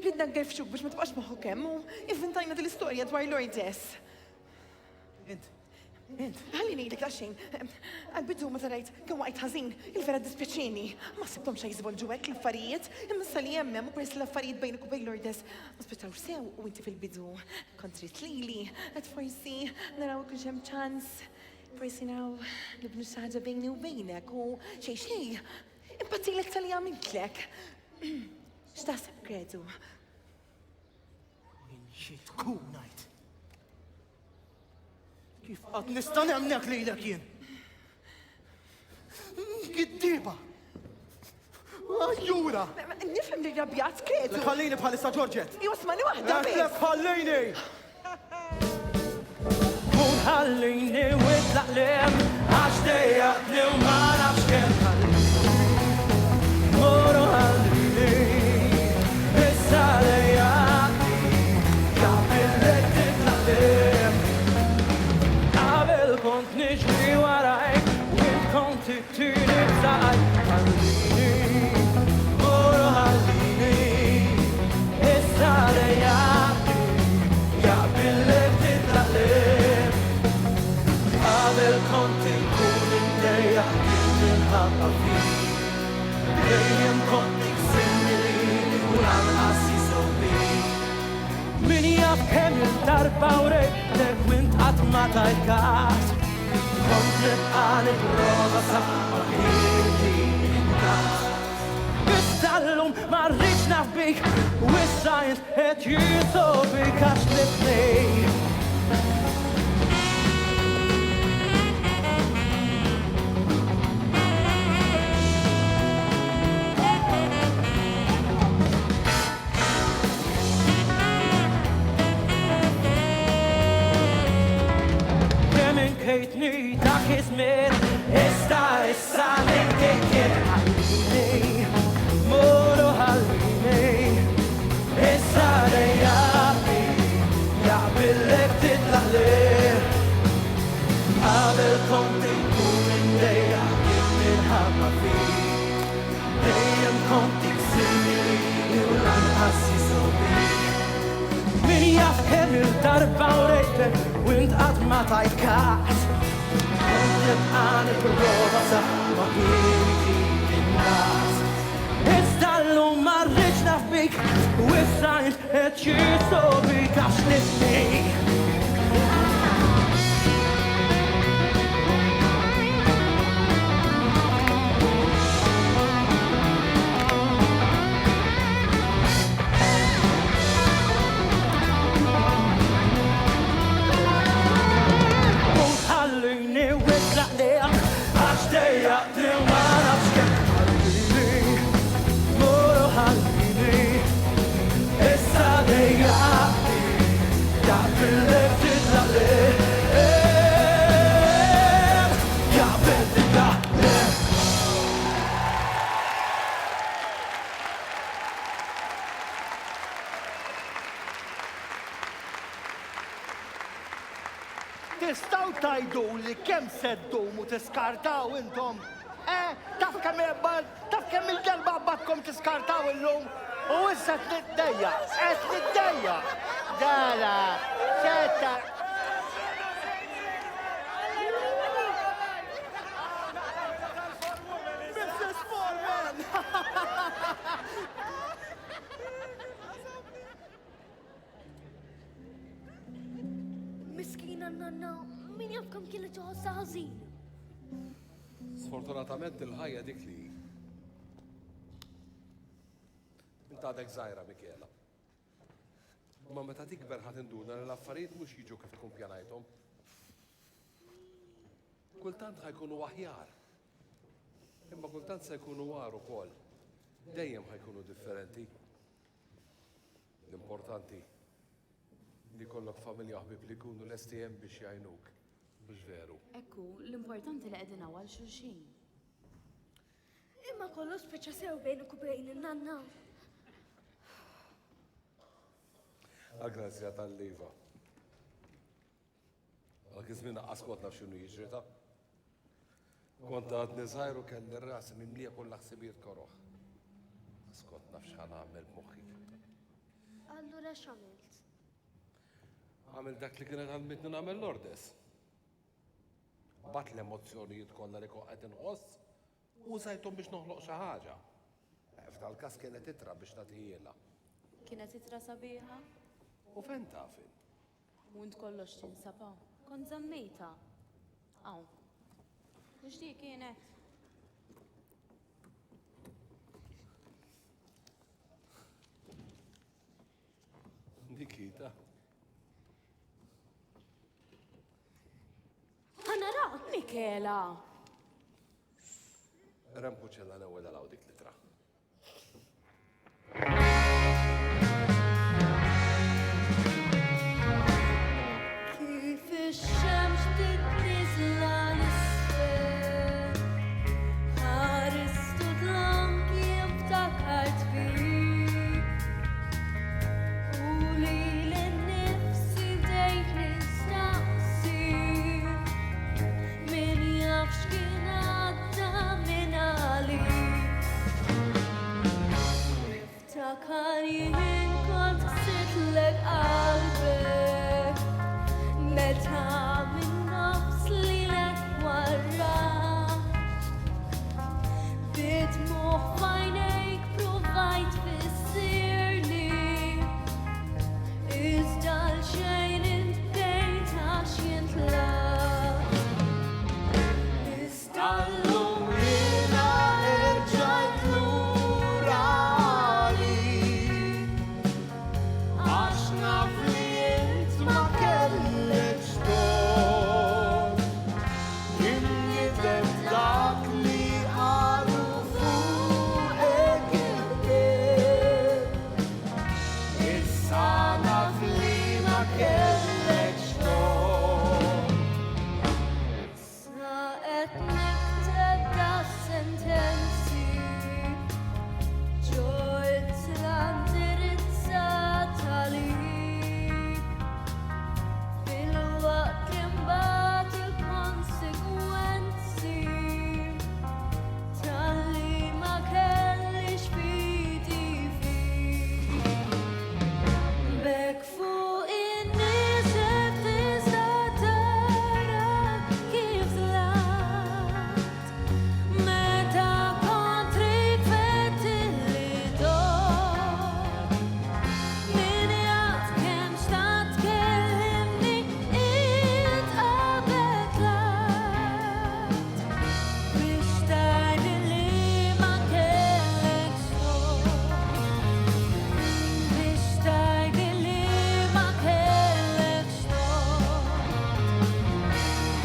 Ridna ngerfxuk biex ma tibqax moħħok hemm u inventajna dil-istorja dwar l-ordes. Għalli ngħidlek daqsxejn. Għal-bidu meta rajt kemm waqgħet ħażin, il-vera dispjaċini. Ma sibthom xejn jiżvolġu hekk l-affarijiet, imma issa li hemm u peress l-affarijiet bejnek u bejn l-ordes ma spiċċaw sew u inti fil-bidu kontrit lili, qed forsi naraw ikun hemm ċans. Forsi naraw nibnu xi ħaġa bejni u bejnek u xejn. Impazzilek tal-li għamiltlek. X'taħseb kredu? Xi tkun ngħid. Kif qatt nista' nemnek lilek jien? Giddiba! Ajjura! Nifhem li rrabjat kredu. Ħallini bħalissa Ġorġet. Josmani waħda biss. Ħallini! Ħallini witlaq lem għax dejjaq li ma nafx kemm Moro ħallini issa lejjaqni jaqbillek titlaq lem qabel kont niġri warajk u int kont tittini b'saqaj ħallini Moro ħallini issa lejjaqni jaqbillek titlaq lem qabel kont inkun indejja minħabba fik dejjem kont iksimili u lanqas jisobik. Min jaf kemm il-darba urejtek wint qatt ma tajt każ. Kont nibqa' nipprova sa ma kienx inkas. Issa llum ma rridx naf bik u issa int qed jisobik għax tlifni. Kejtni dak iż-żmien issa ninkejkien ħallini Moro ħallini issa dejjaqni jaqbillek titlaq lem qabel kont inkun indejja minħabba fik dejjem kont iksimili u lanqas jisobik. Min jaf kemm il-darba urejtek u int qatt ma tajt każ. Kont nibqa' nipprova sa ma kienx inkas. Issa llum ma rridx naf bik u issa int qed jisobik għax tlifni. Issa dejjaqni jaqbillek Tgħidu li kemm seddum u tiskartaw intom. Taf kemm il-darba batkom tiskartaw illum u issa t-niddejja, t-niddejja. Dara, setta. Mrs. Foreman! Miskina nanna, min jaf kam kienet ġoħossa ħażin. Sfortunatament il-ħajja dik li. Inta għadek zaħira, Mikiela. Ma meta tikber ħat induna li l-affarijiet mhux jiġu kif tkun pjanajthom. Kultant ħajkunu aħjar. Imma kultant se jkunu war ukoll. Dejjem ħajkunu differenti. L-importanti li kollok familja ħbib li jkunu l-STM biex jgħinuk. Mhux veru. Ekku, l-importanti li qegħdin għal xulxin. Imma kollu speċa sew bejnuk u bejn in-nanna. Grazzi tal-liva. Għal kizmin għaskotna x'inhu jiġri ta' kont għadni żgħir u kelli r-ras mimlija kollha ħsibijiet koroħ. Skotna f'x'ħan għamel moħħi. Allura x'għamilt? Għamil dak li kienet għalmitni nagħmel l-ordes. Bat l-emozzjonijiet kollha li kont qed inħoss u żajthom biex noħloq xi ħaġa. F'dal-każ kienet itra biex tagħtijiela. Kienet itra sabiħa? U fejn tafin? Munt kollox tinsaba. Kont żammejta. Aw. Mhux dik kienet. Nikita. Ħanara, Mikiela. Rempu ċella l-ewwel għalaw dik litra. Kif ix-xemx titniżla l-isfel, ħaristu tlank jiftakart fik. U li l-nifsi bdejt nistaqsi, min jaf x'kien għadda minn għalik. Niftakar jien kont ksitlek qalbek, meta minn nofs li lek warrax. Bidmuħ f'għajnejk provajt fissirni, iżda l-xejn intbejt għax jintlaq. Iżda llum jiena erġajt lura għalik, għax naf li int ma kellekx dor. Kien jidher dak li qalu fuqek il-bib, issa naf li ma kellekx dor. Issa qed nikteb da sentenzi, ġo ittra indirizzata għalik. Fil-waqt li mbagħad il-konsekwenzi tal-li ma kellix fidi fik. B'hekk fuq in-nies tista' tara kif tlat, meta kont trid fettilli dor. Min jaf kemm xtaqt tkellimni int qabel tlat, biex tgħidli ma kellekx dor. Biex tgħidli ma kellekx dor.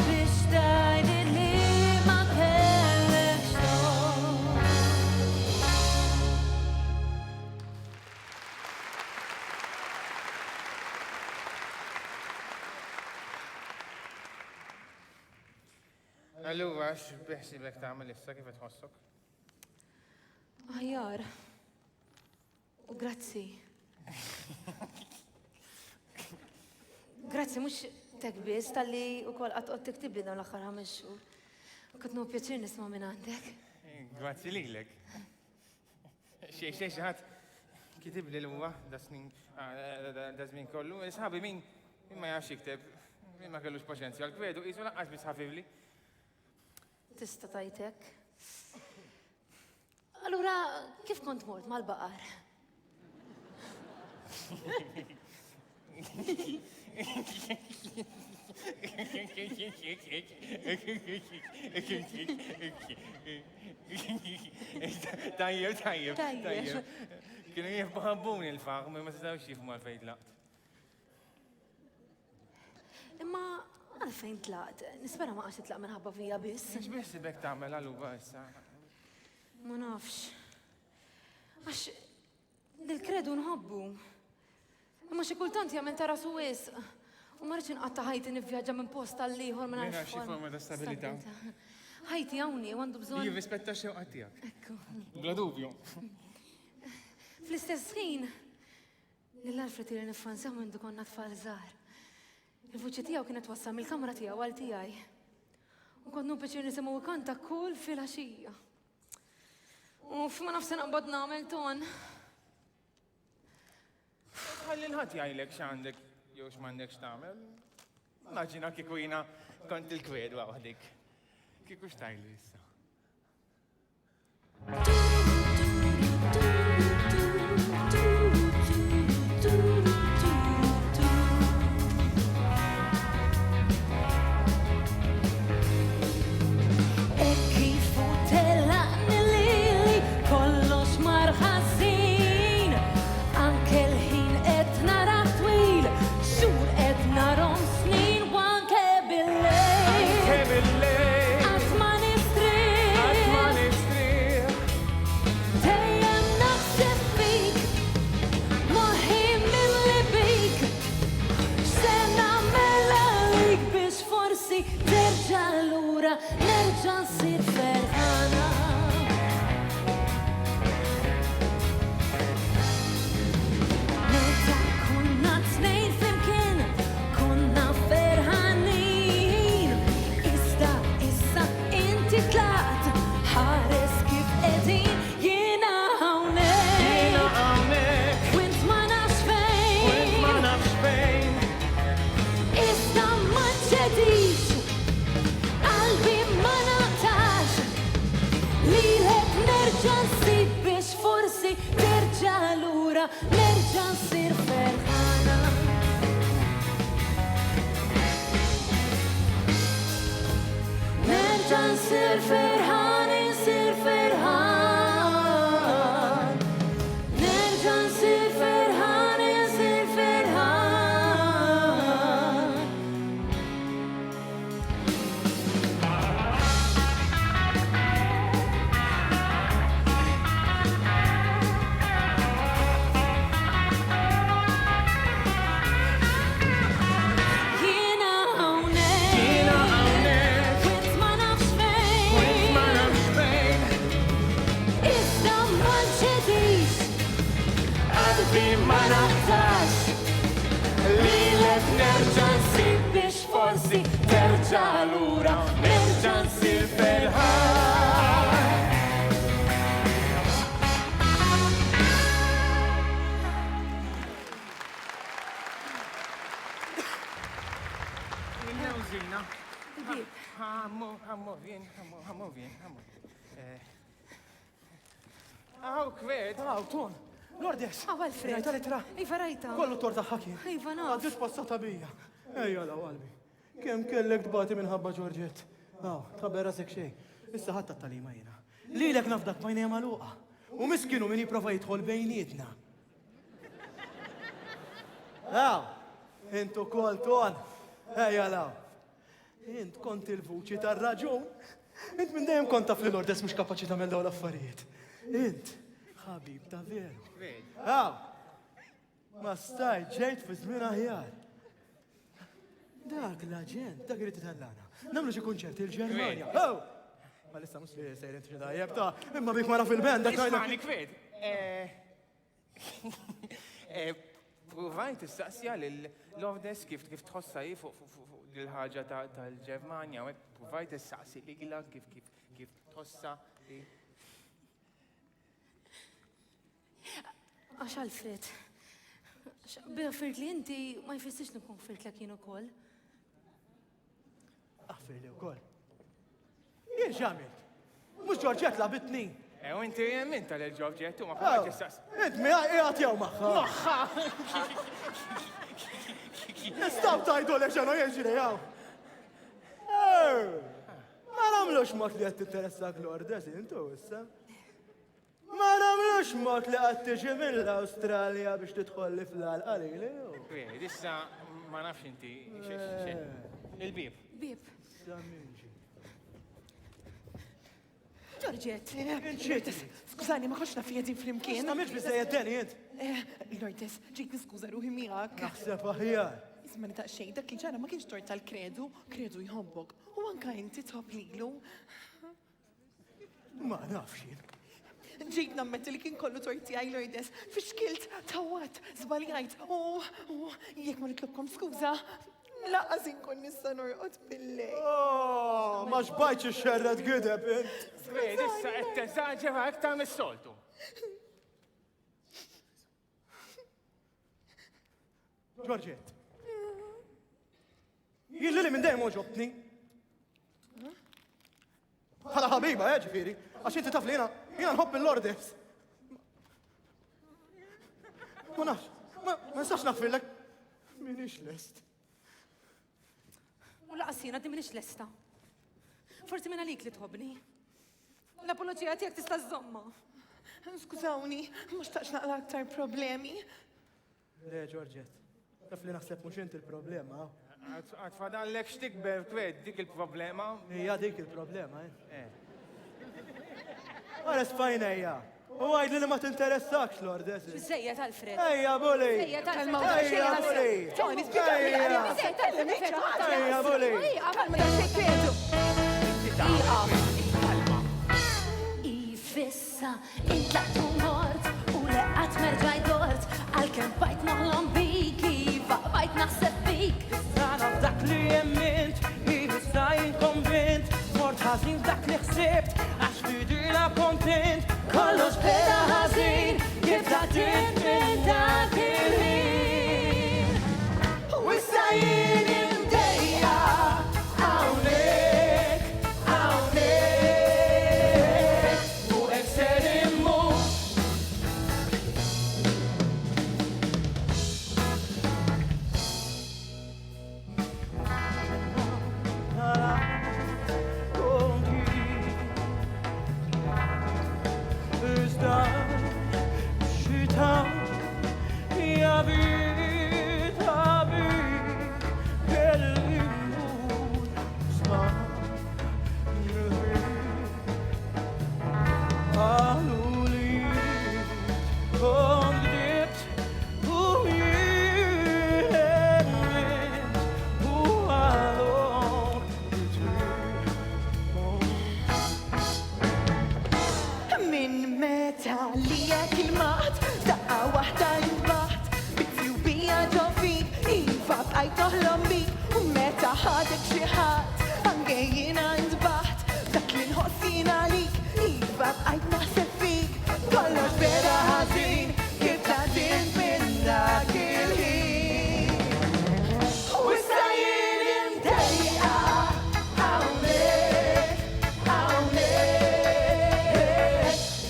Biex tgħidli ma kellekx dor. Allura, x'biħsibek tagħmel issa kif tħossok? Aħjar. U grazzi. Grazzi, Tek biss tal-li u kol għat tiktib li dawn l-axar 5 xhur. Kont nu pjaċir nisma' minn għandek. Grazzi lilek. Xeħat kitib li l-huwa da żmien kollu. Sħabi min ma jafx jikteb, min ma kellux paċenzja l-kvedu, jisu laqqas biss ħafibli. Tista' tajtek. Allura, kif kont mort mal-baqar? Tajjeb. Kienu jibbaħabbuni l-faq, ma s-sawx jifmu għal-fejn tlaqt. Imma għalfejn tlaqt, nispera ma għax tlaq minħabba fija biss. Mux biss bek tamel għal-uba issa. Ma nafx. Għax dil-kredu nħobbu. Imma xi kultant jagħmel tara su wisq. U ma rridx inqatta' ħajti nivvjaġġa minn post għal ieħor ma nafx xi forma ta' stabilità. Ħajti hawnni u għandu bżonn. Jirrispetta x-xewqat tiegħek. Ekku. Bla dubju. Fl-istess ħin, lill-Alfred li nifansew minn konna tfal żgħar. Il-vuċi tiegħu kienet wassal mill-kamra tiegħu għal tiegħi. U kont nupiċi nisimgħu kanta kull filgħaxija. Uff, ma nafx se naqbad nagħmel ton. Ħalli l-ħadd jgħidlek x'għandek jew x'm'għandekx tagħmel. Immaġina kieku jiena kont il-kwedu waħdik. Kieku x'tajli issa. Aw, kwed. Aw, ton. Lourdes. Aw, Alfred. Rajta litra. Iva rajta. Kollu torta ħakim. Iva naf. Għaddit passata bija. Ejja la qalbi. Kem kellek dbati minħabba Ġorġet. Aw, tħabbera sek xej. Issa ħatta t-talima jena. Lilek nafdak ma jnejja maluqa. U miskinu min jiprofa jidħol bejnietna. Aw, intu kol ton. Ejja law. Int kont il-vuċi tar-raġun. Int minn dejjem kont taf li Lourdes mhux kapaċi tagħmel dawn l-affarijiet. Int, ħabib ta' veru. Aw, ma stajt ġejt fi żmien aħjar. Dak l-aġent, dak irid titellana. Nagħmlu xi kunċerti l-Ġermanja. Aw! Ma lista mhux li sejrin tixi dajjeb ta' imma bik mara fil-band dak Ismani kwed. Provajt istaqsija l-Lourdes kif tħossa fuq il-ħaġa tal-Ġermanja, u provajt istaqsi li għila kif tħossa li. Għax Alfred, bil-firt li inti ma jfissix nkun firt la kienu kol. Aħfir li wkoll. Jien x'għamilt? Mhux Ġorġett labitni. U inti jemmin tal-Ġorġett, u ma provajt istaqsi. Int mi qiegħed jew magħha. Magħha! Nistab tajdu li xanu jiġri jew. Ma nagħmlux mod li qed tinteressak Lourdes intu issa. Ma nagħmlux mod li qed tiġi mill-Awstralja biex tidħolli fl-għalqa lili. Issa ma nafx inti il-bib. Bib. Ġorġett, skużani, ma koxna fjedin fl-imkien. Ma miex bizzejed deni jent. Lourdes, ġejk niskuża ruħi miegħek. Naħseb aħjar. Isma nitaq xejn, dak li ġara ma kienx tort tal-kredu, kredu jħobbok. U anka inti tħobb lilu. Ma nafx jien. Ġejk nammetti li kien kollu torti għaj Lourdes, fi xkilt tawat, zbaljajt. U jekk ma nitlobkom skuża, laqas inkun nista' norqod billej. Ma xbajtx ix-xerred gideb int. Issa qed teżaġera aktar mis-soltu. Ġorġett. Jien li minn dejjem oġobtni. Bħala ħabiba, ġifieri, għax inti taf li jiena nħobb il-Lourdes. Ma nafx, ma nistax nafillek. Minix lest. U laqasina di minix lesta. Forsi minna lik li tħobni. L-apologija tiegħek tista' żomma. Skużawni, mhux taqx naqla aktar problemi. Le, Ġorġett, taf li naħseb mhux inti il-problema. Għatfadallek x'tikber kwed dik il-problema. Hija dik il-problema, Għara spajnejja. U għajd li ma t-interessax, Lourdes. Bizzejjed, Alfred. Ejja, bulli. Bizzejjed, Alfred. Ejja, bulli. Toni, spiegħali. Ejja, bulli. Kalma da xej kredu. Ifissa, intlaqtu mort, u leqat merġaj dort, għal-kem bajt naħlom bik, iva bajt naħseb bik. Sana f'dak li jemmint, issa jinkonvint, mort ħażin f'dak li ħsibt, għax fidila kontent, kollox beda ħażin, kif taqtint minn dak il-ħin. U issa jien imdejja, hawnhekk, hawnhekk, u hekk ser immut. ħadek xi ħadd għangejjin għand baħt dak li nħossina għalik iva bqajt naħseb fik kollox beda ħażin kif tagħtin minn dak il-ħin. U issa jien imdejqa hawnhekk, hawnhekk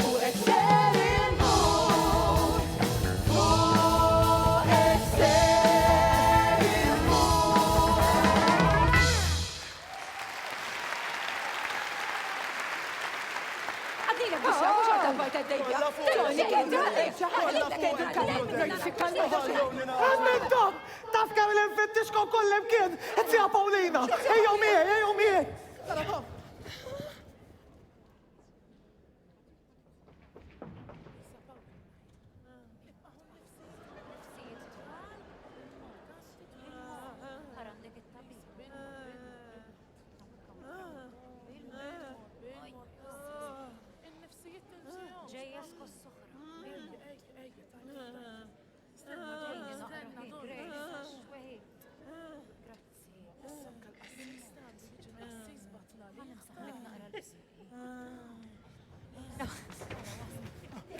u hekk ser immut fuq hekk ser immut. Għaddina biex mux għadda bajta d-dejja. Għannintom, taf kam l-infittixkom kollem kien, etzija Paulina, ejjow miej, ejjow miej. ġejja skos soħra.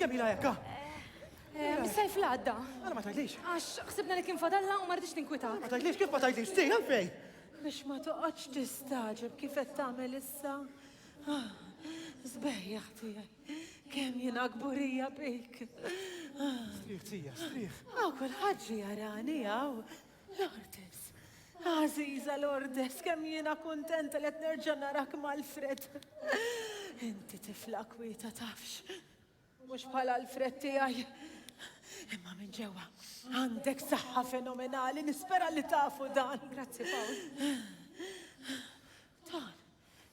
Ila jekka. Bissaj fl-għadda. Għala ma tajlix. Għax xsibna li kien fadalla u marriċ tinkwita. Ma tajlix, kif ma tajlix? Stej, għalfej. Biex ma toqgħodx tistaġeb kif qed tagħmel issa. Żbejjaħ tiegħi. Kemm jiena gburija bik. Striħ, tija, striħ. Aw kulħadd ġi jarani hawn. Lourdes. Aziza Lourdes, kemm jiena kuntenta li qed nerġa' narak mal-Fred. Inti tifla kwieta tafx. Mhux bħala l-Fred tiegħi. Imma minn ġewwa, għandek saħħa fenomenali, nispera li tafu dan. Grazzi, Paul.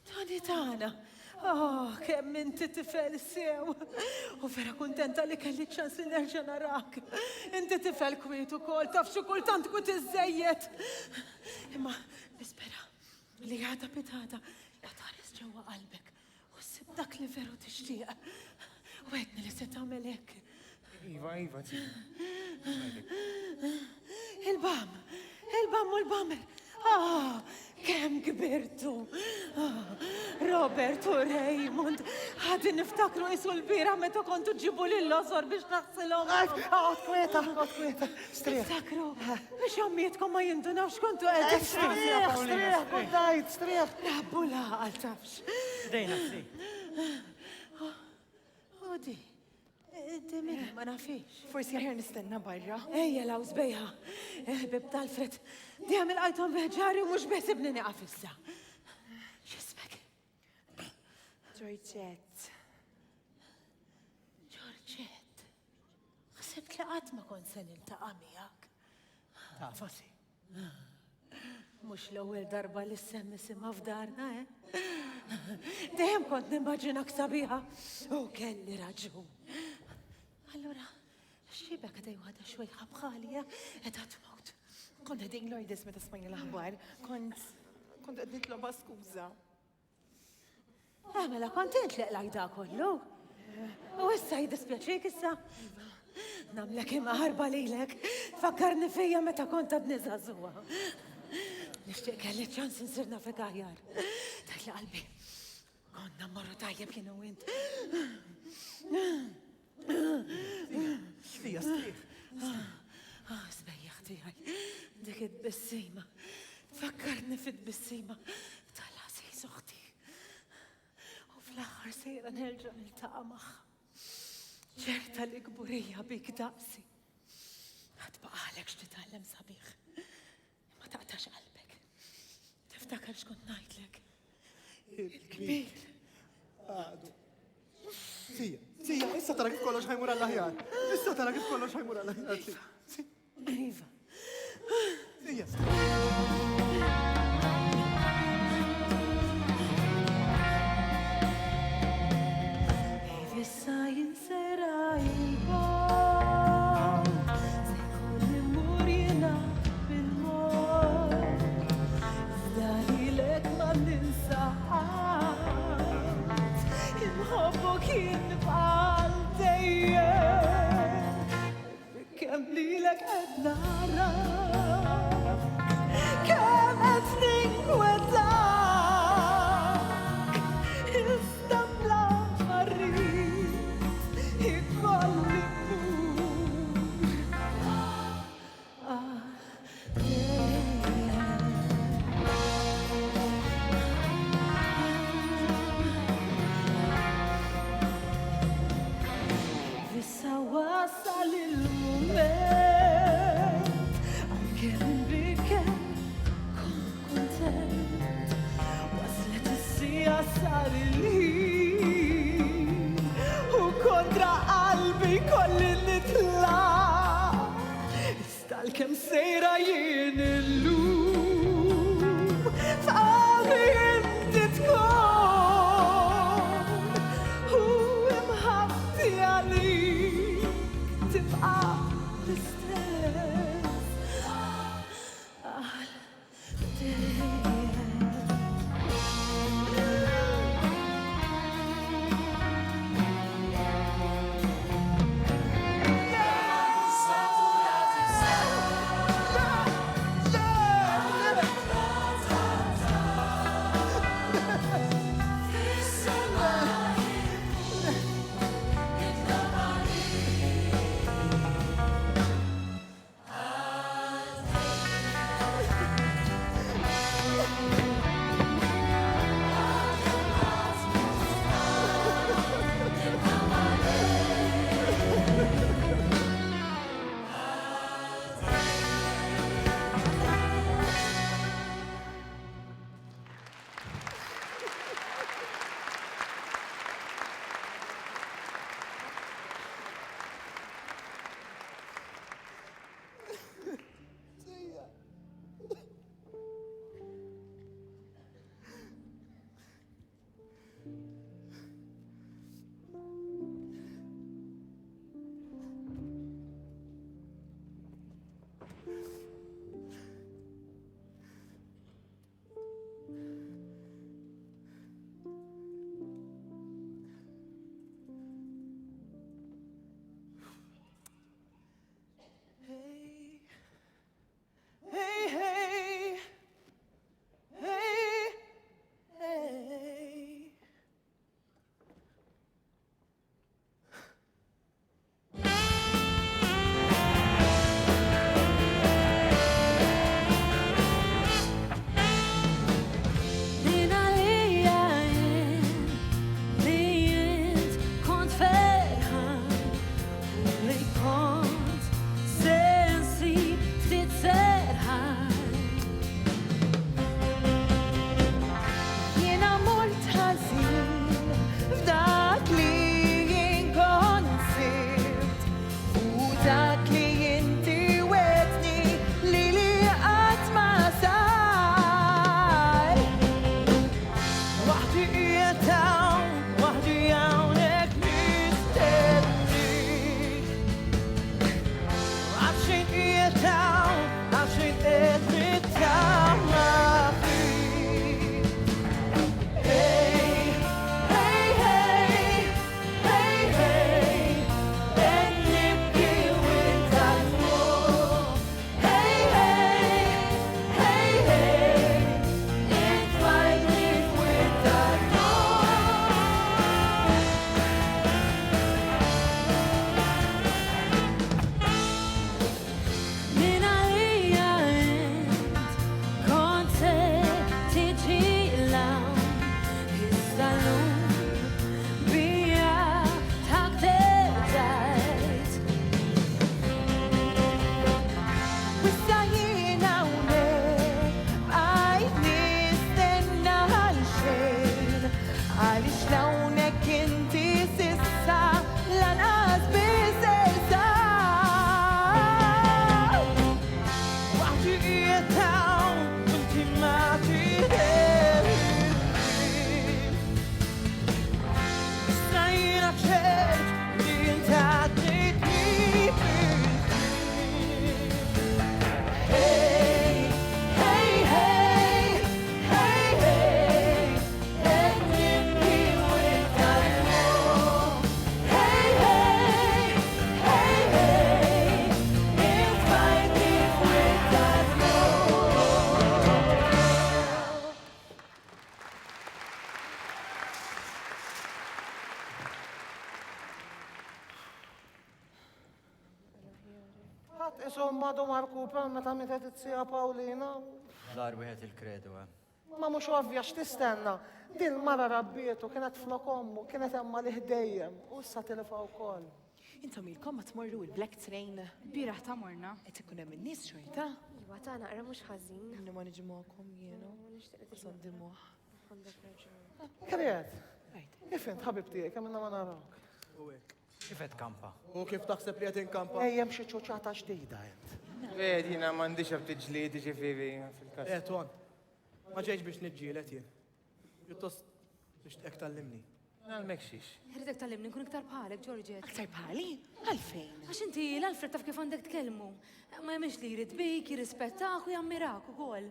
Tani tana. Oh, kemm inti tifel sew. U vera kuntenta li kelli ċans li nerġa' narak. Inti tifel kwiet ukoll, taf xi kultant kwit iżejjed. Imma nispera li għada pitata jataris ġewwa qalbek u ssib dak li veru tixtieq. U għedni li se tagħmel hekk. Iva, Il-bam u l-bamer. Kem kbirtu. Robert u Raymond, għadi niftakru jisu l-bira meta kontu ġibu l-losor biex naħsilom. Għod kweta. Niftakru, biex jommietkom ma jindunawx kontu għedin. Strieħ. Rabbu laqal tafx. Dejna, si. Odi. Inti minni ma nafix. Forsi għajer nistenna barra. Ejja law zbejħa. Bib tal-Fred. Dijam il-qajtom beħġari u mux besibni niqaf issa. Xismek? Georgette. Georgette. Xsebt li qatt ma kont se niltaqa' miegħek. Tafa si. Mux l-ewwel darba li semmi simha f'darna, Dejjem kont nimmaġinak sabiħa u kelli raġun. Allura, xibek għadaj għada xwej ħabħalija edha tmut. Kont għedin Lourdes meta smajna l-aħbar, kont għed nitloba skuża. Mela kontent li l-għajda kollu. U issa jidispjaċik issa. Namlek imma ħarba lilek, fakkarni fija meta kont għad nizazuwa. Nishtiq kelli ċans nsirna fi għajar. Tajli qalbi, konna morru tajjeb jienu int. Stija, striħ. Sbejjaħ tijaj, dik id-bissima. Fakkarni fit-bissima tal-Aziz uħti. U fl-axar sejra nerġa' niltaqa' magħha. ċerta li gburija bik daqsi. Għadbaqalek x'titgħallem sabiħ. Ma taqtax qalbek. Tiftakar x'kont ngħidlek. Il-kbir. Għadu. Sija, issa tara kif kollox ħajmur għall-aħjar. Issa tara kif kollox ħajmur għall-aħjar. Iva. Sija. Issa jinsera il-bot, se kolli murjina bil-mot, dalilek ma ninsaħat, imħobbu kien bħal dejjem, kem lilek qed nara, kem qed ninkwetak, iżda bla wasal il-moment għal-kem bikem kon kontent waslet is-sija sar il-ħin u kontra qalbi kolli nitla istal-kem sejra jien illum f'qalbi inti tkun u imħabti għalik tibqa l-istess għal-dejjem. Waħdi jietaw, waħdi hawnhekk mistennik. Għaxin jietaw, għaxin qed nittama fik. Hey, hey, hey, hey, hey, qed nibki wint għall-fuq. Hey, hey, hey, hey, it-tfajnik wint Min għalija int kont se tiġi lawn, issa llum bija taqdejt. Wissa jien hawnhekk bqajt nistenna għal xejn, għaliex hawnhekk inti s'issa lanqas biżejża. Waħdi jietaw, inti ma tidherix. Issa jiena ċert li inti għaddejtni bil-ħin. Hey, hey, hey, hey, hey, qed nibki wint għall-fuq. Hey, hey, hey, hey, it-tfajnik wint għall-fuq. Ħadd isom madu Markupa meta meta titsija Pawlina. Dar wieħed il-kredu, Ma mhux ovvja x'tistenna. Din mara rabbietu kienet flok ommu, kienet hemma li ħdejjem u issa tilfa wkoll. Intom ilkom ma tmorru il-Black Train. Biraħ ta' morna. Qed ikun hemm in-nies xorta. Iwa ta' naqra mhux ħażin. Inni ma niġi magħkom jiena. Sandi moħ. Kriet, kif int ħabib tiegħek kemm ma narawk. Kif qed kampa? U kif taħseb li qed inkampa? Ejjem xi ċuċata ġdida int. Vedina m'għandix ġlied ġifieri fil-każ. Ton, ma ġejx biex niġġielet jien. Juttost nixtieq tallimni. Għalmek xiex. Ħridek tallimni nkun iktar bħalek, Georgette. Aktar bħali? Għalfejn? Għax inti l-Alfred taf kif għandek tkellmu. Ma jemx li jrid bik, jirrispettak u jammirak ukoll.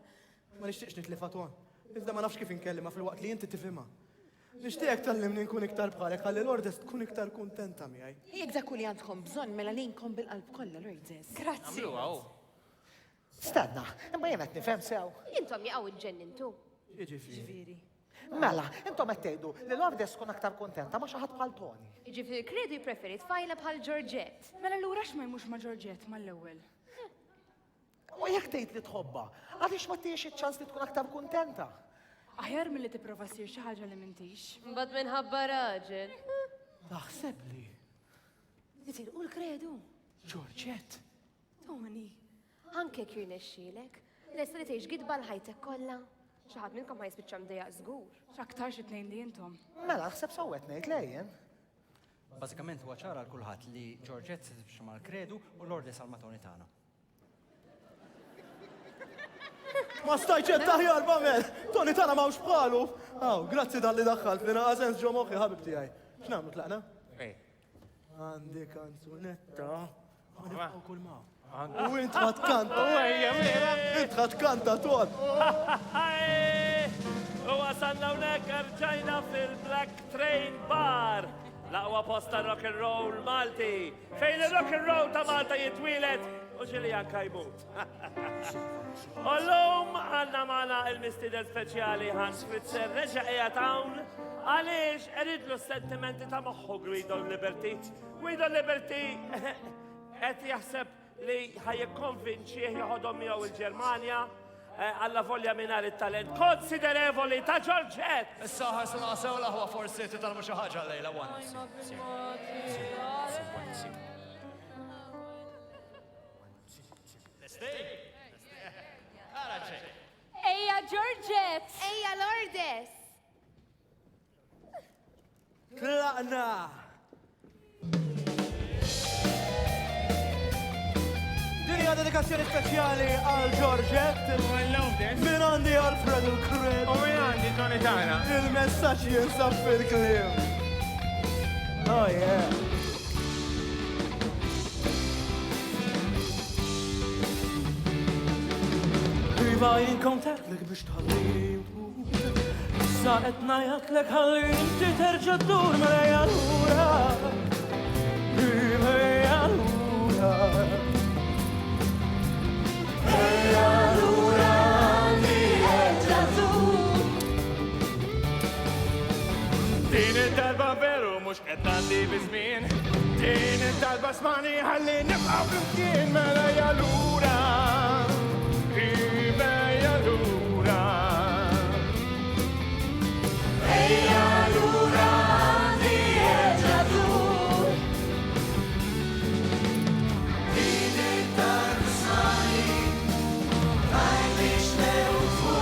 Ma nixtieqx nitlifa ton. Iżda ma nafx kif inkellima fil-waqt li inti tifhimha. Nixtieq tallimni nkun iktar bħalek ħalli l-Ordest tkun iktar kuntenta miegħi. Jekk dak li għandkom bżonn mela lejnkom bil-qalb kollha Lourdes. Grazzi. Stenna, imma jien qed nifhem sew. Intom jaqgħu iġġennintu. Jiġifieri. Mela, intom qed tgħidu li l-Ordest tkun aktar kuntenta ma xi ħadd bħal Toni. Ġifieri kredu jippreferi tfajla bħal Georgette. Mela lura x'ma jmux ma' Georgette mal-ewwel. U jekk tgħid li tħobba, għaliex ma tiex iċ-ċans li tkun aktar kuntenta? Aħjar milli tipprova ssir xi ħaġa li m'intix. Mbagħad minħabba raġel. Naħseb li. Jitilqu l-kredu. Georgette. Toni. Anke kien nexxielek. Lesta li tgħix gidba l-ħajtek kollha. Xi ħadd minnkom ma jispiċċa mdejjaq żgur. X'aktar xi tnejn li intom. Mela naħseb sewwet ngħid lejjen. Bażikament huwa ċara għal kulħadd li Georgette se tibxa mal-kredu u l-Ordest għal-matoni tagħna. Ma stajċ taħjar bamel! Toni tagħna m'hawnx bħalu! Aw, grazzi dalli daħħalt li naqasens ġo moħħi ħabib tiegħi. X'nagħmlu tlaqna? Għandi kanzunetta. Għandi kull ma. U int ħadd kanta. Int ħadd kanta ton. U wasanna hawnhekk rġajna fil-Black Train Bar. Laqwa posta rock and roll Malti. Fejn il-rock and roll ta' Malta jitwilet u ġiljan kajmut. Allum għanna maħna il-mistidel speċjali Hans Fritzer reġa qiegħed hawn għaliex eridlu s-sentimenti ta' moħħu Guido Liberty. Guido Liberty qed jaħseb li ħajjikkonvinċih joħodhom miegħu il-Ġermanja alla volja minar il-talent konsiderevoli ta' Georgette. Issa ħarsu naqsew l-aħwa forsi titalmu xi ħaġa lejla once. Ejja Georgette! Ejja Lourdes! Tlaqna! Dinja Dina dedikazzjoni speċjali għal Giorgette. Min għandi Alfred il-Kred. U min għandi Tony Tana. Il-messaġġ jinsab fil-klim. Oh yeah. Iva jinkontatlek biex tħalli Issa qed ngħidlek ħalli inti terġa' ddur mejja lura. Mejja lura. Mejja lura li terġa' ddur. Din id-darba veru mhux qed ngħaddi biż-żmien. Din id-darba smani ħalli nibqgħu flimkien mejja lura. Mejja lura. Mejja lura li terġa' ddur. Din id-darba smani tajni x'newfu.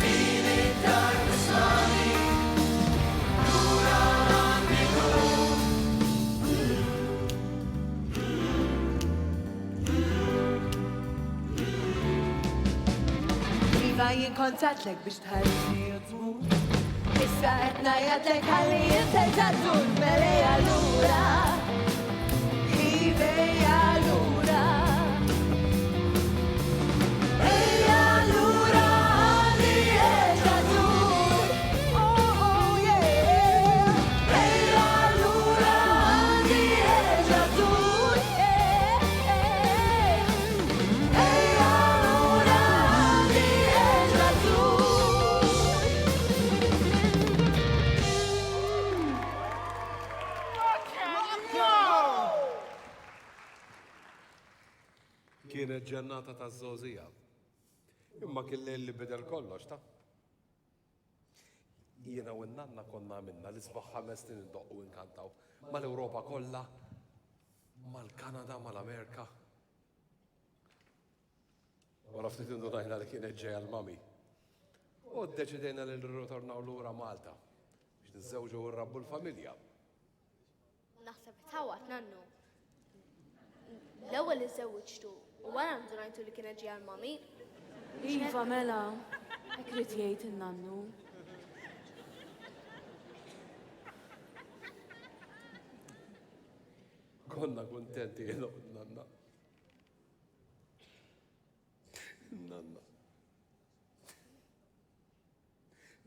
Din id-darba smani lura għandi dur. Iva jinkontatlek biex tħalli tmur. Issa qed ngħidlek ħalli terġa' ddur mejja lura. Mejja lura. Mejja lura li terġa' ddur. Oh yeah. Mejja lura li terġa' ddur. Mejja lura li terġa' ddur. Kienet ġennata ta' żożija. Imma kien lejl li bidel kollox ta'. Jiena u n-nanna konna minna li sbaħ 5 snin indoqqu inkantaw mal-Ewropa kollha, mal-Kanada, mal-Amerika. Wara ftit indunajna li kienet ġejja l-mami. U ddeċidejna li nirritornaw lura Malta biex niżżewġu u nrabbu l-familja. Naħseb tawat nannu. L-ewwel iżewwiġtu u wara ndunajtu li kienet ġejja l-mami. Iva mela, hekk rid jgħid in-nannu. Konna kuntenti jiena u n-nanna. Nanna.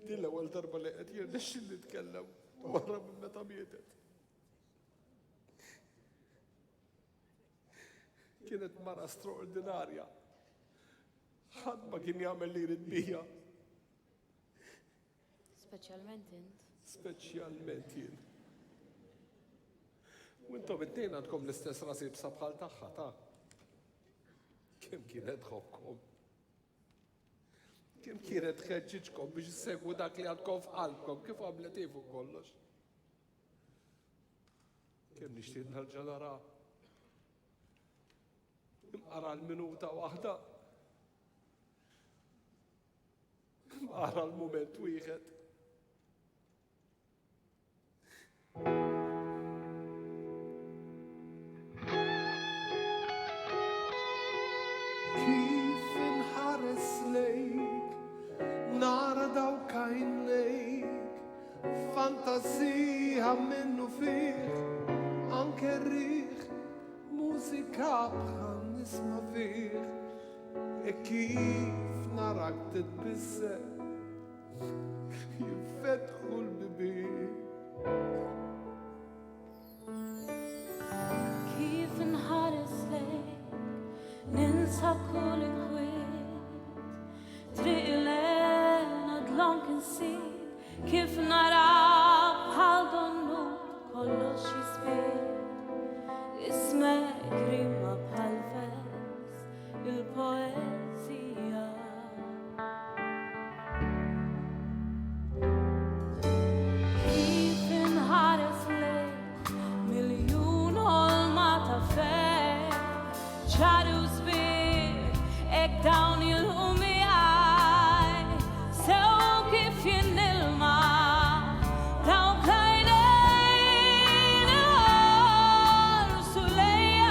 Din l-ewwel darba li qed jirnexxi nitkellem wara minn meta mietet. Kienet mara straordinarja. Ħadd ma kien jagħmel li jrid bija. Speċjalment int. Speċjalment jien. U intom it-tnejn għandkom l-istess rasibsa bħal tagħha ta'. Kemm kienet ħobkom. Kemm kienet tħeġġiġkom biex issegwu dak li għandkom f'qalbkom kif għamlet fuq kollox. Kemm nixtieq nerġa' nara. Imqara l-minuta waħda. Imqara l-mument wieħed. Kif inħares lejk, nara dawk għajnejk, fantazija minnu fih, anke rriħ, mużika bħal nisma fih, e kif narak titbissem, jinfetħu l-bibien. Kif inħares lejk, ninsa kull inkwiet, triq l-għen għadlon kinsib, kif nara bħal donnu kollox jisbir, ismek rima bħal vers, il-poezija. Kif inħares lejk, miljun olma ta' fej, ċari u sbir, ek dawn il-umi għaj, sew kif jinnilma, dawn kajnejn, orsu lejja.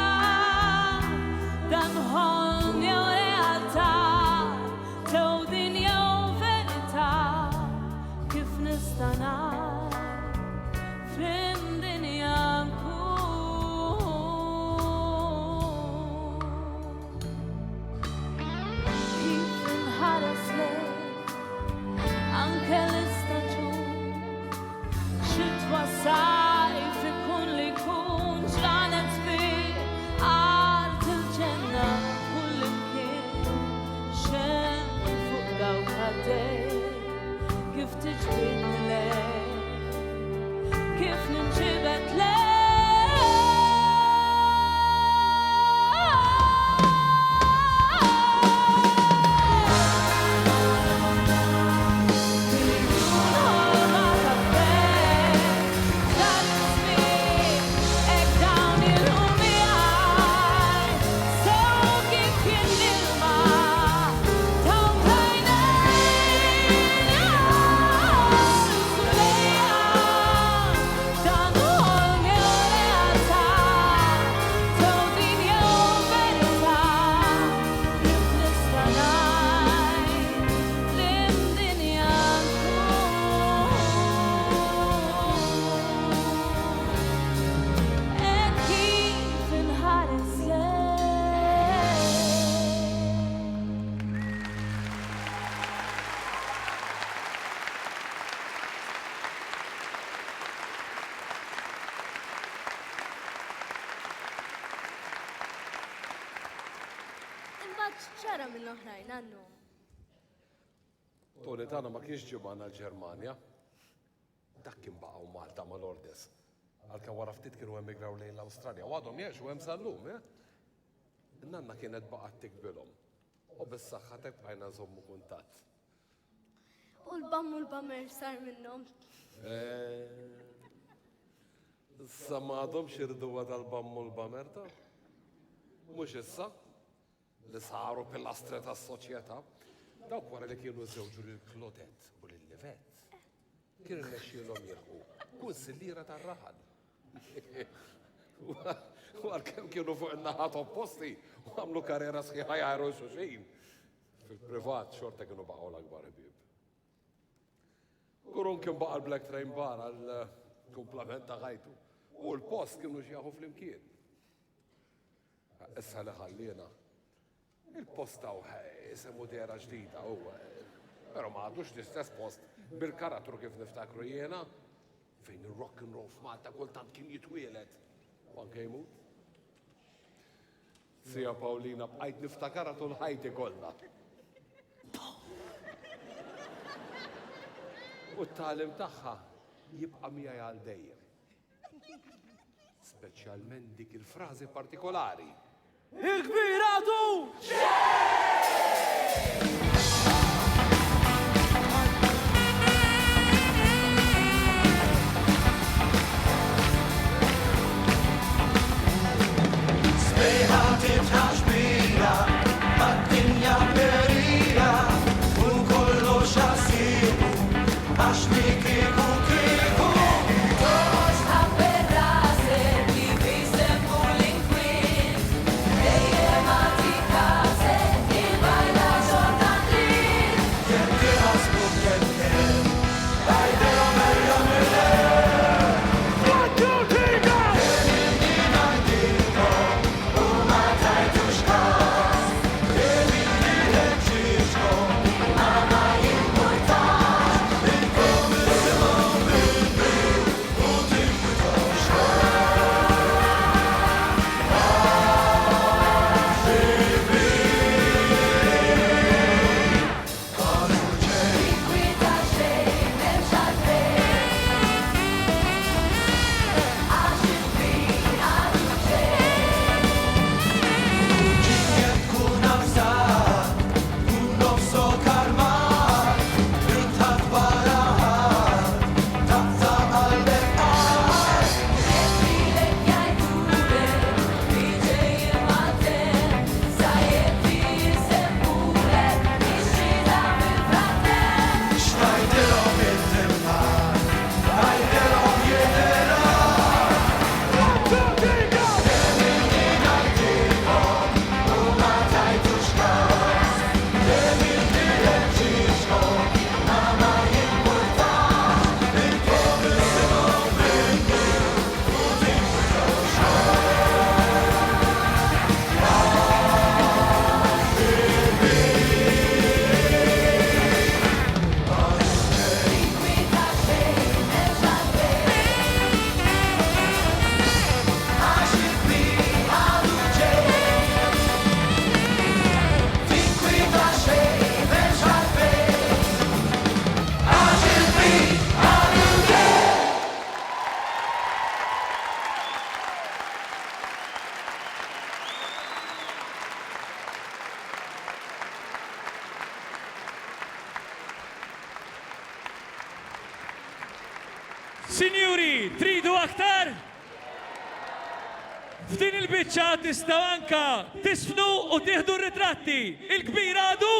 nistanar f'dinja nkun. Kif inħares lejk anke l-istaġun, xitwa sajf ikun li jkun, ġranet bih art il-ġenna kullimkien, xem fuq dawk għaddej, kif tiġbidni lejk, kif ninġibet lejk. ċara mill-oħrajn għannu. Toni tagħna ma kienx ġibana l-Ġermanja. Dak kien baqgħu Malta mal-Ordes. Għalkemm wara ftit kienu emigraw lejn l-Awstralja. Għadhom jgħixu hemm sal-lum, Nanna kienet baqgħet tikbilhom. U bis-saħħa bqajna nżommu kuntatt. U l-bamm u l-bammer sar minnhom. Issa m'għadhomx irduwa tal-bamm u l-bammer ta'? Mhux issa? Li saru pilastri tas-soċjetà. Dawk wara li kienu żewġu lill-Klodet u lill-Livet. Kienu nexxielhom jilħu kunsillira tar-raħal. U għalkemm kienu fuq in-naħat opposti u għamlu karriera sħiħa jgħajru xulxin. Fil-privat xorta kienu baqgħu l-akbar ħbieb. Kurun kien baqa' l-Black Train Bar għall-kumplament ta' ħajtu. U l-post kienu xjaħu fl-imkien. Issa li ħallina. Il-post taw jisemu dera ġdida huwa. Però ma għadux l-istess post bil-karattru kif niftakru jiena fejn ir-rock and roll f'Malta kultant kien jitwielet. U anke jmut. Sija Pawlina bqajt niftakara tul ħajti kollha. U t-tagħlim tagħha jibqa' miegħi għal dejjem. Speċjalment dik il-frażi partikolari. Il-kbir għadu! Sbejħa titħax bija, mad-dinja perija, u kollox għasibu, għax li kieku kieku. Toħoġ ħabber rasek li bisemmu l-inkwin, dejjem għati kasek il-bajla ġordan lin. Jem tiħasbu b'jem, għajdelom erjom il-lem. Għaddu tiga! Mama, you put on, Sinjuri, tridu aktar? F'din il-biċċa tistgħu anka tisfnu u tieħdu ritratti. Il-kbir għadu